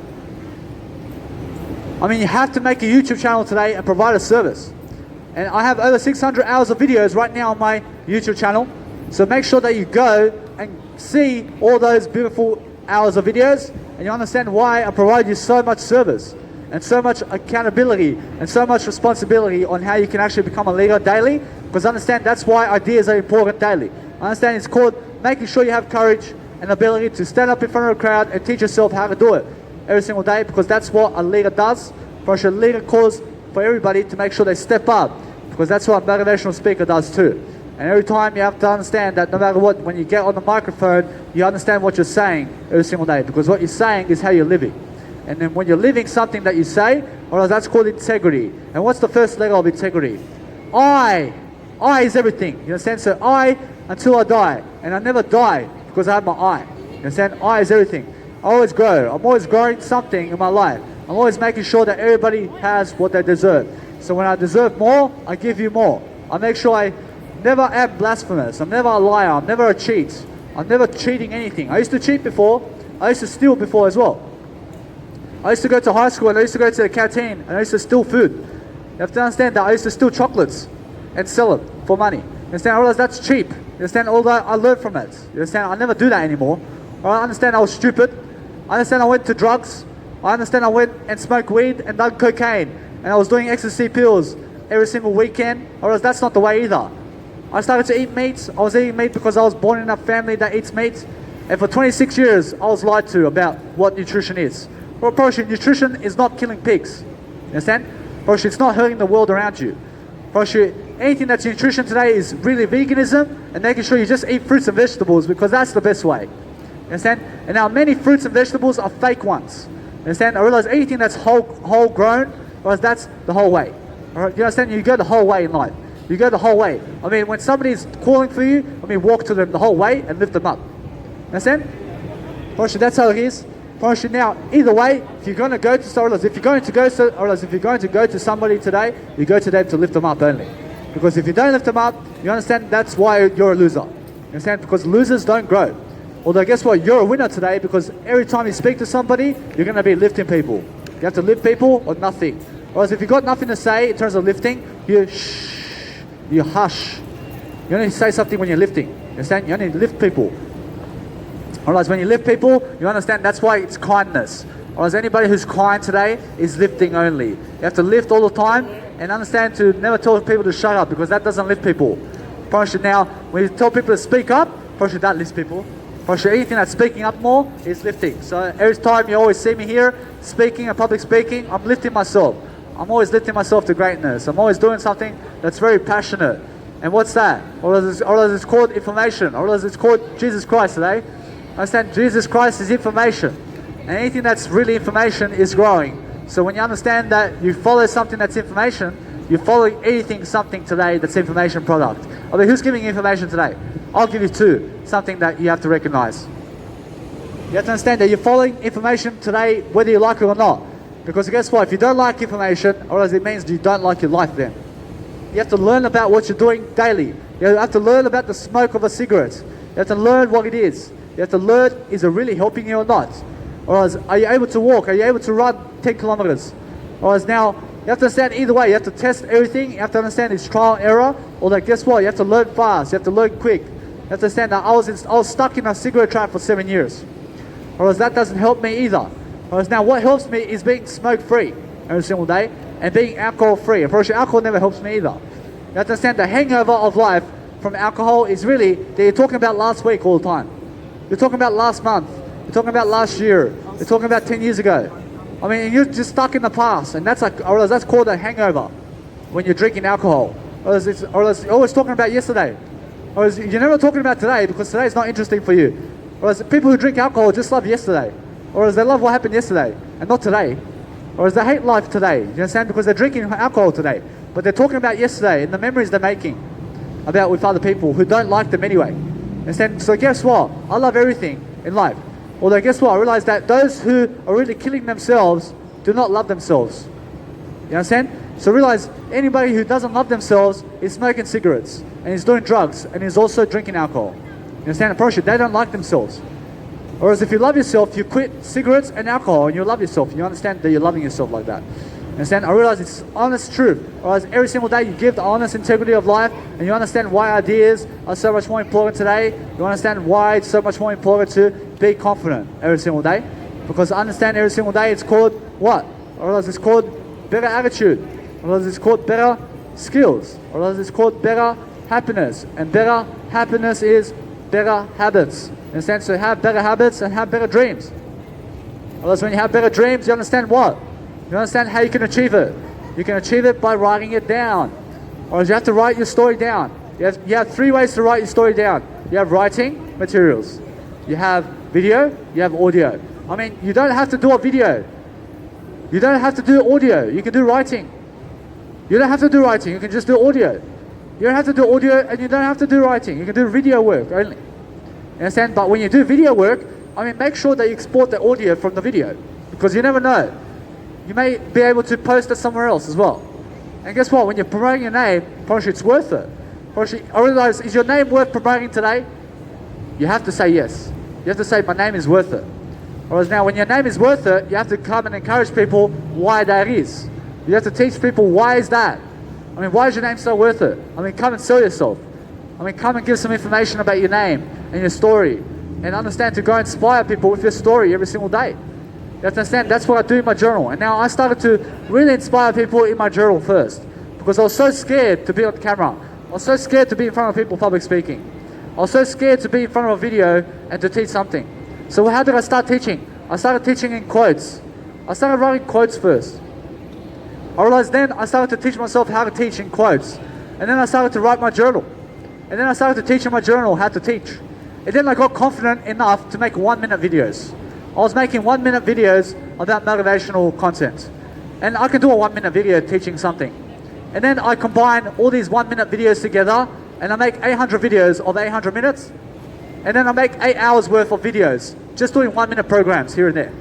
I mean, you have to make a YouTube channel today and provide a service. And I have over 600 hours of videos right now on my YouTube channel. So make sure that you go and see all those beautiful hours of videos, and you understand why I provide you so much service and so much accountability and so much responsibility on how you can actually become a leader daily. Because understand that's why ideas are important daily. Understand it's called making sure you have courage and ability to stand up in front of a crowd and teach yourself how to do it every single day, because that's what a leader does. For a leader calls for everybody to make sure they step up, because that's what a motivational speaker does too. And every time you have to understand that no matter what, when you get on the microphone, you understand what you're saying every single day, because what you're saying is how you're living. And then when you're living something that you say, well, that's called integrity. And what's the first level of integrity? I is everything. You understand? So I until I die. And I never die because I have my I. You understand? I is everything. I always grow. I'm always growing something in my life. I'm always making sure that everybody has what they deserve. So when I deserve more, I give you more. I make sure I never am blasphemous. I'm never a liar. I'm never a cheat. I'm never cheating anything. I used to cheat before. I used to steal before as well. I used to go to high school and I used to go to the canteen and I used to steal food. You have to understand that I used to steal chocolates and sell them for money. You understand? I realized that's cheap. You understand? Although I learned from it. You understand? I never do that anymore. I understand I was stupid. I understand I went to drugs. I understand I went and smoked weed and done cocaine. And I was doing ecstasy pills every single weekend. I realized that's not the way either. I started to eat meat. I was eating meat because I was born in a family that eats meat. And for 26 years, I was lied to about what nutrition is. Well, probably nutrition is not killing pigs. You understand? Probably it's not hurting the world around you. Probably anything that's nutrition today is really veganism and making sure you just eat fruits and vegetables, because that's the best way. You understand? And now many fruits and vegetables are fake ones. You understand? I realize anything that's whole grown, well, that's the whole way. All right? You understand? You go the whole way in life. You go the whole way. I mean, when somebody's calling for you, I mean, walk to them the whole way and lift them up. Understand? Probably that's how it is. Now, either way, if you're going to go to somebody today, you go to them to lift them up only. Because if you don't lift them up, you understand that's why you're a loser. You understand? Because losers don't grow. Although guess what? You're a winner today, because every time you speak to somebody, you're going to be lifting people. You have to lift people or nothing. Whereas if you've got nothing to say in terms of lifting, you hush. You only say something when you're lifting. You understand? You only lift people. Otherwise, when you lift people, you understand that's why it's kindness. Otherwise, anybody who's kind today is lifting only. You have to lift all the time and understand to never tell people to shut up, because that doesn't lift people. Probably now, when you tell people to speak up, probably that lifts people. Probably anything that's speaking up more is lifting. So every time you always see me here speaking and public speaking, I'm lifting myself. I'm always lifting myself to greatness. I'm always doing something that's very passionate. And what's that? Or it's called information. Or it's called Jesus Christ today. Understand, Jesus Christ is information, and anything that's really information is growing. So when you understand that you follow something that's information, you're following anything, something today that's information product. I mean, who's giving you information today? I'll give you two, something that you have to recognize. You have to understand that you're following information today whether you like it or not. Because guess what? If you don't like information, or else it means you don't like your life then. You have to learn about what you're doing daily. You have to learn about the smoke of a cigarette. You have to learn what it is. You have to learn, is it really helping you or not? Or else, are you able to walk? Are you able to run 10 kilometers? Or else now, you have to understand either way. You have to test everything. You have to understand it's trial and error. Or like, guess what? You have to learn fast. You have to learn quick. You have to understand that I was stuck in a cigarette trap for 7 years. Or else that doesn't help me either. Or else now what helps me is being smoke free every single day and being alcohol free. And probably alcohol never helps me either. You have to understand the hangover of life from alcohol is really that you're talking about last week all the time. You're talking about last month. You're talking about last year. You're talking about 10 years ago. I mean, you're just stuck in the past, and that's called a hangover when you're drinking alcohol. Or you're always talking about yesterday. Or you're never talking about today, because today is not interesting for you. Or people who drink alcohol just love yesterday. Or they love what happened yesterday and not today. Or they hate life today. You understand? Because they're drinking alcohol today, but they're talking about yesterday and the memories they're making about with other people who don't like them anyway. Understand? So guess what? I love everything in life. Although guess what? I realize that those who are really killing themselves do not love themselves. You understand? So realize anybody who doesn't love themselves is smoking cigarettes and is doing drugs and is also drinking alcohol. You understand? I promise you, they don't like themselves. Whereas if you love yourself, you quit cigarettes and alcohol and you love yourself. You understand that you're loving yourself like that. You understand? I realize it's honest truth. I realize every single day you give the honest integrity of life and you understand why ideas are so much more important today. You understand why it's so much more important to be confident every single day. Because I understand every single day it's called what? I realize it's called better attitude. I realize it's called better skills. I realize it's called better happiness. And better happiness is better habits. In a sense, so have better habits and have better dreams. Otherwise, when you have better dreams, you understand what? You understand how you can achieve it. You can achieve it by writing it down. Or you have to write your story down. You have 3 ways to write your story down. You have writing materials. You have video, you have audio. I mean, you don't have to do a video. You don't have to do audio. You can do writing. You don't have to do writing. You can just do audio. You don't have to do audio and you don't have to do writing. You can do video work only. You understand? But when you do video work, I mean, make sure that you export the audio from the video. Because you never know. You may be able to post it somewhere else as well. And guess what? When you're promoting your name, probably it's worth it. Probably, I realize, is your name worth promoting today? You have to say yes. You have to say, my name is worth it. Whereas now, when your name is worth it, you have to come and encourage people why that is. You have to teach people why is that. I mean, why is your name so worth it? I mean, come and sell yourself. I mean, come and give some information about your name and your story. And understand to go inspire people with your story every single day. You have to understand, that's what I do in my journal. And now I started to really inspire people in my journal first. Because I was so scared to be on camera. I was so scared to be in front of people public speaking. I was so scared to be in front of a video and to teach something. So how did I start teaching? I started teaching in quotes. I started writing quotes first. I realized then I started to teach myself how to teach in quotes. And then I started to write my journal. And then I started to teach in my journal how to teach. And then I got confident enough to make 1-minute videos. I was making 1-minute videos about motivational content. And I can do a 1-minute video teaching something. And then I combine all these 1-minute videos together and I make 800 videos of 800 minutes. And then I make 8 hours worth of videos, just doing 1-minute programs here and there.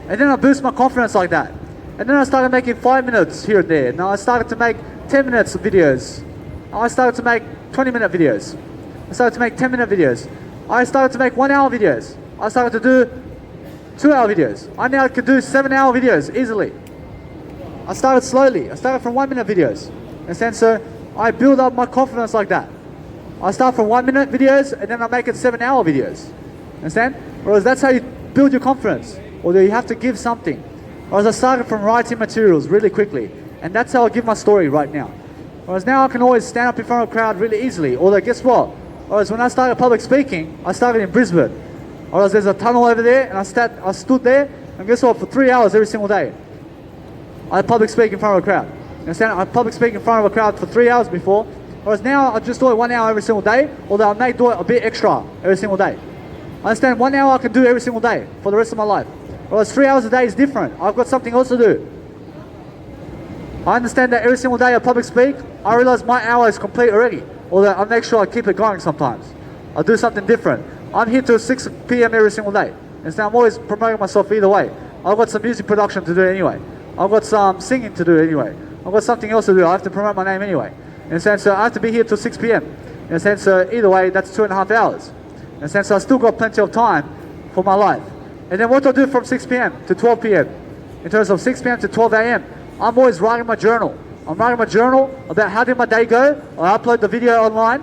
And then I boost my confidence like that. And then I started making 5 minutes here and there. Now I started to make 10 minutes of videos. I started to make 20-minute videos. I started to make 10-minute videos. I started to make 1-hour videos. I started to do 2-hour videos. I now can do 7-hour videos easily. I started slowly. I started from 1-minute videos. And so I build up my confidence like that. I start from 1-minute videos and then I make it 7-hour videos. Understand? Whereas that's how you build your confidence. Although you have to give something. Whereas I started from writing materials really quickly. And that's how I give my story right now. Whereas now I can always stand up in front of a crowd really easily. Although guess what? Whereas when I started public speaking, I started in Brisbane. Whereas there's a tunnel over there and I stood there and guess what? For 3 hours every single day. I public speak in front of a crowd. Understand? I public speak in front of a crowd for 3 hours before. Whereas now I just do it 1 hour every single day. Although I may do it a bit extra every single day. I understand 1 hour I can do every single day for the rest of my life. Whereas 3 hours a day is different. I've got something else to do. I understand that every single day I public speak, I realize my hour is complete already. Although I make sure I keep it going sometimes. I do something different. I'm here till 6 p.m. every single day. And so I'm always promoting myself either way. I've got some music production to do anyway. I've got some singing to do anyway. I've got something else to do. I have to promote my name anyway. And so I have to be here till 6 p.m. And so either way, that's 2.5 hours. And so I still got plenty of time for my life. And then what do I do from 6 p.m. to 12 p.m.? In terms of 6 p.m. to 12 a.m., I'm always writing my journal. I'm writing my journal about how did my day go. I upload the video online.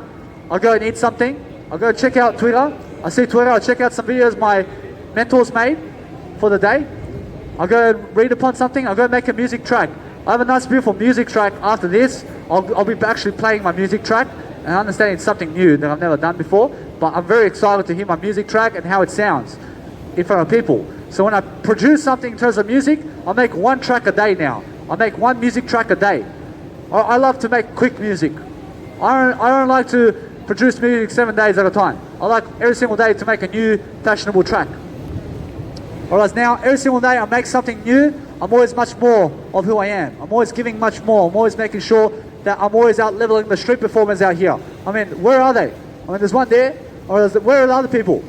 I'll go and eat something. I'll go check out Twitter. I see Twitter. I'll check out some videos my mentors made for the day. I'll go and read upon something. I'll go make a music track. I have a nice beautiful music track after this. I'll be actually playing my music track. And I understand it's something new that I've never done before. But I'm very excited to hear my music track and how it sounds in front of people. So when I produce something in terms of music, I'll make 1 track a day now. I make 1 music track a day. I love to make quick music. I don't like to produce music 7 days at a time. I like every single day to make a new fashionable track. Whereas now, every single day I make something new, I'm always much more of who I am. I'm always giving much more. I'm always making sure that I'm always out leveling the street performers out here. I mean, where are they? I mean, there's one there, or where are the other people?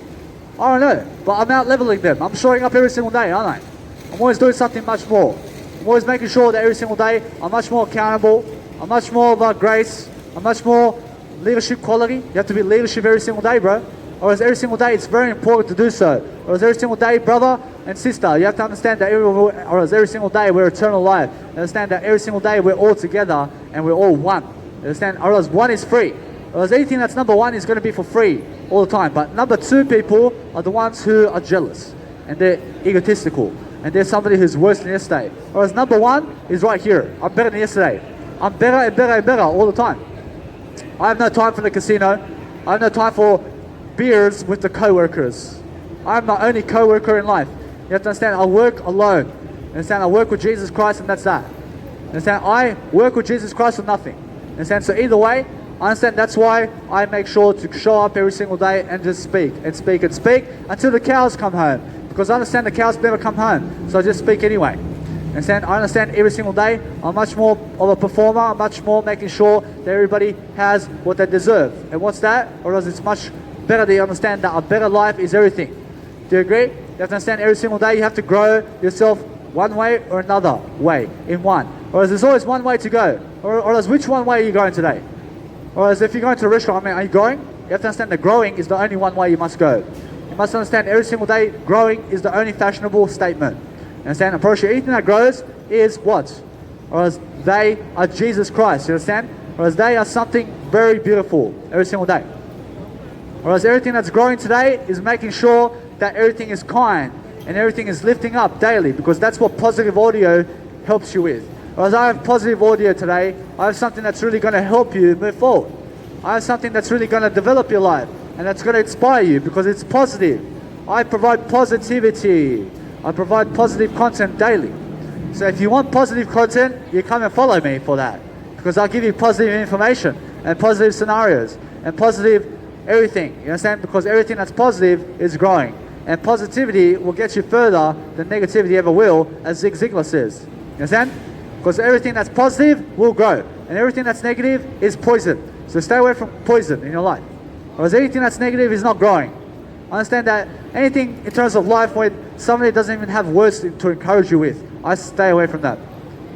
I don't know, but I'm out leveling them. I'm showing up every single day, aren't I? I'm always doing something much more. I'm always making sure that every single day I'm much more accountable, I'm much more of grace, I'm much more leadership quality. You have to be leadership every single day, bro. Or as every single day, it's very important to do so. Or as every single day, brother and sister, you have to understand that every single day we're eternal life. Understand that every single day we're all together and we're all one. Understand? Or as one is free. Or as anything that's number one is going to be for free all the time. But number two people are the ones who are jealous and they're egotistical and they're somebody who's worse than yesterday. Or as number one is right here. I'm better than yesterday. I'm better and better and better all the time. I have no time for the casino. I have no time for beers with the co-workers. I'm my only co-worker in life. You have to understand, I work alone. Understand, I work with Jesus Christ and that's that. Understand, I work with Jesus Christ for nothing. Understand, so either way, I understand that's why I make sure to show up every single day and just speak and speak and speak until the cows come home. Because I understand the cows never come home, so I just speak anyway. Understand? I understand every single day I'm much more of a performer, I'm much more making sure that everybody has what they deserve. And what's that? Or else it's much better that you understand that a better life is everything. Do you agree? You have to understand every single day you have to grow yourself one way or another way in one. Or else there's always one way to go. Or else which one way are you going today? Or else if you're going to a restaurant, are you going? You have to understand that growing is the only one way you must go. You must understand every single day growing is the only fashionable statement. Understand? I'm pretty sure anything that grows is what? Or else they are Jesus Christ. You understand? Or else they are something very beautiful every single day. Whereas everything that's growing today is making sure that everything is kind and everything is lifting up daily, because that's what positive audio helps you with. Whereas I have positive audio today, I have something that's really going to help you move forward. I have something that's really going to develop your life and that's going to inspire you because it's positive. I provide positivity. I provide positive content daily. So if you want positive content, you come and follow me for that, because I'll give you positive information and positive scenarios and positive everything, you understand? Because everything that's positive is growing. And positivity will get you further than negativity ever will, as Zig Ziglar says. You understand? Because everything that's positive will grow. And everything that's negative is poison. So stay away from poison in your life. Because anything that's negative is not growing. Understand that anything in terms of life when somebody doesn't even have words to encourage you with, I stay away from that.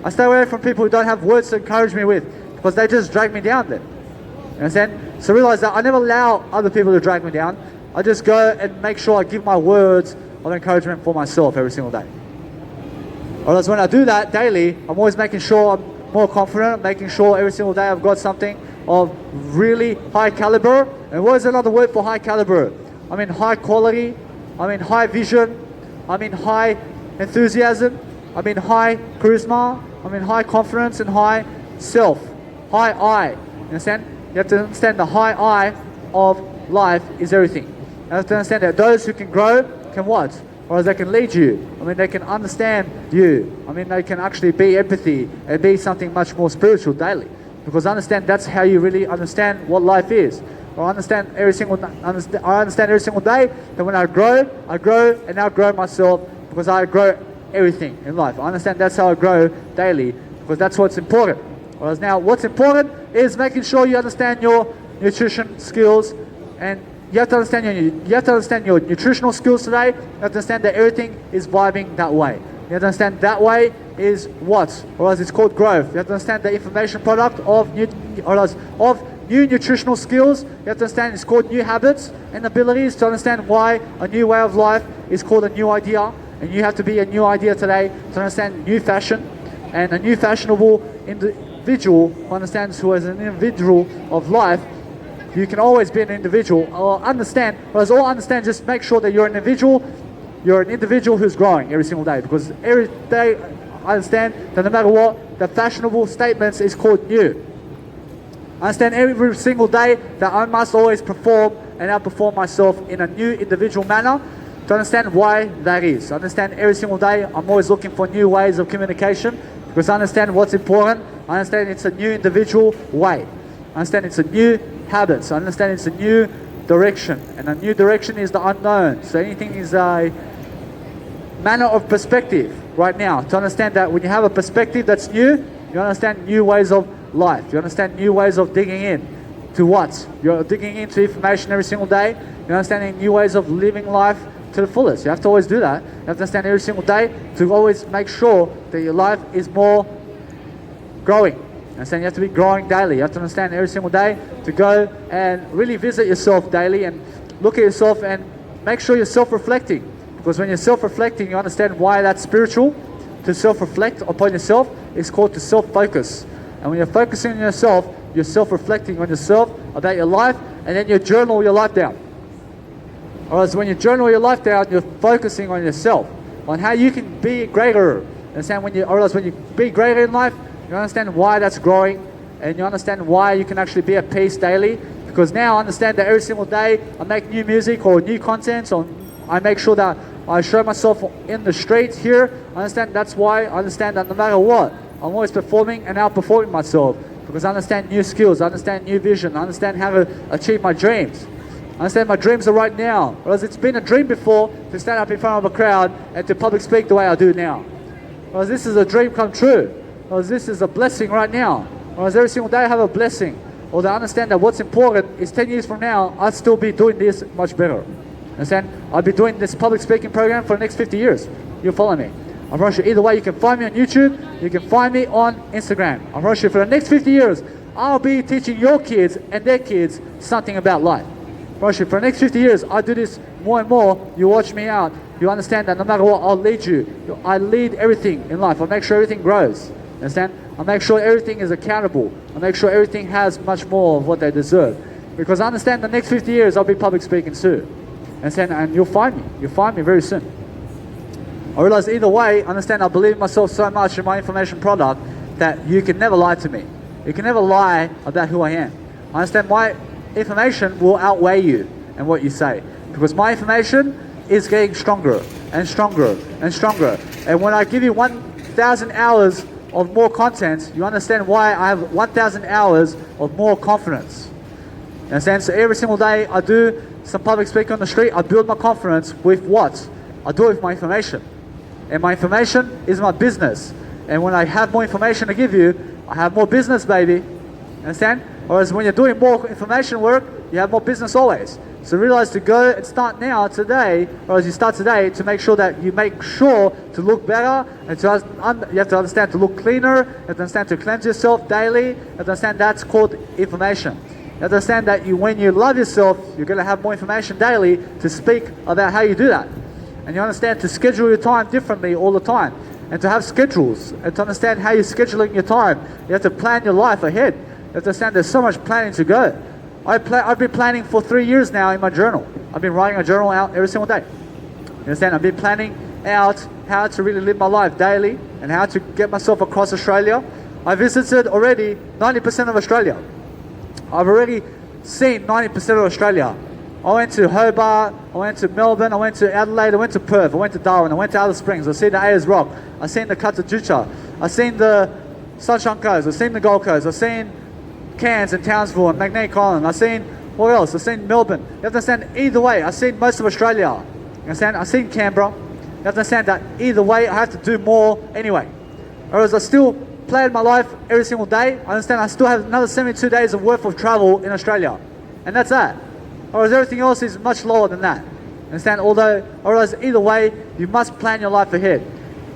I stay away from people who don't have words to encourage me with, because they just drag me down there. You understand? So realize that I never allow other people to drag me down. I just go and make sure I give my words of encouragement for myself every single day. Whereas when I do that daily, I'm always making sure I'm more confident, I'm making sure every single day I've got something of really high caliber. And what is another word for high caliber? I mean high quality, I mean high vision, I mean high enthusiasm, I mean high charisma, I mean high confidence and high self, high I. You understand? You have to understand the high I of life is everything. You have to understand that those who can grow can what? Or as they can lead you. I mean, they can understand you. I mean, they can actually be empathy and be something much more spiritual daily. Because understand that's how you really understand what life is. Or I understand every single day that when I grow and outgrow myself, because I grow everything in life. I understand that's how I grow daily, because that's what's important. Whereas now, what's important is making sure you understand your nutrition skills, and you have to understand your nutritional skills today. You have to understand that everything is vibing that way. You have to understand that way is what, or as it's called growth. You have to understand the information product of new nutritional skills. You have to understand it's called new habits and abilities, to understand why a new way of life is called a new idea. And you have to be a new idea today to understand new fashion, and a new fashionable individual who understands who is an individual of life. You can always be an individual, or understand, whereas all understand, just make sure that you're an individual who's growing every single day, because every day I understand that no matter what, the fashionable statements is called new. I understand every single day that I must always perform and outperform myself in a new individual manner. To understand why that is. I understand every single day I'm always looking for new ways of communication, because I understand what's important. I understand it's a new individual way. I understand it's a new habits. I understand it's a new direction, and a new direction is the unknown. So anything is a manner of perspective right now. To understand that when you have a perspective that's new, you understand new ways of life. You understand new ways of digging in to what? You're digging into information every single day. You're understanding new ways of living life to the fullest. You have to always do that. You have to understand every single day to always make sure that your life is more growing. Understand? You have to be growing daily. You have to understand every single day to go and really visit yourself daily and look at yourself and make sure you're self-reflecting. Because when you're self-reflecting, you understand why that's spiritual. To self-reflect upon yourself is called to self-focus. And when you're focusing on yourself, you're self-reflecting on yourself, about your life, and then you journal your life down. Whereas when you journal your life down, you're focusing on yourself, on how you can be greater. Understand? When you be greater in life, you understand why that's growing, and you understand why you can actually be at peace daily. Because now I understand that every single day I make new music or new content, or I make sure that I show myself in the streets here. I understand that's why I understand that no matter what, I'm always performing and outperforming myself. Because I understand new skills, I understand new vision, I understand how to achieve my dreams. I understand my dreams are right now. Whereas it's been a dream before to stand up in front of a crowd and to public speak the way I do now. Whereas this is a dream come true. Whereas this is a blessing right now. Whereas every single day I have a blessing. Or I understand that what's important is 10 years from now, I'll still be doing this much better. Understand? I'll be doing this public speaking program for the next 50 years. You'll follow me. I promise you, either way, you can find me on YouTube, you can find me on Instagram. I promise you, for the next 50 years, I'll be teaching your kids and their kids something about life. I promise you, for the next 50 years, I do this more and more. You watch me out. You understand that no matter what, I'll lead you. I lead everything in life. I make sure everything grows. Understand? I make sure everything is accountable. I make sure everything has much more of what they deserve. Because I understand the next 50 years, I'll be public speaking too. Understand? And you'll find me. You'll find me very soon. I realize either way, understand I believe in myself so much in my information product that you can never lie to me. You can never lie about who I am. I understand my information will outweigh you and what you say. Because my information is getting stronger and stronger and stronger. And when I give you 1,000 hours of more content, you understand why I have 1,000 hours of more confidence. You understand? So every single day I do some public speaking on the street, I build my confidence with what? I do it with my information. And my information is my business. And when I have more information to give you, I have more business, baby. Understand? Whereas when you're doing more information work, you have more business always. So realize to go and start now, today, or as you start today, to make sure that you make sure to look better, and you have to understand to look cleaner, you have to understand to cleanse yourself daily, you have to understand that's called information. You have to understand that when you love yourself, you're going to have more information daily to speak about how you do that. And you understand to schedule your time differently all the time. And to have schedules. And to understand how you're scheduling your time. You have to plan your life ahead. You have to understand there's so much planning to go. I've been planning for 3 years now in my journal. I've been writing a journal out every single day. You understand? I've been planning out how to really live my life daily. And how to get myself across Australia. I visited already 90% of Australia. I've already seen 90% of Australia. I went to Hobart, I went to Melbourne, I went to Adelaide, I went to Perth, I went to Darwin, I went to Alice Springs, I've seen the Ayers Rock, I've seen the Katajucha, I've seen the Sunshine Coast, I've seen the Gold Coast, I've seen Cairns and Townsville and Magnetic Island, I've seen, what else? I've seen Melbourne. You have to understand, either way, I've seen most of Australia. You understand? I've seen Canberra. You have to understand that either way, I have to do more anyway. Whereas I still plan my life every single day, I understand I still have another 72 days of worth of travel in Australia. And that's that. Whereas everything else is much lower than that. Understand? Whereas either way, you must plan your life ahead.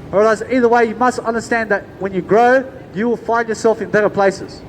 Whereas either way, you must understand that when you grow, you will find yourself in better places.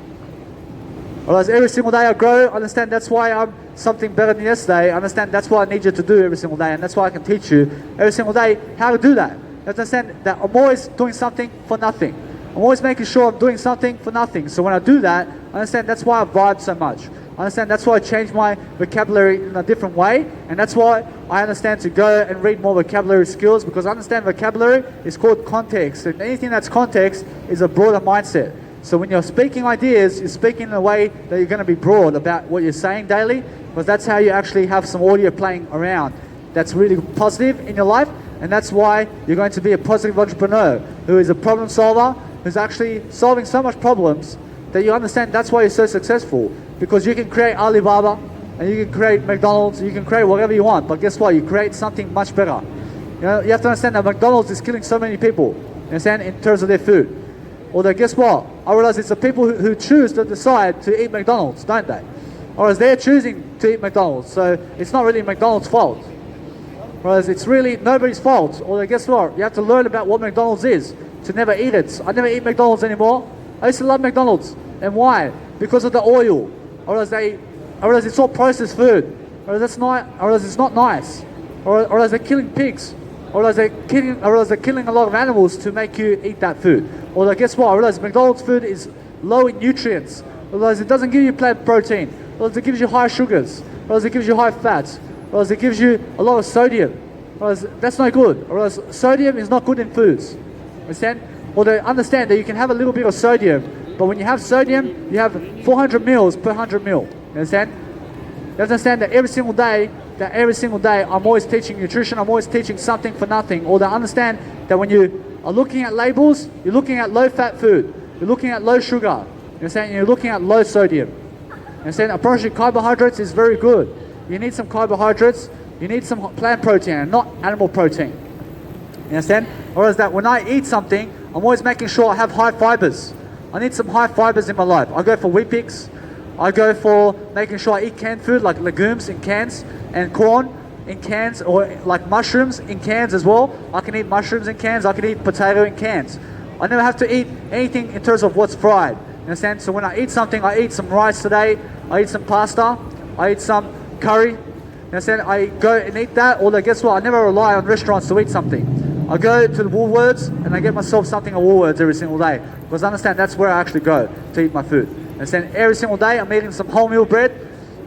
Whereas every single day I grow, understand that's why I'm something better than yesterday. Understand that's what I need you to do every single day, and that's why I can teach you every single day how to do that. You understand that I'm always doing something for nothing. I'm always making sure I'm doing something for nothing. So when I do that, understand that's why I vibe so much. I understand that's why I change my vocabulary in a different way, and that's why I understand to go and read more vocabulary skills, because I understand vocabulary is called context, and anything that's context is a broader mindset. So when you're speaking ideas, you're speaking in a way that you're going to be broad about what you're saying daily, because that's how you actually have some audio playing around that's really positive in your life, and that's why you're going to be a positive entrepreneur who is a problem solver, who's actually solving so much problems that you understand that's why you're so successful. Because you can create Alibaba, and you can create McDonald's, you can create whatever you want, but guess what? You create something much better. You know, you have to understand that McDonald's is killing so many people, you understand, in terms of their food. Although guess what? I realize it's the people who choose to decide to eat McDonald's, don't they? Or as they're choosing to eat McDonald's, so it's not really McDonald's fault. Whereas it's really nobody's fault. Or guess what? You have to learn about what McDonald's is to never eat it. I never eat McDonald's anymore. I used to love McDonald's. And why? Because of the oil. Or else it's all processed food. Or else it's not nice. Or else they're killing pigs. Or else they're killing a lot of animals to make you eat that food. Or guess what? Or else McDonald's food is low in nutrients. Or else it doesn't give you plant protein. Or else it gives you high sugars. Or else it gives you high fats. Or else it gives you a lot of sodium. Or else that's not good. Or else sodium is not good in foods. Understand? Or they understand that you can have a little bit of sodium, but when you have sodium, you have 400 mils per 100 mil. You understand? You understand that every single day, I'm always teaching nutrition, I'm always teaching something for nothing. Or they understand that when you are looking at labels, you're looking at low-fat food, you're looking at low sugar, you understand? You're looking at low sodium. You understand? Approaching carbohydrates is very good. You need some carbohydrates, you need some plant protein and not animal protein. You understand? Whereas that when I eat something, I'm always making sure I have high fibers. I need some high fibers in my life. I go for wheat pix. I go for making sure I eat canned food like legumes in cans and corn in cans, or like mushrooms in cans as well. I can eat mushrooms in cans. I can eat potato in cans. I never have to eat anything in terms of what's fried. You understand? So when I eat something, I eat some rice today. I eat some pasta. I eat some curry. You understand? I go and eat that. Although guess what? I never rely on restaurants to eat something. I go to the Woolworths and I get myself something at Woolworths every single day, because I understand that's where I actually go to eat my food. And then every single day I'm eating some wholemeal bread.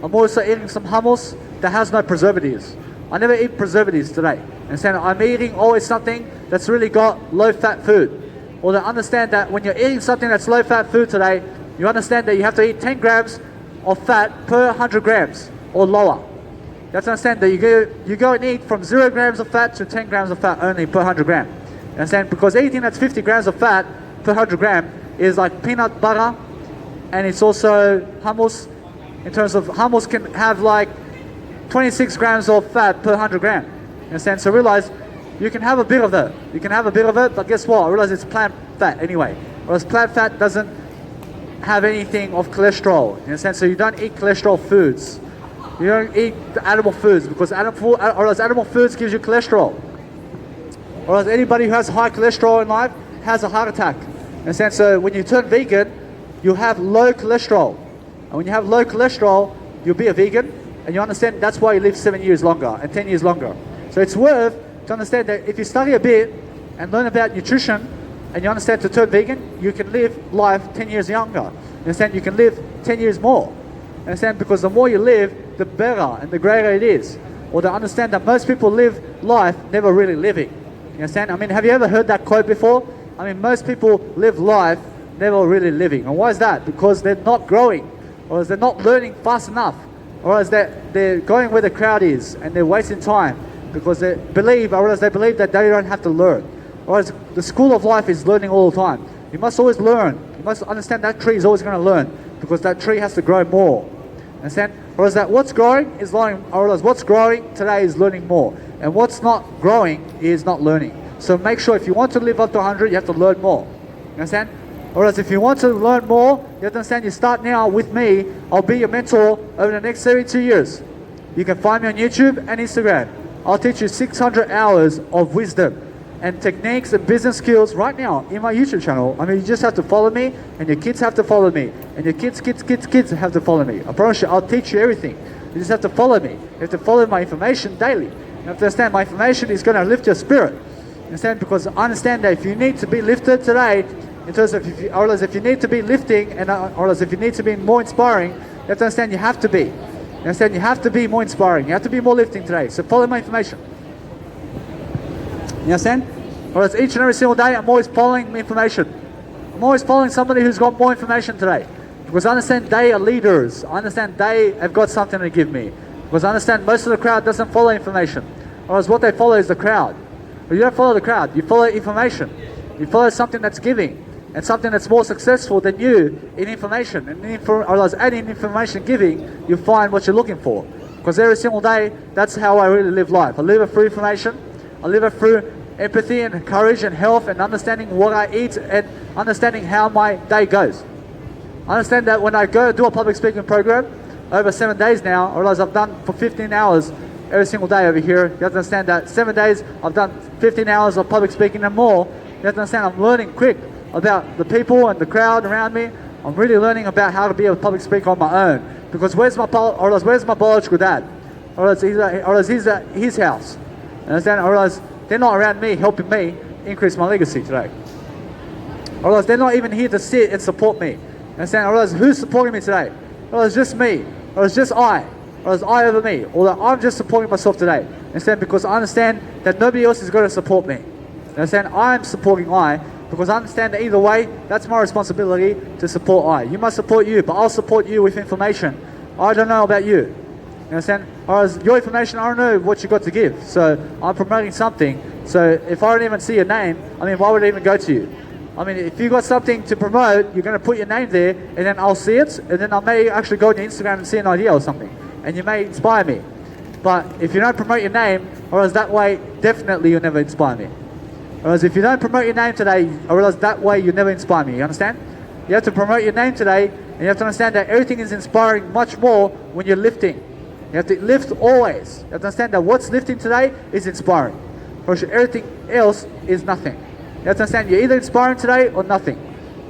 I'm also eating some hummus that has no preservatives. I never eat preservatives today. And then I'm eating always something that's really got low-fat food. Or to understand that when you're eating something that's low-fat food today, you understand that you have to eat 10 grams of fat per 100 grams or lower. You have to understand that you go and eat from 0 grams of fat to 10 grams of fat only per 100 gram. You understand? Because anything that's 50 grams of fat per 100 gram is like peanut butter, and it's also hummus. In terms of hummus can have like 26 grams of fat per 100 gram. You understand? So realize you can have a bit of it. You can have a bit of it, but guess what? I realize it's plant fat anyway. Whereas plant fat doesn't have anything of cholesterol. You understand? So you don't eat cholesterol foods. You don't eat the animal foods, because animal foods gives you cholesterol. Whereas anybody who has high cholesterol in life has a heart attack. And so when you turn vegan, you have low cholesterol. And when you have low cholesterol, you'll be a vegan. And you understand that's why you live 7 years longer and 10 years longer. So it's worth to understand that if you study a bit and learn about nutrition, and you understand to turn vegan, you can live life 10 years younger. You understand? You can live 10 years more. You understand? Because the more you live, the better and the greater it is. Or to understand that most people live life never really living. You understand? I mean, have you ever heard that quote before? I mean, most people live life never really living. And why is that? Because they're not growing, or they're not learning fast enough, or else they're going where the crowd is and they're wasting time because they believe that they don't have to learn. Whereas the school of life is learning all the time. You must always learn. You must understand that tree is always going to learn, because that tree has to grow more. Understand? Whereas that what's growing is learning, or else what's growing today is learning more, and what's not growing is not learning. So make sure if you want to live up to 100, you have to learn more. You understand? Or else if you want to learn more, you have to understand you start now with me. I'll be your mentor over the next 72 years. You can find me on YouTube and Instagram. I'll teach you 600 hours of wisdom and techniques and business skills right now in my YouTube channel. I mean, you just have to follow me, and your kids have to follow me, and your kids have to follow me. I promise you, I'll teach you everything. You just have to follow me. You have to follow my information daily. You have to understand my information is going to lift your spirit. Understand? Because I understand that if you need to be lifted today, in terms of if you need to be lifting, and or if you need to be more inspiring, you have to understand you have to be. You understand? You have to be more inspiring. You have to be more lifting today. So follow my information. You understand? Whereas each and every single day, I'm always following information. I'm always following somebody who's got more information today. Because I understand they are leaders. I understand they have got something to give me. Because I understand most of the crowd doesn't follow information. Whereas what they follow is the crowd. But you don't follow the crowd. You follow information. You follow something that's giving, and something that's more successful than you in information. And in information giving, you find what you're looking for. Because every single day, that's how I really live life. I live it through information. I live it through empathy and courage and health, and understanding what I eat, and understanding how my day goes. I understand that when I go do a public speaking program over 7 days now, I realize I've done for 15 hours every single day over here. You have to understand that 7 days, I've done 15 hours of public speaking and more. You have to understand I'm learning quick about the people and the crowd around me. I'm really learning about how to be a public speaker on my own. Because where's my biological dad? Or else he's at his house. Understand? Or else they're not around me helping me increase my legacy today. Or else they're not even here to sit and support me. Understand? Or else who's supporting me today? Or else just me. Or else just I. Or else I over me. Or that I'm just supporting myself today. Understand? Because I understand that nobody else is going to support me. Understand? I'm supporting I. Because I understand that either way, that's my responsibility to support I. You must support you, but I'll support you with information. I don't know about you. You understand? Or as your information, I don't know what you got to give. So I'm promoting something. So if I don't even see your name, I mean, why would I even go to you? I mean, if you got something to promote, you're going to put your name there, and then I'll see it, and then I may actually go to Instagram and see an idea or something, and you may inspire me. But if you don't promote your name, or else that way, definitely you'll never inspire me. Whereas if you don't promote your name today, I realize that way you never inspire me, you understand? You have to promote your name today, and you have to understand that everything is inspiring much more when you're lifting. You have to lift always. You have to understand that what's lifting today is inspiring. Whereas everything else is nothing. You have to understand you're either inspiring today or nothing.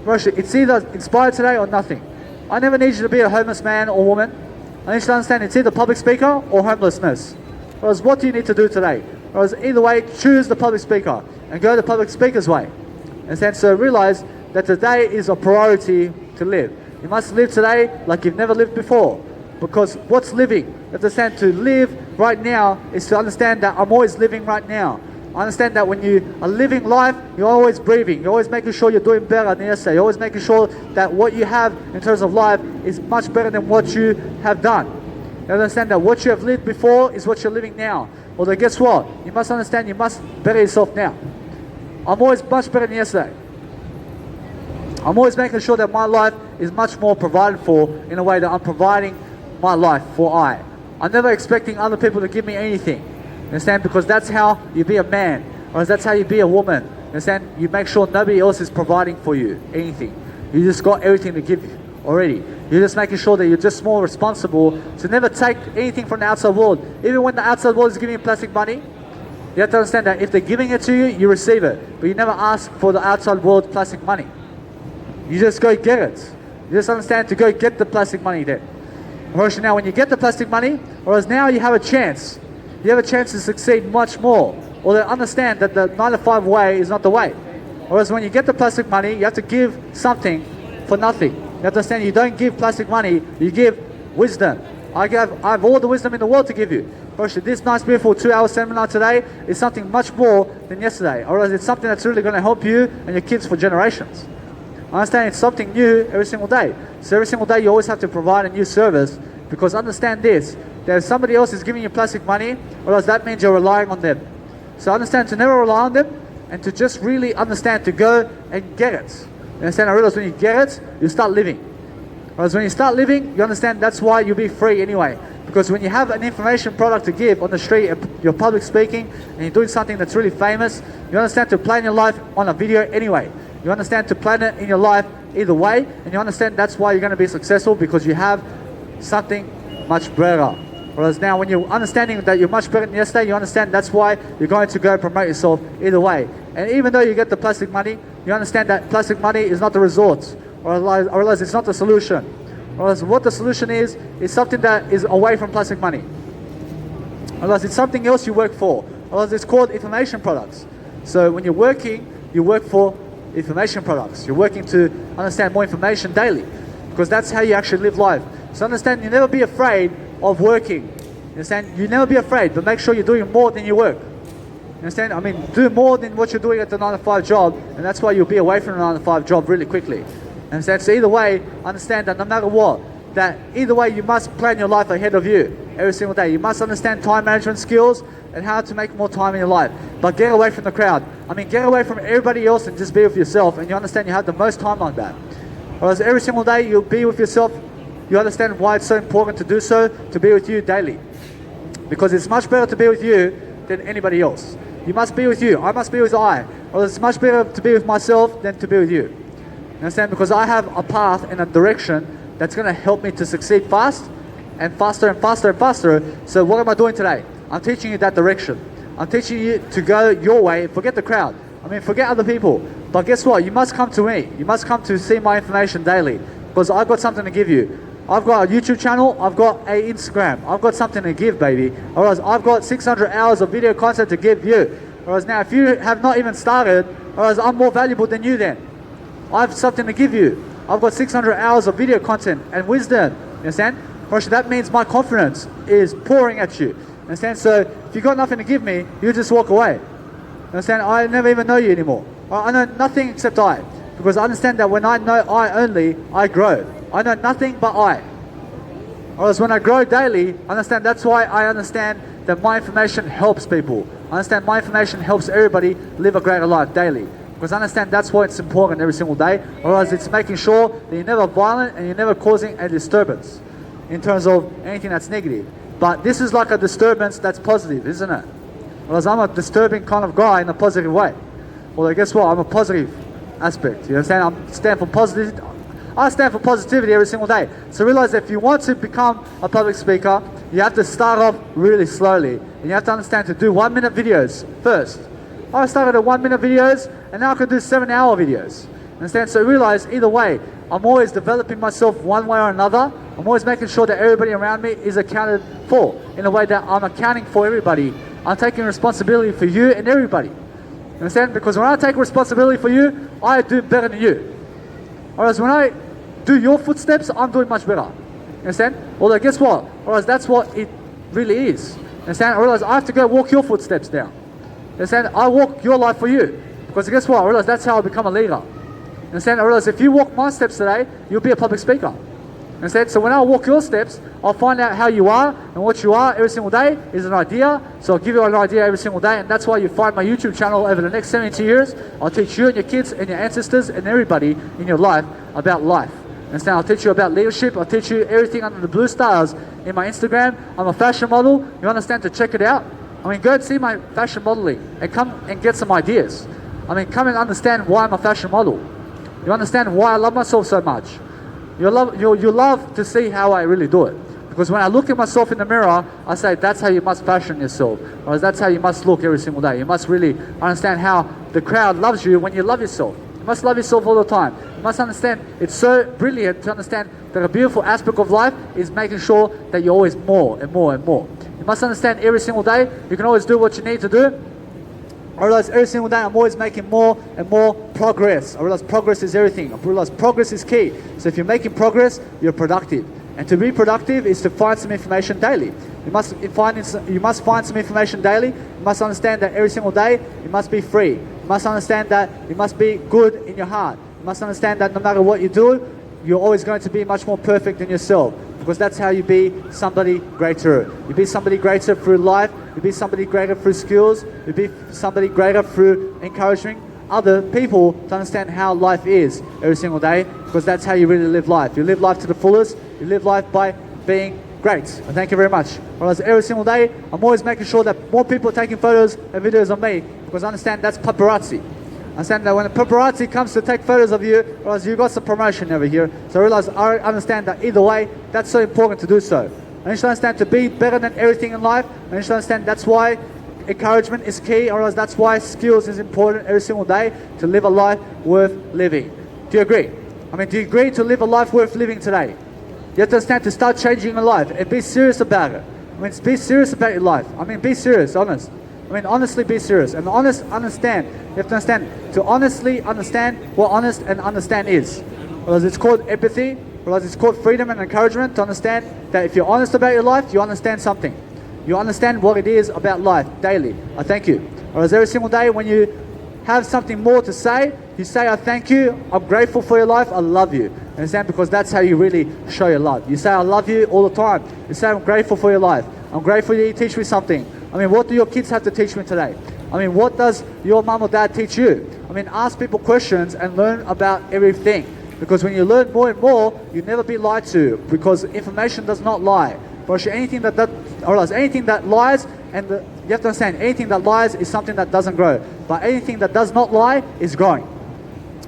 Whereas it's either inspired today or nothing. I never need you to be a homeless man or woman. I need you to understand it's either public speaker or homelessness. Whereas what do you need to do today? Whereas either way, choose the public speaker and go the public speaker's way. And then so realize that today is a priority to live. You must live today like you've never lived before. Because what's living? You understand to live right now is to understand that I'm always living right now. I understand that when you are living life, you're always breathing. You're always making sure you're doing better than yesterday. You're always making sure that what you have in terms of life is much better than what you have done. You understand that what you have lived before is what you're living now. Although guess what? You must understand you must better yourself now. I'm always much better than yesterday. I'm always making sure that my life is much more provided for in a way that I'm providing my life for I. I'm never expecting other people to give me anything. Understand? Because that's how you be a man, or that's how you be a woman. Understand? You make sure nobody else is providing for you anything. You just got everything to give you already. You're just making sure that you're just more responsible to never take anything from the outside world. Even when the outside world is giving you plastic money, you have to understand that if they're giving it to you, you receive it. But you never ask for the outside world plastic money. You just go get it. You just understand to go get the plastic money there. Whereas now when you get the plastic money, whereas now you have a chance. You have a chance to succeed much more. Or to understand that the 9 to 5 way is not the way. Whereas when you get the plastic money, you have to give something for nothing. You have to understand you don't give plastic money, you give wisdom. I have all the wisdom in the world to give you. Whereas this nice beautiful 2-hour seminar today is something much more than yesterday. Or it's something that's really going to help you and your kids for generations. I understand it's something new every single day. So every single day you always have to provide a new service, because understand this, that if somebody else is giving you plastic money, or else that means you're relying on them. So understand to never rely on them, and to just really understand to go and get it. You understand? I realize when you get it, you start living. Whereas when you start living, you understand that's why you'll be free anyway. Because when you have an information product to give on the street, you're public speaking, and you're doing something that's really famous, you understand to plan your life on a video anyway. You understand to plan it in your life either way, and you understand that's why you're going to be successful, because you have something much better. Whereas now when you're understanding that you're much better than yesterday, you understand that's why you're going to go promote yourself either way. And even though you get the plastic money, you understand that plastic money is not the result, or realize it's not the solution. Whereas what the solution is something that is away from plastic money. Otherwise it's something else you work for. Otherwise it's called information products. So when you're working, you work for information products. You're working to understand more information daily, because that's how you actually live life. So understand, you never be afraid of working. You understand? You never be afraid, but make sure you're doing more than you work. You understand? I mean, do more than what you're doing at the 9 to 5 job, and that's why you'll be away from the 9 to 5 job really quickly. Understand? So either way, understand that no matter what, that either way you must plan your life ahead of you every single day. You must understand time management skills and how to make more time in your life. But get away from the crowd. I mean, get away from everybody else and just be with yourself, and you understand you have the most time like that. Whereas every single day you'll be with yourself, you understand why it's so important to do so, to be with you daily. Because it's much better to be with you than anybody else. You must be with you. I must be with I. Or it's much better to be with myself than to be with you. You understand? Because I have a path and a direction that's going to help me to succeed fast and faster and faster and faster. So what am I doing today? I'm teaching you that direction. I'm teaching you to go your way. Forget the crowd. I mean, forget other people. But guess what? You must come to me. You must come to see my information daily, because I've got something to give you. I've got a YouTube channel. I've got an Instagram. I've got something to give, baby. Otherwise, I've got 600 hours of video content to give you. Whereas now, if you have not even started, whereas I'm more valuable than you then. I have something to give you. I've got 600 hours of video content and wisdom. You understand? Whereas that means my confidence is pouring at you. You understand? So if you've got nothing to give me, you just walk away. You understand? I never even know you anymore. I know nothing except I. Because I understand that when I know I only, I grow. I know nothing but I. Whereas when I grow daily, I understand that's why I understand that my information helps people. I understand my information helps everybody live a greater life daily. Because I understand that's why it's important every single day. Otherwise, it's making sure that you're never violent and you're never causing a disturbance in terms of anything that's negative. But this is like a disturbance that's positive, isn't it? Whereas I'm a disturbing kind of guy in a positive way. Well, guess what? I'm a positive aspect. You understand? I stand for positivity every single day. So realize that if you want to become a public speaker, you have to start off really slowly. And you have to understand to do 1-minute videos first. I started at 1-minute videos, and now I can do 7-hour videos. Understand? So realize either way, I'm always developing myself one way or another. I'm always making sure that everybody around me is accounted for in a way that I'm accounting for everybody. I'm taking responsibility for you and everybody. Understand? Because when I take responsibility for you, I do better than you. Whereas when I do your footsteps, I'm doing much better. Understand? Although guess what? Whereas that's what it really is. Understand? I realize I have to go walk your footsteps down. Understand? I walk your life for you. Because guess what? I realize that's how I become a leader. Understand? I realize if you walk my steps today, you'll be a public speaker. Understand? So when I walk your steps, I'll find out how you are, and what you are every single day is an idea. So I'll give you an idea every single day, and that's why you find my YouTube channel over the next 72 years. I'll teach you and your kids and your ancestors and everybody in your life about life. Understand? I'll teach you about leadership. I'll teach you everything under the blue stars in my Instagram. I'm a fashion model. You understand? To check it out. I mean, go and see my fashion modeling and come and get some ideas. I mean, come and understand why I'm a fashion model. You understand why I love myself so much. You love to see how I really do it. Because when I look at myself in the mirror, I say that's how you must fashion yourself. Or that's how you must look every single day. You must really understand how the crowd loves you when you love yourself. You must love yourself all the time. You must understand it's so brilliant to understand that a beautiful aspect of life is making sure that you're always more and more and more. You must understand every single day you can always do what you need to do. I realize every single day I'm always making more and more progress. I realize progress is everything. I realize progress is key. So if you're making progress, you're productive. And to be productive is to find some information daily. You must find some information daily. You must understand that every single day you must be free. You must understand that you must be good in your heart. You must understand that no matter what you do, you're always going to be much more perfect than yourself. Because that's how you be somebody greater. You be somebody greater through life. You be somebody greater through skills. You be somebody greater through encouraging other people to understand how life is every single day. Because that's how you really live life. You live life to the fullest. You live life by being great. And thank you very much. Whereas every single day, I'm always making sure that more people are taking photos and videos of me. Because I understand that's paparazzi. I understand that when a paparazzi comes to take photos of you, whereas you got some promotion over here. So I understand that either way, that's so important to do so. I need to understand to be better than everything in life. I need to understand that's why encouragement is key, or else that's why skills is important every single day to live a life worth living. Do you agree? I mean, do you agree to live a life worth living today? You have to understand to start changing your life and be serious about it. I mean, be serious about your life. I mean, be serious, honest. I mean, honestly be serious. And understand. You have to understand. To honestly understand what honest and understand is. Because it's called empathy. Because it's called freedom and encouragement. To understand that if you're honest about your life, you understand something. You understand what it is about life daily. I thank you. Whereas every single day when you have something more to say, you say, I thank you. I'm grateful for your life. I love you. Understand? Because that's how you really show your love. You say, I love you all the time. You say, I'm grateful for your life. I'm grateful that you teach me something. I mean, what do your kids have to teach me today? I mean, what does your mom or dad teach you? I mean, ask people questions and learn about everything. Because when you learn more and more, you'll never be lied to. Because information does not lie. But anything that lies, and you have to understand, anything that lies is something that doesn't grow. But anything that does not lie is growing.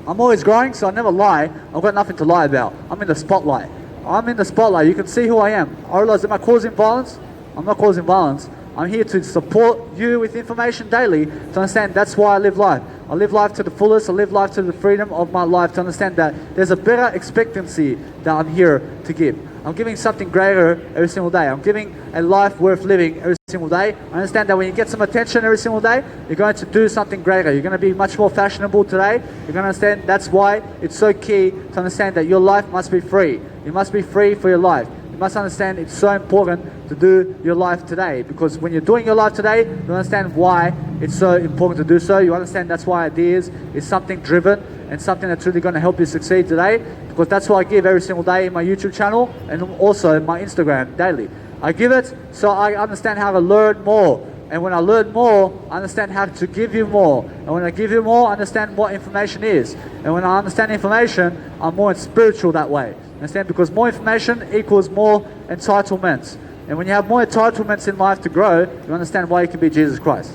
I'm always growing, so I never lie. I've got nothing to lie about. I'm in the spotlight. I'm in the spotlight. You can see who I am. I realize, am I causing violence? I'm not causing violence. I'm here to support you with information daily to understand that's why I live life. I live life to the fullest. I live life to the freedom of my life to understand that there's a better expectancy that I'm here to give. I'm giving something greater every single day. I'm giving a life worth living every single day. I understand that when you get some attention every single day, you're going to do something greater. You're going to be much more fashionable today. You're going to understand that's why it's so key to understand that your life must be free. You must be free for your life. You must understand it's so important to do your life today, because when you're doing your life today, you understand why it's so important to do so. You understand that's why ideas is something driven and something that's really going to help you succeed today, because that's what I give every single day in my YouTube channel and also in my Instagram daily. I give it so I understand how to learn more. And when I learn more, I understand how to give you more. And when I give you more, I understand what information is. And when I understand information, I'm more spiritual that way. Understand? Because more information equals more entitlements. And when you have more entitlements in life to grow, you understand why you can be Jesus Christ.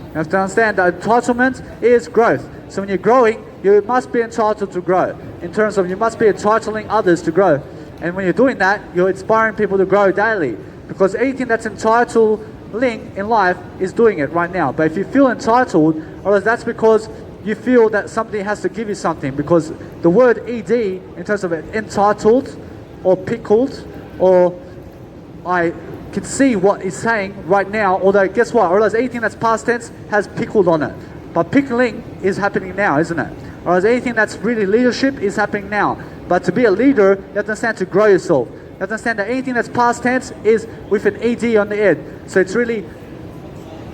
You have to understand that entitlement is growth. So when you're growing, you must be entitled to grow. In terms of you must be entitling others to grow. And when you're doing that, you're inspiring people to grow daily. Because anything that's entitling in life is doing it right now. But if you feel entitled, or that's because you feel that somebody has to give you something. Because the word ed, in terms of entitled, or pickled, or I can see what it's saying right now, although guess what? Or anything that's past tense has pickled on it. But pickling is happening now, isn't it? Or anything that's really leadership is happening now. But to be a leader, you have to understand to grow yourself. You have to understand that anything that's past tense is with an ed on the end. So it's really,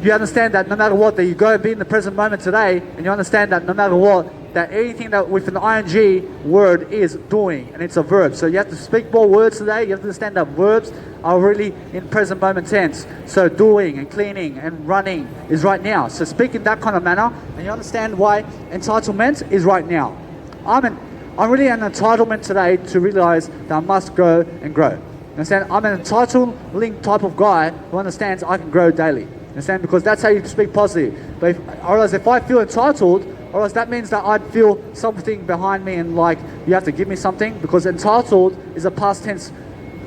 you understand that no matter what, that you go and be in the present moment today, and you understand that no matter what, that anything that with an ing word is doing, and it's a verb. So you have to speak more words today. You have to understand that verbs are really in present moment tense. So doing and cleaning and running is right now. So speak in that kind of manner, and you understand why entitlement is right now. I'm really an entitlement today to realize that I must grow and grow. Understand? I'm an entitling type of guy who understands I can grow daily. Understand? Because that's how you speak positive. But if I feel entitled, or else that means that I'd feel something behind me and like you have to give me something, because entitled is a past tense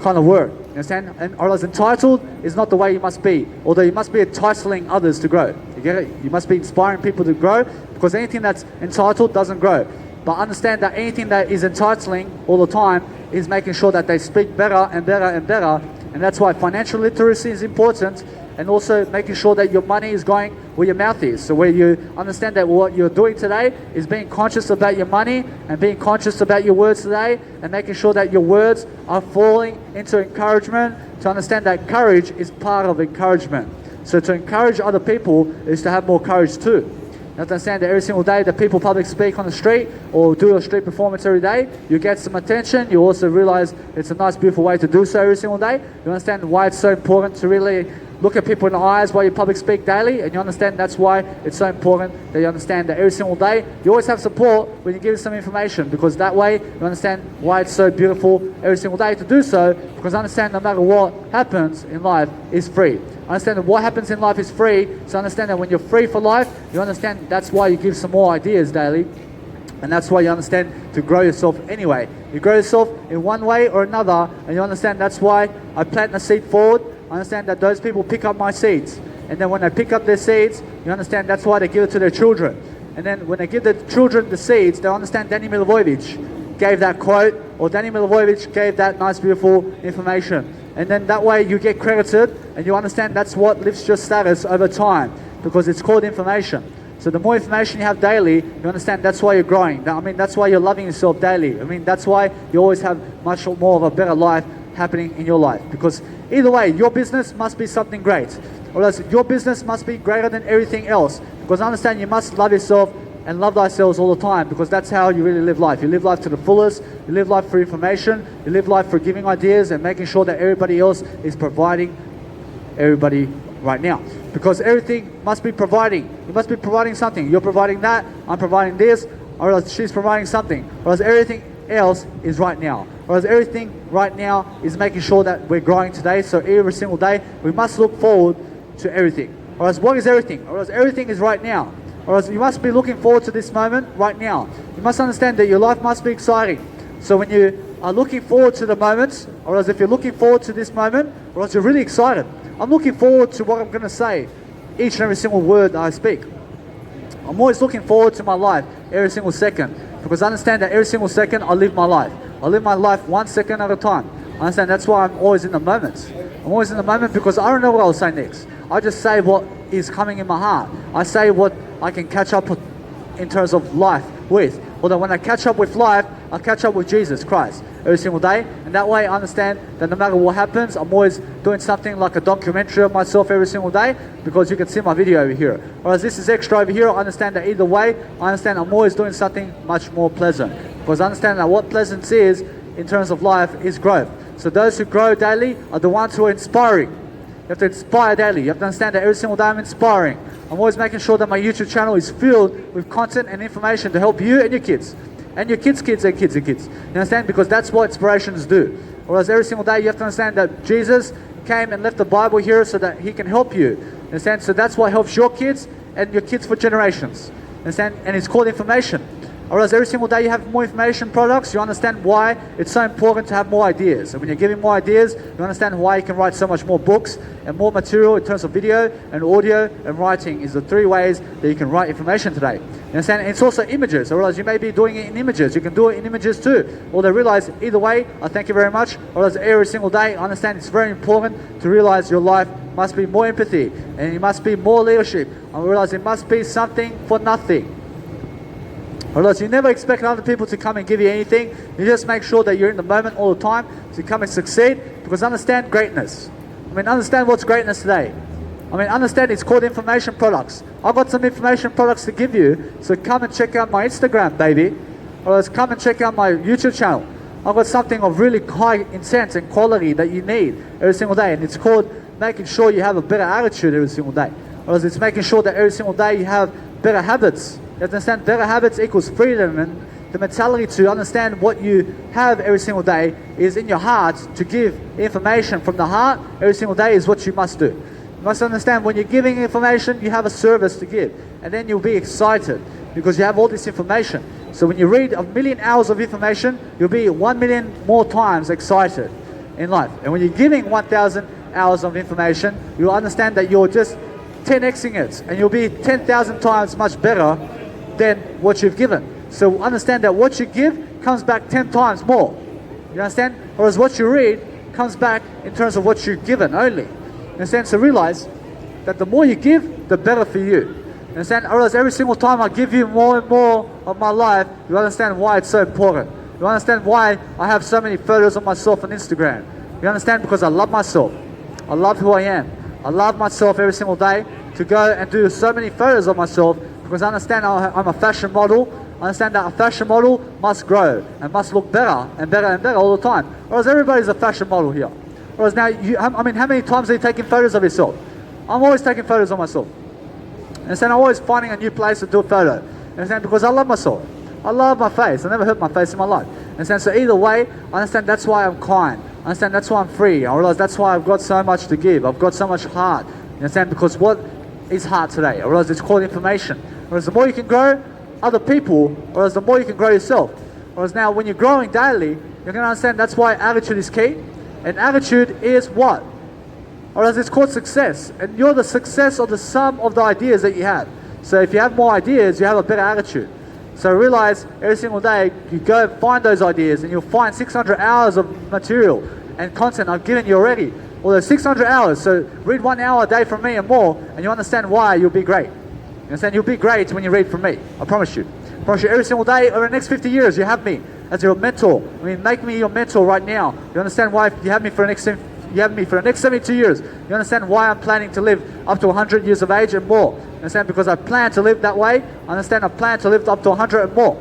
kind of word. Understand? And or else entitled is not the way you must be. Although you must be entitling others to grow. You get it? You must be inspiring people to grow, because anything that's entitled doesn't grow. But understand that anything that is entitling all the time is making sure that they speak better and better and better. And that's why financial literacy is important, and also making sure that your money is going where your mouth is. So where you understand that what you're doing today is being conscious about your money and being conscious about your words today, and making sure that your words are falling into encouragement, to understand that courage is part of encouragement. So to encourage other people is to have more courage too. You have to understand that every single day that people public speak on the street or do a street performance every day, you get some attention. You also realize it's a nice, beautiful way to do so every single day. You understand why it's so important to really look at people in the eyes while you public speak daily, and you understand that's why it's so important that you understand that every single day you always have support when you give some information, because that way you understand why it's so beautiful every single day to do so, because understand no matter what happens in life is free. Understand that what happens in life is free, so understand that when you're free for life, you understand that's why you give some more ideas daily, and that's why you understand to grow yourself anyway. You grow yourself in one way or another, and you understand that's why I plant the seed forward. I understand that those people pick up my seeds, and then when they pick up their seeds, you understand that's why they give it to their children. And then when they give the children the seeds, they understand Danny Milivojevic gave that quote, or Danny Milivojevic gave that nice, beautiful information. And then that way you get credited, and you understand that's what lifts your status over time, because it's called information. So the more information you have daily, you understand that's why you're growing. I mean, that's why you're loving yourself daily. I mean, that's why you always have much more of a better life happening in your life. Because either way, your business must be something great. Or else your business must be greater than everything else. Because understand you must love yourself and love thyself all the time, because that's how you really live life. You live life to the fullest. You live life for information. You live life for giving ideas and making sure that everybody else is providing everybody right now. Because everything must be providing. You must be providing something. You're providing that. I'm providing this. Or else she's providing something. Or else everything else is right now. Or else everything right now is making sure that we're growing today. So every single day we must look forward to everything. Or else what is everything? Or else everything is right now. Or else you must be looking forward to this moment right now. You must understand that your life must be exciting. So when you are looking forward to the moments, or else if you're looking forward to this moment, or else you're really excited. I'm looking forward to what I'm going to say, each and every single word that I speak. I'm always looking forward to my life every single second, because I understand that every single second I live my life. I live my life 1 second at a time. I understand that's why I'm always in the moment. I'm always in the moment because I don't know what I'll say next. I just say what is coming in my heart. I say what I can catch up with in terms of life with. Although when I catch up with life, I catch up with Jesus Christ every single day. And that way I understand that no matter what happens, I'm always doing something like a documentary of myself every single day, because you can see my video over here. Whereas this is extra over here, I understand that either way, I understand I'm always doing something much more pleasant. Because I understand that what pleasance is in terms of life is growth. So those who grow daily are the ones who are inspiring. You have to inspire daily. You have to understand that every single day I'm inspiring. I'm always making sure that my YouTube channel is filled with content and information to help you and your kids. And your kids' kids and kids' kids. You understand? Because that's what inspirations do. Whereas every single day you have to understand that Jesus came and left the Bible here so that he can help you. You understand? So that's what helps your kids and your kids for generations. You understand? And it's called information. Whereas every single day you have more information products, you understand why it's so important to have more ideas. And when you're giving more ideas, you understand why you can write so much more books and more material in terms of video and audio and writing is the 3 ways that you can write information today. You understand? And it's also images. I realize you may be doing it in images. You can do it in images too. Although realize either way, I thank you very much. Whereas every single day, I understand it's very important to realize your life must be more empathy and it must be more leadership. I realize it must be something for nothing. Otherwise, you never expect other people to come and give you anything. You just make sure that you're in the moment all the time to come and succeed, because understand greatness. I mean, understand what's greatness today. I mean, understand it's called information products. I've got some information products to give you, so come and check out my Instagram, baby. Or else come and check out my YouTube channel. I've got something of really high intent and quality that you need every single day, and it's called making sure you have a better attitude every single day. Or else it's making sure that every single day you have better habits. You have to understand better habits equals freedom, and the mentality to understand what you have every single day is in your heart to give information from the heart every single day is what you must do. You must understand when you're giving information, you have a service to give, and then you'll be excited because you have all this information. So when you read 1,000,000 hours of information, you'll be 1,000,000 more times excited in life. And when you're giving 1,000 hours of information, you'll understand that you're just 10xing it, and you'll be 10,000 times much better than what you've given. So understand that what you give comes back 10 times more. You understand? Whereas what you read comes back in terms of what you've given only. You understand? So realize that the more you give, the better for you. You understand? Whereas every single time I give you more and more of my life, you understand why it's so important. You understand why I have so many photos of myself on Instagram. You understand? Because I love myself. I love who I am. I love myself every single day to go and do so many photos of myself, because I understand I'm a fashion model. I understand that a fashion model must grow and must look better and better and better all the time. Whereas everybody's a fashion model here. Whereas now, I mean, how many times are you taking photos of yourself? I'm always taking photos of myself. And so I'm always finding a new place to do a photo. And because I love myself. I love my face. I never hurt my face in my life. And so either way, I understand that's why I'm kind. I understand that's why I'm free. I realize that's why I've got so much to give. I've got so much heart. You understand? Because what is heart today? I realize it's called information. Whereas the more you can grow other people, whereas the more you can grow yourself. Whereas now when you're growing daily, you're going to understand that's why attitude is key. And attitude is what? Whereas it's called success. And you're the success of the sum of the ideas that you have. So if you have more ideas, you have a better attitude. So realize every single day, you go find those ideas and you'll find 600 hours of material and content I've given you already. Well, there's 600 hours, so read 1 hour a day from me and more, and you understand why you'll be great. You understand? You'll be great when you read from me. I promise you. I promise you every single day over the next 50 years, you have me as your mentor. I mean, make me your mentor right now. You understand why you have me for the next 72 years. You understand why I'm planning to live up to 100 years of age and more. You understand? Because I plan to live that way. I understand I plan to live up to 100 and more.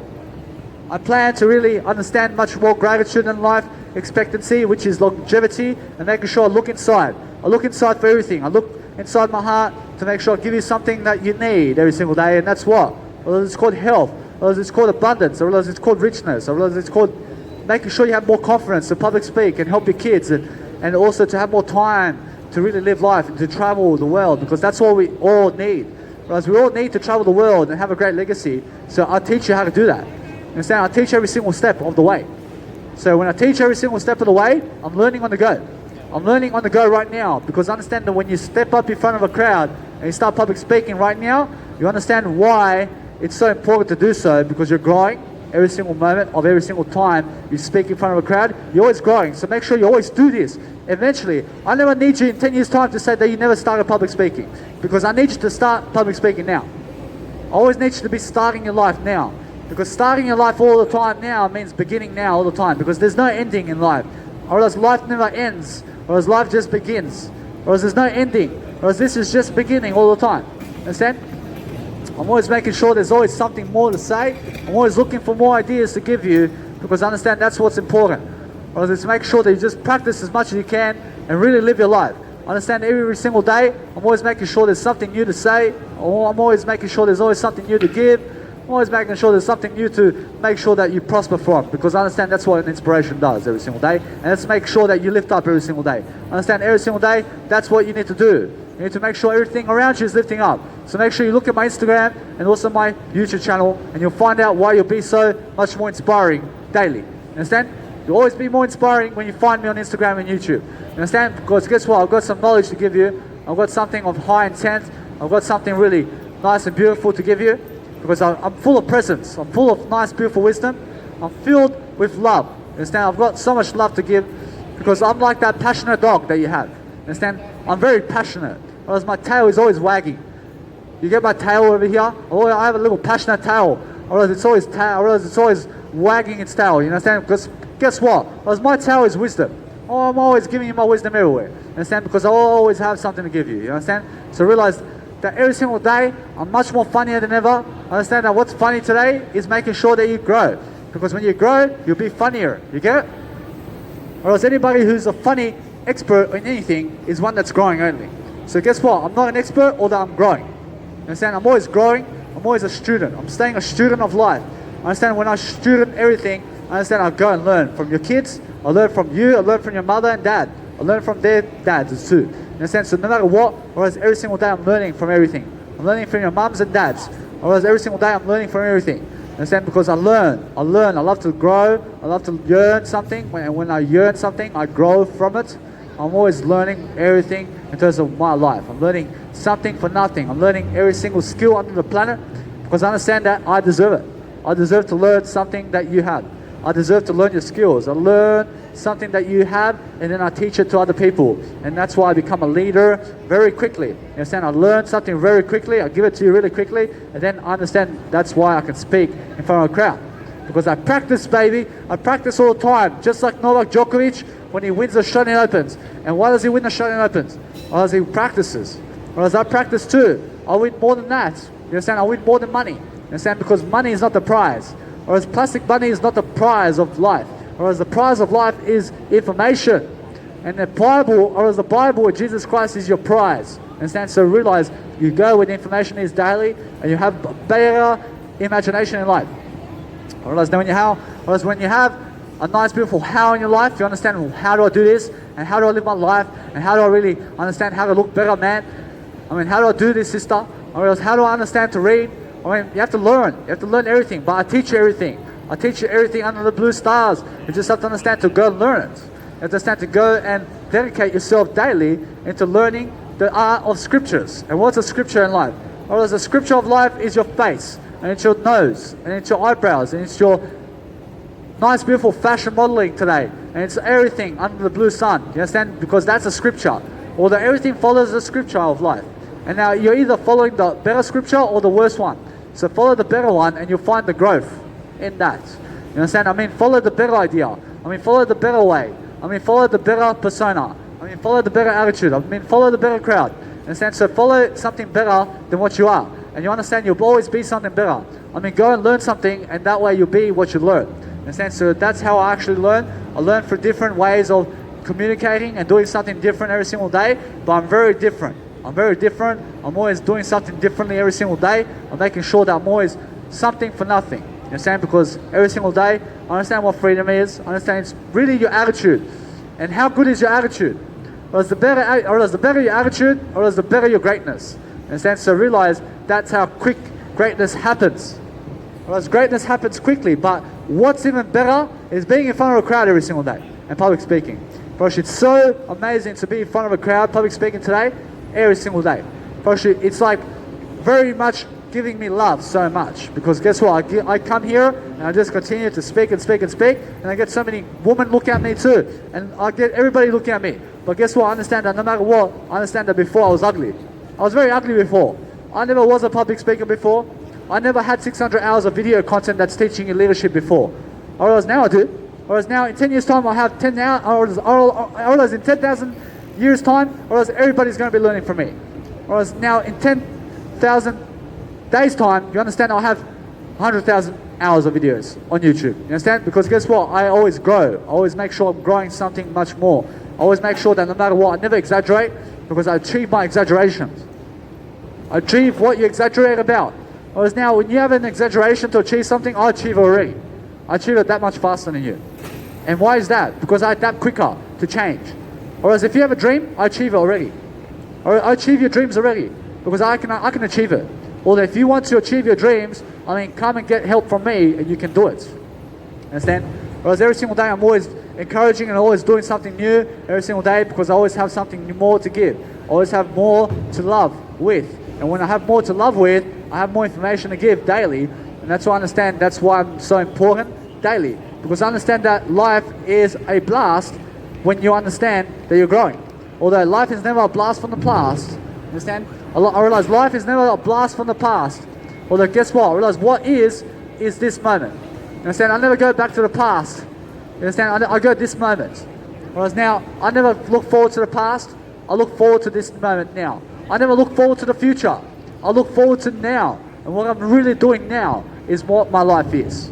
I plan to really understand much more gratitude in life expectancy, which is longevity, and making sure I look inside. I look inside for everything. I look inside my heart to make sure I give you something that you need every single day, and that's what? Well, it's called health. Well, it's called abundance. I realize it's called richness. I realize it's called making sure you have more confidence to public speak and help your kids, and also to have more time to really live life and to travel the world, because that's what we all need. Whereas we all need to travel the world and have a great legacy. So I'll teach you how to do that. You understand? I'll teach every single step of the way. So when I teach every single step of the way, I'm learning on the go. I'm learning on the go right now, because understand that when you step up in front of a crowd and you start public speaking right now, you understand why it's so important to do so, because you're growing every single moment of every single time you speak in front of a crowd. You're always growing, so make sure you always do this. Eventually, I never need you in 10 years' time to say that you never started public speaking, because I need you to start public speaking now. I always need you to be starting your life now, because starting your life all the time now means beginning now all the time, because there's no ending in life, or else life never ends, or else life just begins, or else there's no ending, or else this is just beginning all the time. Understand? I'm always making sure there's always something more to say. I'm always looking for more ideas to give you, because I understand that's what's important. Or else make sure that you just practice as much as you can and really live your life. Understand, every single day, I'm always making sure there's something new to say. Or I'm always making sure there's always something new to give. I'm always making sure there's something new to make sure that you prosper from, because I understand that's what an inspiration does every single day. And let's make sure that you lift up every single day. Understand, every single day, that's what you need to do. You need to make sure everything around you is lifting up. So make sure you look at my Instagram and also my YouTube channel, and you'll find out why you'll be so much more inspiring daily. Understand? You'll always be more inspiring when you find me on Instagram and YouTube. Understand? Because guess what? I've got some knowledge to give you. I've got something of high intent. I've got something really nice and beautiful to give you. Because I'm full of presence. I'm full of nice, beautiful wisdom. I'm filled with love. Understand? I've got so much love to give, because I'm like that passionate dog that you have. Understand? I'm very passionate. Whereas my tail is always wagging. You get my tail over here? Oh, I have a little passionate tail. Or it's always wagging its tail. You understand? Because guess what? Whereas my tail is wisdom. Oh, I'm always giving you my wisdom everywhere. You understand? Because I always have something to give you. You understand? So realize that every single day I'm much more funnier than ever. Understand that what's funny today is making sure that you grow. Because when you grow, you'll be funnier. You get it? Or else anybody who's a funny expert in anything is one that's growing only. So guess what? I'm not an expert, although I'm growing. You understand? I'm always growing. I'm always a student. I'm staying a student of life. I understand when I student everything, I understand I go and learn from your kids. I learn from you. I learn from your mother and dad. I learn from their dads too. You understand? So no matter what, whereas every single day I'm learning from everything. I'm learning from your mums and dads. Whereas every single day I'm learning from everything. You understand? Because I learn. I love to grow. I love to yearn something. When I yearn something, I grow from it. I'm always learning everything in terms of my life. I'm learning something for nothing. I'm learning every single skill under the planet, because I understand that I deserve it. I deserve to learn something that you have. I deserve to learn your skills. I learn something that you have, and then I teach it to other people. And that's why I become a leader very quickly. You understand? I learn something very quickly. I give it to you really quickly, and then I understand that's why I can speak in front of a crowd. Because I practice, baby. I practice all the time. Just like Novak Djokovic, when he wins the Australian Opens. And why does he win the Australian Opens? Because he practices. Whereas I practice too. I win more than that. You understand? I win more than money. You understand? Because money is not the prize. Whereas plastic money is not the prize of life. Whereas the prize of life is information. And the Bible, or as the Bible with Jesus Christ, is your prize. Understand? So realize you go where the information is daily, and you have better imagination in life. Whereas when you have a nice, beautiful how in your life, you understand, well, how do I do this? And how do I live my life? And how do I really understand how to look better, man? I mean, how do I do this, sister? Or else, how do I understand to read? I mean, you have to learn. You have to learn everything. But I teach you everything. I teach you everything under the blue stars. You just have to understand to go and learn it. You have to understand to go and dedicate yourself daily into learning the art of scriptures. And what's a scripture in life? Or else the scripture of life is your face, and it's your nose, and it's your eyebrows, and it's your nice, beautiful fashion modeling today. And it's everything under the blue sun. You understand? Because that's a scripture. Although everything follows the scripture of life. And now you're either following the better scripture or the worst one. So follow the better one, and you'll find the growth in that. You understand? I mean, follow the better idea. I mean, follow the better way. I mean, follow the better persona. I mean, follow the better attitude. I mean, follow the better crowd. You understand? So follow something better than what you are. And you understand you'll always be something better. I mean, go and learn something, and that way you'll be what you learn. You understand? So that's how I actually learn. I learn through different ways of communicating and doing something different every single day. But I'm very different. I'm very different. I'm always doing something differently every single day. I'm making sure that I'm always something for nothing. You understand? Because every single day, I understand what freedom is. I understand it's really your attitude. And how good is your attitude? Or is the better your attitude, or is the better your greatness? You understand? So realize that's how quick greatness happens. Whereas greatness happens quickly, but what's even better is being in front of a crowd every single day and public speaking. Gosh, it's so amazing to be in front of a crowd, public speaking today, every single day. Gosh, it's like very much giving me love so much, because guess what? I come here and I just continue to speak and speak and speak, and I get so many women look at me too, and I get everybody looking at me. But guess what? I understand that no matter what, I understand that before I was ugly. I was very ugly before. I never was a public speaker before. I never had 600 hours of video content that's teaching you leadership before. Whereas now I do. Whereas now in 10 years time I have 10 hours, whereas in 10,000 years time, whereas everybody's going to be learning from me. Whereas now in 10,000 days time, you understand, I'll have 100,000 hours of videos on YouTube. You understand? Because guess what? I always grow. I always make sure I'm growing something much more. I always make sure that no matter what, I never exaggerate, because I achieve my exaggerations. I achieve what you exaggerate about. Whereas now, when you have an exaggeration to achieve something, I achieve it already. I achieve it that much faster than you. And why is that? Because I adapt quicker to change. Whereas if you have a dream, I achieve it already. Or I achieve your dreams already, because I can achieve it. Although if you want to achieve your dreams, I mean, come and get help from me and you can do it. Understand? Whereas every single day I'm always encouraging and always doing something new every single day, because I always have something more to give. I always have more to love with. And when I have more to love with, I have more information to give daily. And that's why I understand that's why I'm so important daily. Because I understand that life is a blast when you understand that you're growing. Although life is never a blast from the past. Understand? I realize life is never a blast from the past. Although guess what? I realize what is this moment. You understand? I never go back to the past. You understand? I go this moment. Whereas now, I never look forward to the past. I look forward to this moment now. I never look forward to the future. I look forward to now. And what I'm really doing now is what my life is.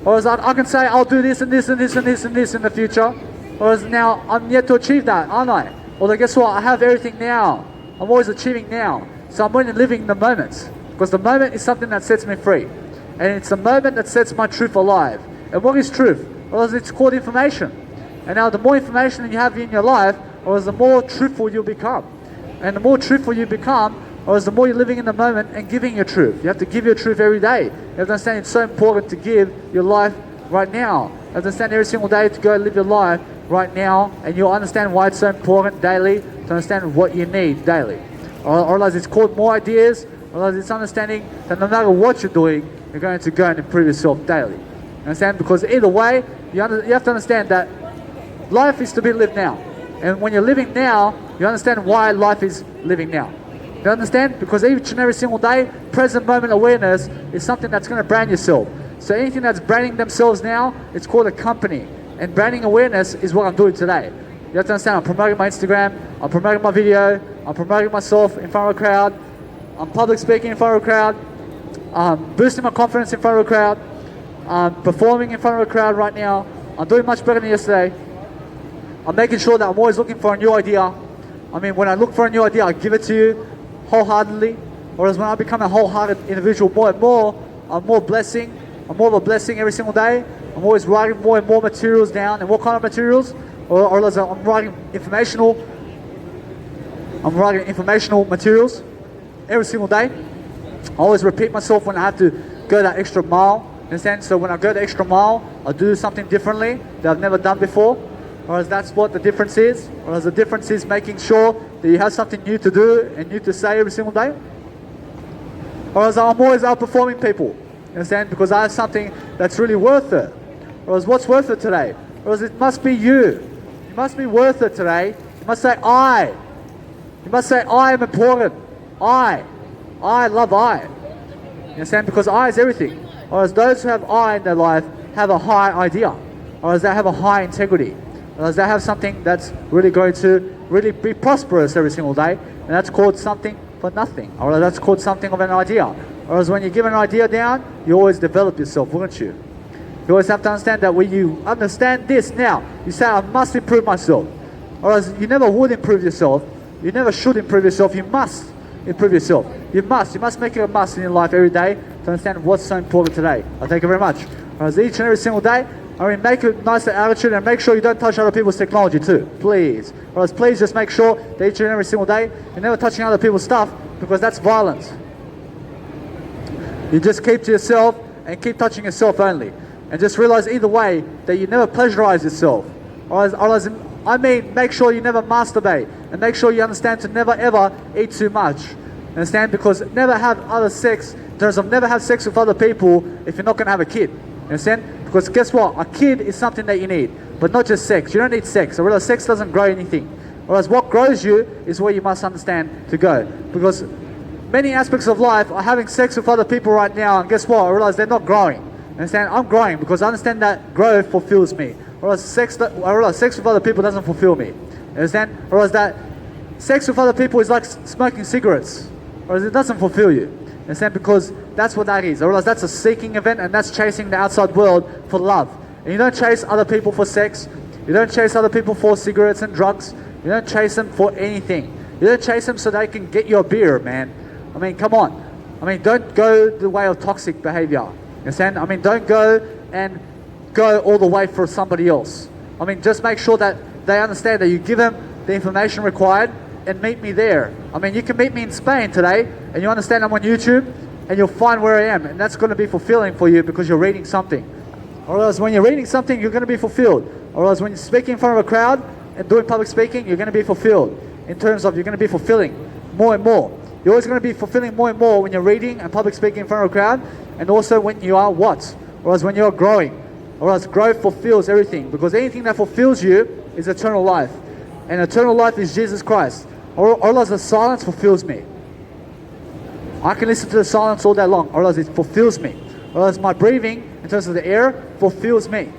Whereas I can say I'll do this and this and this and this and this in the future. Whereas now, I'm yet to achieve that, aren't I? Although guess what? I have everything now. I'm always achieving now. So I'm only living the moment. Because the moment is something that sets me free. And it's the moment that sets my truth alive. And what is truth? Well, it's called information. And now the more information that you have in your life, or the more truthful you become. And the more truthful you become, or the more you're living in the moment and giving your truth. You have to give your truth every day. You have to understand it's so important to give your life right now. You have to understand every single day to go live your life right now, and you'll understand why it's so important daily to understand what you need daily. Or realize it's called more ideas, or it's understanding that no matter what you're doing, you're going to go and improve yourself daily. You understand? Because either way, you have to understand that life is to be lived now. And when you're living now, you understand why life is living now. You understand? Because each and every single day, present moment awareness is something that's going to brand yourself. So anything that's branding themselves now, it's called a company. And branding awareness is what I'm doing today. You have to understand, I'm promoting my Instagram, I'm promoting my video, I'm promoting myself in front of a crowd, I'm public speaking in front of a crowd, I'm boosting my confidence in front of a crowd, I'm performing in front of a crowd right now, I'm doing much better than yesterday. I'm making sure that I'm always looking for a new idea. I mean, when I look for a new idea, I give it to you wholeheartedly. Whereas when I become a wholehearted individual more and more, I'm more blessing. I'm more of a blessing every single day. I'm always writing more and more materials down. And what kind of materials? Or I'm writing informational materials every single day. I always repeat myself when I have to go that extra mile. Understand? So when I go the extra mile, I do something differently that I've never done before. Whereas that's what the difference is. Whereas the difference is making sure that you have something new to do and new to say every single day. Whereas I'm always outperforming people. You understand? Because I have something that's really worth it. Whereas what's worth it today? Whereas it must be you. You must be worth it today. You must say I. You must say I am important. I love I. You understand? Because I is everything. Whereas those who have I in their life have a high idea. Whereas they have a high integrity. Whereas they have something that's really going to really be prosperous every single day. And that's called something for nothing. Or that's called something of an idea. Whereas when you give an idea down, you always develop yourself, wouldn't you? You always have to understand that when you understand this now, you say, I must improve myself. Whereas you never would improve yourself. You never should improve yourself. You must improve yourself. You must make it a must in your life every day to understand what's so important today. I thank you very much. Whereas each and every single day, I mean, make a nicer attitude and make sure you don't touch other people's technology too, please. Whereas please just make sure that each and every single day, you're never touching other people's stuff, because that's violence. You just keep to yourself and keep touching yourself only. And just realize either way that you never pleasurize yourself. Or as I mean, make sure you never masturbate, and make sure you understand to never ever eat too much. Understand? Because never have other sex, in terms of never have sex with other people if you're not going to have a kid. Understand? Because guess what? A kid is something that you need, but not just sex. You don't need sex. I realize sex doesn't grow anything. Whereas what grows you is where you must understand to go. Because many aspects of life are having sex with other people right now, and guess what? I realize they're not growing. Understand? I'm growing because I understand that growth fulfills me. Whereas I realize sex with other people doesn't fulfill me. Understand? Whereas that sex with other people is like smoking cigarettes. Whereas it doesn't fulfill you. Understand? Because that's what that is. I realize that's a seeking event, and that's chasing the outside world for love. And you don't chase other people for sex. You don't chase other people for cigarettes and drugs. You don't chase them for anything. You don't chase them so they can get you a beer, man. I mean, come on. I mean, don't go the way of toxic behavior. Understand? I mean, don't go and go all the way for somebody else. I mean, just make sure that they understand that you give them the information required and meet me there. I mean, you can meet me in Spain today, and you understand I'm on YouTube, and you'll find where I am, and that's going to be fulfilling for you because you're reading something. Or else when you're reading something, you're going to be fulfilled. Or else when you're speaking in front of a crowd and doing public speaking, you're going to be fulfilled. In terms of you're going to be fulfilling more and more. You're always going to be fulfilling more and more when you're reading and public speaking in front of a crowd, and also when you are what? Or else when you're growing. Or else growth fulfills everything, because anything that fulfills you is eternal life. And eternal life is Jesus Christ. Or else the silence fulfills me. I can listen to the silence all day long, or else it fulfills me. Or else my breathing, in terms of the air, fulfills me.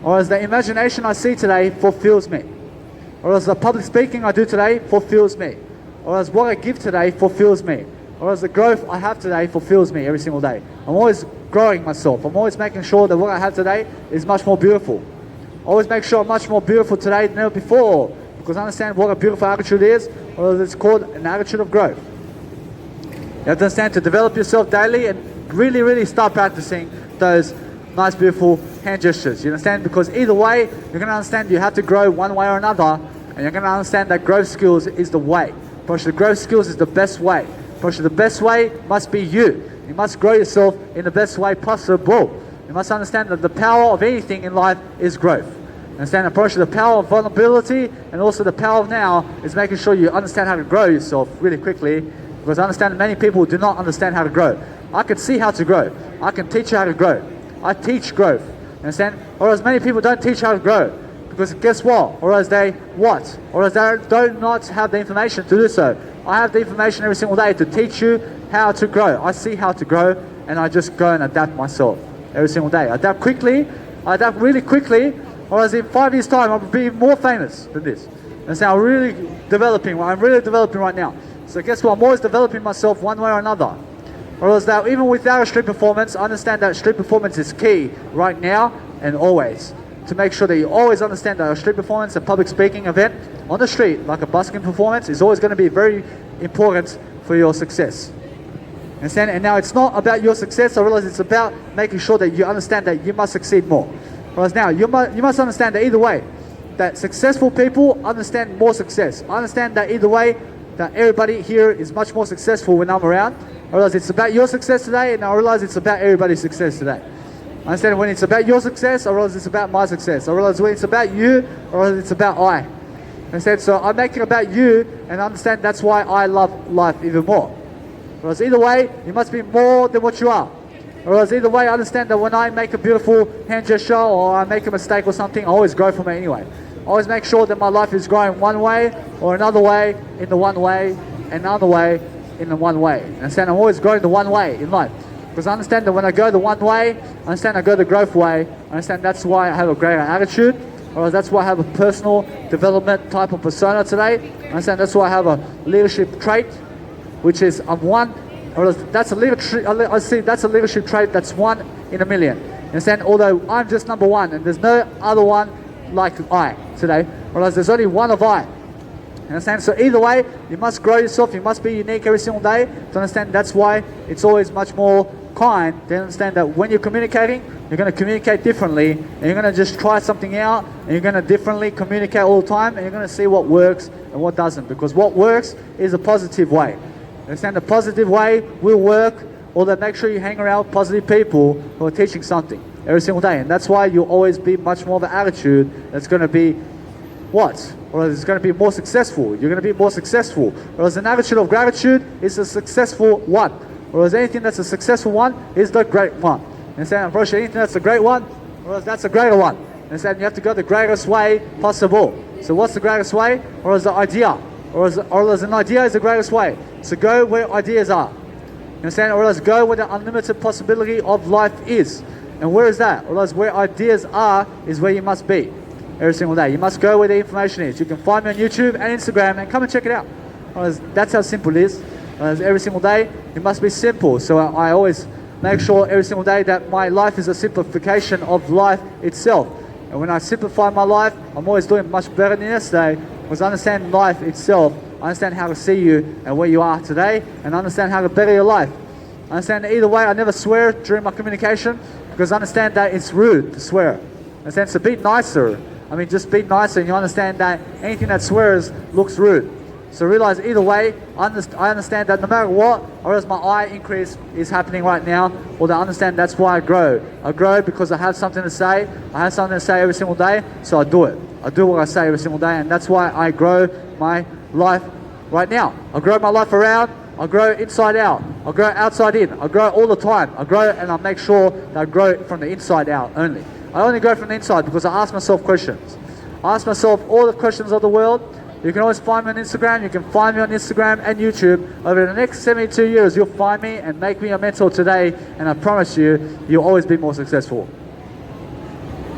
Or else the imagination I see today fulfills me. Or else the public speaking I do today fulfills me. Or else what I give today fulfills me. Or else the growth I have today fulfills me every single day. I'm always growing myself. I'm always making sure that what I have today is much more beautiful. I always make sure I'm much more beautiful today than ever before. Because I understand what a beautiful attitude is, or it's called an attitude of growth. You have to understand to develop yourself daily and really, really start practicing those nice, beautiful hand gestures. You understand? Because either way, you're going to understand you have to grow one way or another, and you're going to understand that growth skills is the way. Probably the growth skills is the best way. Probably the best way must be you. You must grow yourself in the best way possible. You must understand that the power of anything in life is growth. Understand that probably the power of vulnerability and also the power of now is making sure you understand how to grow yourself really quickly. Because I understand that many people do not understand how to grow. I can see how to grow. I can teach you how to grow. I teach growth. Understand? Whereas many people don't teach how to grow. Because guess what? Or as they what? Or as they do not have the information to do so. I have the information every single day to teach you how to grow. I see how to grow, and I just go and adapt myself every single day. I adapt quickly. I adapt really quickly. Or as in 5 years' time, I'll be more famous than this. And so I'm really developing right now. So guess what? I'm always developing myself one way or another. Or else that even without a street performance, I understand that street performance is key right now and always. To make sure that you always understand that a street performance, a public speaking event on the street, like a busking performance, is always going to be very important for your success. Understand? And now it's not about your success. I realize it's about making sure that you understand that you must succeed more. Whereas now you must understand that either way, that successful people understand more success. I understand that either way, that everybody here is much more successful when I'm around. I realize it's about your success today, and I realize it's about everybody's success today. I understand when it's about your success, I realize it's about my success. I realize when it's about you, I realize it's about I. Understand? So I'm making it about you, and I understand that's why I love life even more. Whereas either way, you must be more than what you are. Whereas either way, I understand that when I make a beautiful hand gesture or I make a mistake or something, I always grow from it anyway. I always make sure that my life is growing one way or another way in the one way, another way in the one way. Understand? I'm always growing the one way in life. Because I understand that when I go the one way, I understand I go the growth way. I understand that's why I have a greater attitude. Or that's why I have a personal development type of persona today. I understand that's why I have a leadership trait, which is I'm one. Or that's a leadership. I see that's a leadership trait that's 1 in a million. Understand? Although I'm just number one, and there's no other one like I today. Whereas there's only one of I. Understand? So either way, you must grow yourself. You must be unique every single day to understand that's why it's always much more kind to understand that when you're communicating, you're going to communicate differently, and you're going to just try something out, and you're going to differently communicate all the time, and you're going to see what works and what doesn't. Because what works is a positive way. Understand? The positive way will work, although make sure you hang around with positive people who are teaching something every single day. And that's why you'll always be much more of an attitude that's going to be what? Or it's going to be more successful. You're going to be more successful. Whereas an attitude of gratitude is a successful one. Whereas anything that's a successful one is the great one. Understand? Unfortunately, anything that's a great one, whereas that's a greater one. Understand? You have to go the greatest way possible. So what's the greatest way? Or is the idea? Or as an idea is the greatest way. So go where ideas are. Understand? Or else go where the unlimited possibility of life is. And where is that? Or else where ideas are is where you must be every single day. You must go where the information is. You can find me on YouTube and Instagram and come and check it out. Or else that's how simple it is. Or else every single day it must be simple. So I always make sure every single day that my life is a simplification of life itself. And when I simplify my life, I'm always doing much better than yesterday because I understand life itself. I understand how to see you and where you are today, and I understand how to better your life. I understand that either way, I never swear during my communication because I understand that it's rude to swear. I understand, so be nicer. I mean, just be nicer, and you understand that anything that swears looks rude. So realize either way, I understand that no matter what, or else my eye increase is happening right now, or I understand that's why I grow. I grow because I have something to say. I have something to say every single day, so I do it. I do what I say every single day, and that's why I grow my life right now. I grow my life around. I grow inside out. I grow outside in. I grow all the time. I grow and I make sure that I grow from the inside out only. I only grow from the inside because I ask myself questions. I ask myself all the questions of the world. You can always find me on Instagram. You can find me on Instagram and YouTube. Over the next 72 years, you'll find me and make me a mentor today. And I promise you, you'll always be more successful.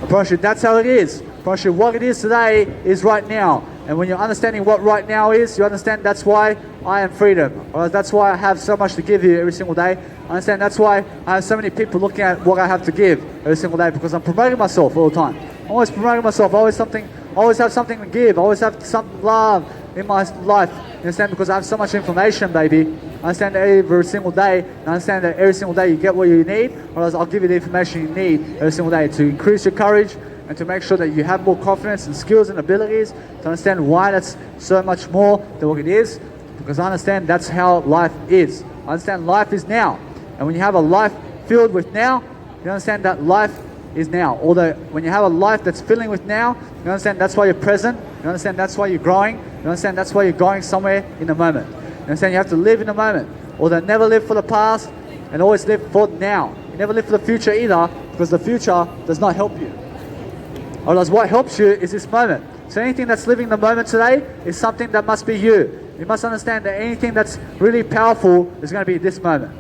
I promise you, that's how it is. I promise you, what it is today is right now. And when you're understanding what right now is, you understand that's why I am freedom. Or that's why I have so much to give you every single day. I understand that's why I have so many people looking at what I have to give every single day, because I'm promoting myself all the time. I'm always promoting myself. I always have something to give. I always have some love in my life. You understand? Because I have so much information, baby. I understand that every single day. And I understand that every single day you get what you need, or else I'll give you the information you need every single day to increase your courage and to make sure that you have more confidence and skills and abilities to understand why that's so much more than what it is. Because I understand that's how life is. I understand life is now. And when you have a life filled with now, you understand that life is now. Although when you have a life that's filling with now, you understand that's why you're present. You understand that's why you're growing. You understand that's why you're going somewhere in the moment. You understand you have to live in the moment. Although never live for the past and always live for now. You never live for the future either, because the future does not help you. Otherwise, what helps you is this moment. So anything that's living the moment today is something that must be you. You must understand that anything that's really powerful is going to be this moment.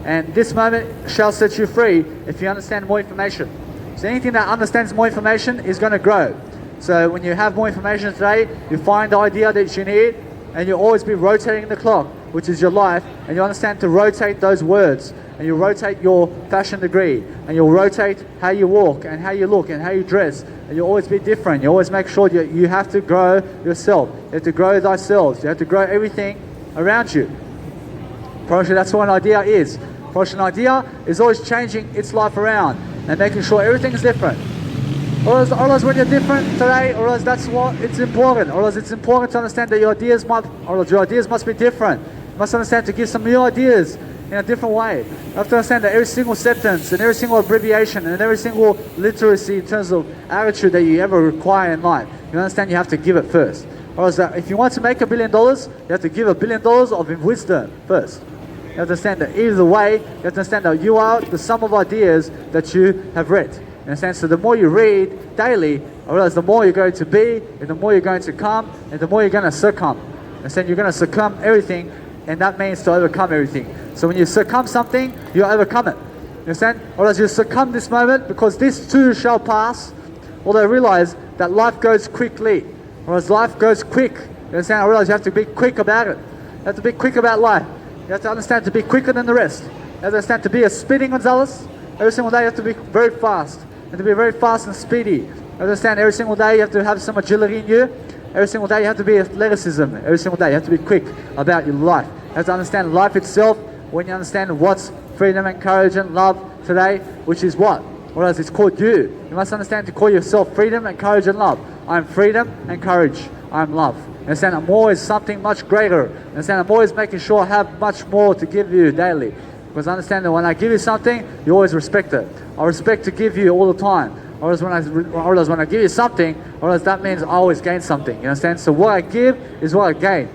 And this moment shall set you free if you understand more information. So anything that understands more information is going to grow. So when you have more information today, you find the idea that you need, and you'll always be rotating the clock, which is your life, and you understand to rotate those words, and you rotate your fashion degree, and you'll rotate how you walk, and how you look, and how you dress, and you'll always be different. You always make sure you have to grow yourself. You have to grow thyself. You have to grow everything around you. Probably that's what an idea is. Probably an idea is always changing its life around and making sure everything is different. Or else when you're different today, or else that's what it's important. Or else it's important to understand that your ideas must be different. You must understand to give some new ideas in a different way. You have to understand that every single sentence and every single abbreviation and every single literacy in terms of attitude that you ever require in life, you understand you have to give it first. Or else if you want to make $1 billion, you have to give $1 billion of wisdom first. You have to understand that either way, you have to understand that you are the sum of ideas that you have read. You understand? So the more you read daily, or else the more you're going to be, and the more you're going to come, and the more you're going to succumb. You understand? You're going to succumb everything, and that means to overcome everything. So when you succumb something, you overcome it. You understand? Or else you succumb this moment, because this too shall pass. Although realize that life goes quickly. Or else life goes quick. You understand? I realize you have to be quick about it. You have to be quick about life. You have to understand to be quicker than the rest. You have to understand to be a Speedy Gonzalez. Every single day you have to be very fast. You have to be very fast and speedy. You have to understand every single day you have to have some agility in you. Every single day you have to be athleticism. Every single day you have to be quick about your life. You have to understand life itself when you understand what's freedom and courage and love today, which is what? Or else it's called you. You must understand to call yourself freedom and courage and love. I'm freedom and courage. I'm love. Understand, I'm always something much greater. Understand, I'm always making sure I have much more to give you daily. Because I understand that when I give you something, you always respect it. I respect to give you all the time. or else when I give you something, or else that means I always gain something. You understand? So what I give is what I gain.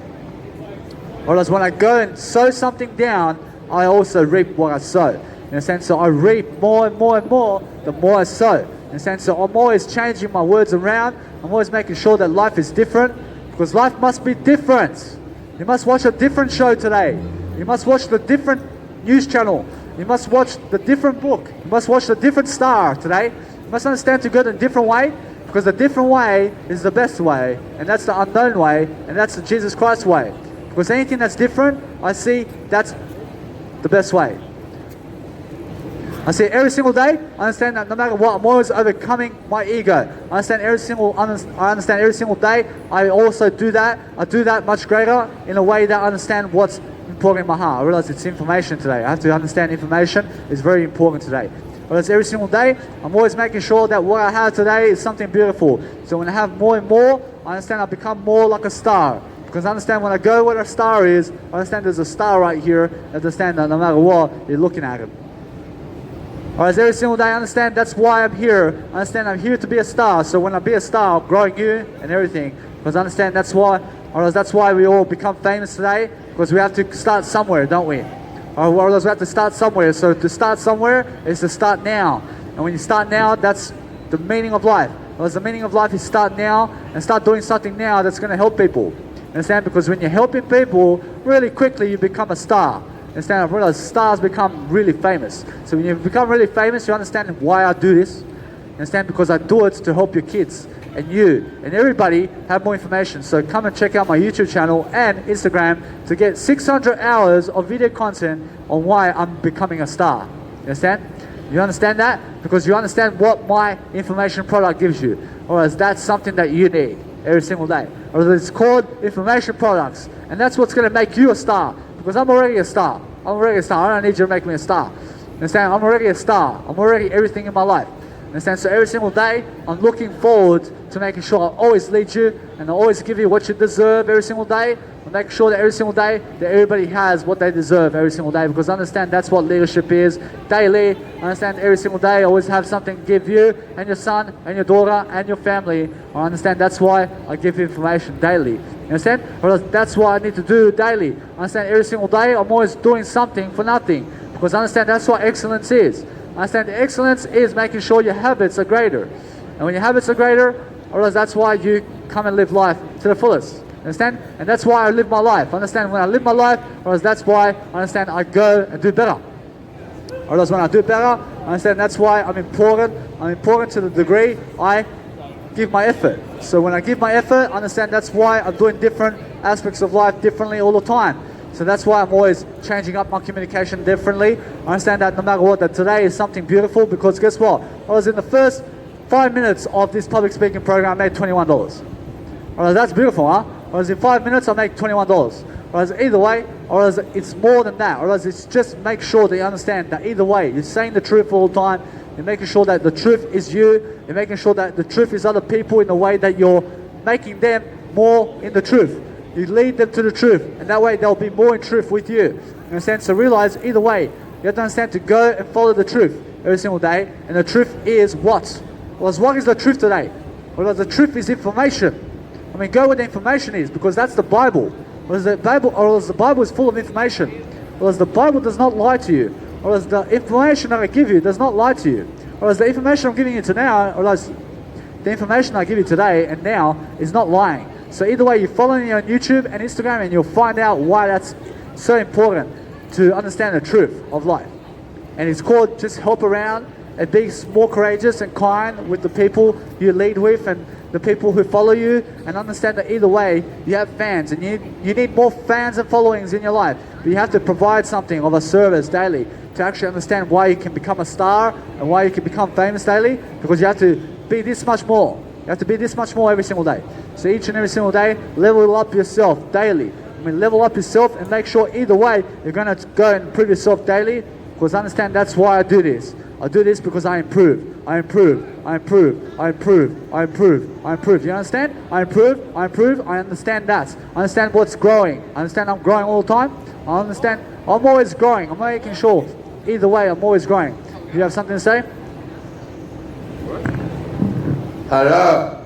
Or else when I go and sow something down, I also reap what I sow. You understand? So I reap more and more and more the more I sow. You understand? So I'm always changing my words around. I'm always making sure that life is different, because life must be different. You must watch a different show today. You must watch the different news channel. You must watch the different book. You must watch the different star today. You must understand to go the different way, because the different way is the best way, and that's the unknown way, and that's the Jesus Christ way. Because anything that's different, I see that's the best way. I see every single day, I understand that no matter what, I'm always overcoming my ego. I understand every single day, I also do that. I do that much greater in a way that I understand what's important in my heart. I realize it's information today. I have to understand information is very important today. But every single day, I'm always making sure that what I have today is something beautiful. So when I have more and more, I understand I become more like a star. Because I understand when I go where a star is, I understand there's a star right here. I understand that no matter what, you're looking at it. Alright, every single day I understand that's why I'm here. I understand I'm here to be a star. So when I be a star, I'm growing you and everything. Because I understand that's why we all become famous today. Because we have to start somewhere, don't we? Or else we have to start somewhere. So to start somewhere is to start now. And when you start now, that's the meaning of life. Because the meaning of life is start now and start doing something now that's going to help people. Understand? Because when you're helping people, really quickly you become a star. Understand? I realize stars become really famous. So when you become really famous, you understand why I do this. Understand? Because I do it to help your kids and you and everybody have more information. So come and check out my YouTube channel and Instagram to get 600 hours of video content on why I'm becoming a star. You understand? You understand that? Because you understand what my information product gives you. Or else that's something that you need every single day. Or it's called information products. And that's what's going to make you a star. Because I'm already a star. I'm already a star. I don't need you to make me a star. Understand? I'm already a star. I'm already everything in my life. Understand? So every single day, I'm looking forward to making sure I always lead you and I always give you what you deserve every single day. I'm making sure that every single day that everybody has what they deserve every single day, because I understand that's what leadership is. Daily, I understand every single day I always have something to give you and your son and your daughter and your family. I understand that's why I give you information daily. You understand? Or that's what I need to do daily. I understand every single day I'm always doing something for nothing, because I understand that's what excellence is. I understand excellence is making sure your habits are greater. And when your habits are greater, or that's why you come and live life to the fullest. Understand? And that's why I live my life. Understand? When I live my life, or that's why I understand I go and do better. Or else when I do better, I understand that's why I'm important. I'm important to the degree I give my effort. So when I give my effort, I understand that's why I'm doing different aspects of life differently all the time. So that's why I'm always changing up my communication differently. I understand that no matter what, that today is something beautiful, because guess what? I was in the first 5 minutes of this public speaking program, I made $21. Alright, that's beautiful, huh? Whereas in 5 minutes, I make $21. Whereas either way, or as it's more than that. Or as it's just make sure that you understand that either way, you're saying the truth all the time. You're making sure that the truth is you. You're making sure that the truth is other people in the way that you're making them more in the truth. You lead them to the truth, and that way they'll be more in truth with you. You understand? So realize either way, you have to understand to go and follow the truth every single day. And the truth is what? Well, what is the truth today? Well, the truth is information. I mean, go where the information is, because that's the Bible. Whereas the Bible is full of information. Whereas the Bible does not lie to you. Whereas the information that I give you does not lie to you. Whereas the information I'm giving you today, the information I give you today and now is not lying. So either way, you follow me on YouTube and Instagram, and you'll find out why that's so important to understand the truth of life. And it's called just help around and be more courageous and kind with the people you lead with and the people who follow you, and understand that either way you have fans, and you need more fans and followings in your life. But you have to provide something of a service daily to actually understand why you can become a star and why you can become famous daily, because you have to be this much more. You have to be this much more every single day. So each and every single day, level up yourself daily. I mean, level up yourself and make sure either way you're going to go and improve yourself daily, because understand that's why I do this. I do this because I improve. I improve. I improve. I improve. I improve. I improve. You understand? I improve. I improve. I understand that. I understand what's growing. I understand I'm growing all the time. I understand I'm always growing. I'm making sure either way I'm always growing. Do you have something to say? Hello.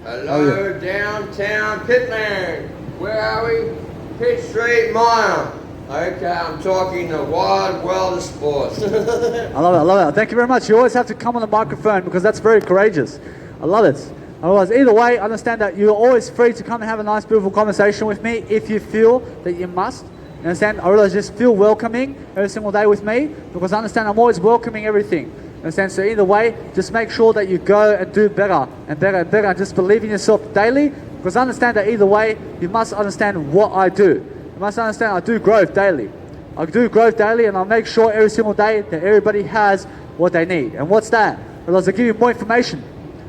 Hello, Oh, yeah. downtown Pitland. Where are we? Pitt Street Mile. Okay, I'm talking the wide world of sports. I love it, I love it. Thank you very much. You always have to come on the microphone because that's very courageous. I love it. Otherwise, either way, understand that you're always free to come and have a nice, beautiful conversation with me if you feel that you must. You understand? I realize just feel welcoming every single day with me because I understand I'm always welcoming everything. You understand? So either way, just make sure that you go and do better and better and better and just believe in yourself daily because I understand that either way, you must understand what I do. You must understand I do growth daily. I do growth daily and I'll make sure every single day that everybody has what they need. And what's that? Because I give you more information.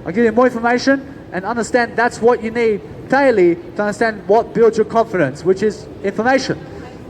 I give you more information and understand that's what you need daily to understand what builds your confidence, which is information.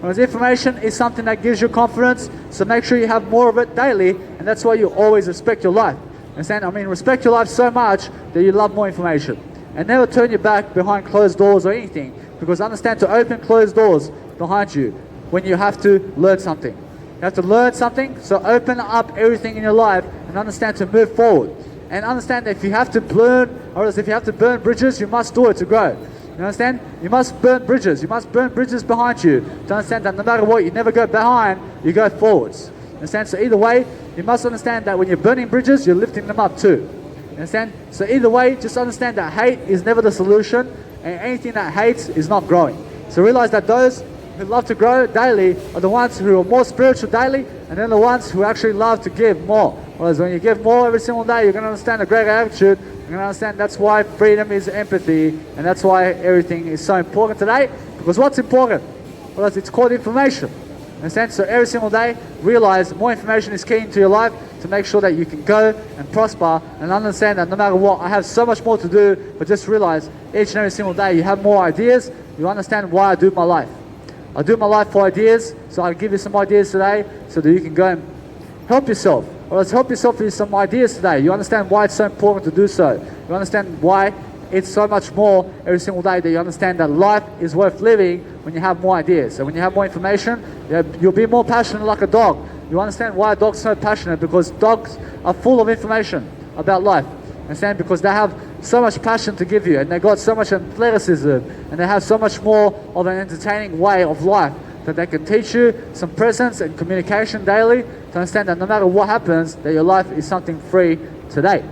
Because information is something that gives you confidence, so make sure you have more of it daily, and that's why you always respect your life. Understand? I mean, respect your life so much that you love more information. And never turn your back behind closed doors or anything, because understand to open closed doors behind you when you have to learn something. You have to learn something, so open up everything in your life and understand to move forward. And understand that if you have to burn bridges, you must do it to grow. You understand? You must burn bridges. You must burn bridges behind you to understand that no matter what, you never go behind, you go forwards. Understand? So either way, you must understand that when you're burning bridges, you're lifting them up too. Understand? So either way, just understand that hate is never the solution, and anything that hates is not growing. So realize that those who love to grow daily are the ones who are more spiritual daily, and then the ones who actually love to give more. Whereas when you give more every single day, you're going to understand a greater attitude. You're going to understand that's why freedom is empathy, and that's why everything is so important today. Because what's important? Well, it's called information. Understand? So every single day, realize more information is key into your life to make sure that you can go and prosper and understand that no matter what, I have so much more to do, but just realize each and every single day you have more ideas, you understand why I do my life. I do my life for ideas, so I'll give you some ideas today so that you can go and help yourself. Or let's help yourself with some ideas today. You understand why it's so important to do so. You understand why it's so much more every single day that you understand that life is worth living when you have more ideas. And when you have more information, you'll be more passionate like a dog. You understand why a dog's so passionate? Because dogs are full of information about life. Understand? Because they have so much passion to give you, and they got so much athleticism, and they have so much more of an entertaining way of life that they can teach you some presence and communication daily to understand that no matter what happens, that your life is something free today.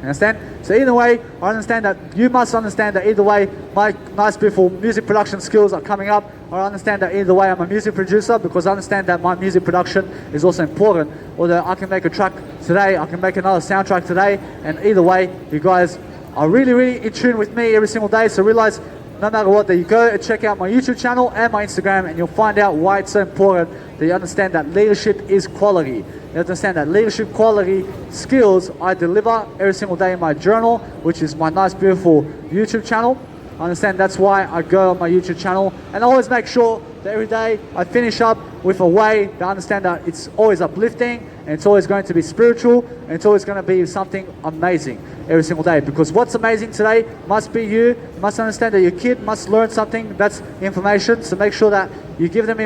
Understand? So either way, I understand that you must understand that either way, my nice beautiful music production skills are coming up. I understand that either way I'm a music producer because I understand that my music production is also important. Although I can make a track today, I can make another soundtrack today, and either way, you guys are really, really in tune with me every single day. So realize no matter what, that you go and check out my YouTube channel and my Instagram, and you'll find out why it's so important that you understand that leadership is quality. You understand that leadership quality skills I deliver every single day in my journal, which is my nice beautiful YouTube channel. I understand that's why I go on my YouTube channel, and I always make sure that every day I finish up with a way that I understand that it's always uplifting, and it's always going to be spiritual, and it's always going to be something amazing every single day. Because what's amazing today must be you. You must understand that your kid must learn something. That's information. So make sure that you give them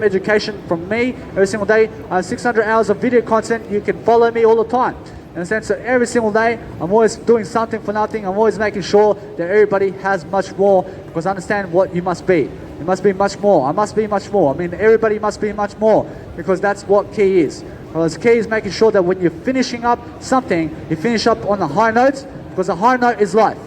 education from me every single day. I have 600 hours of video content. You can follow me all the time. Understand? So every single day, I'm always doing something for nothing. I'm always making sure that everybody has much more, because I understand what you must be. You must be much more. I must be much more. I mean, everybody must be much more, because that's what key is. Well, the key is making sure that when you're finishing up something, you finish up on a high note, because a high note is life.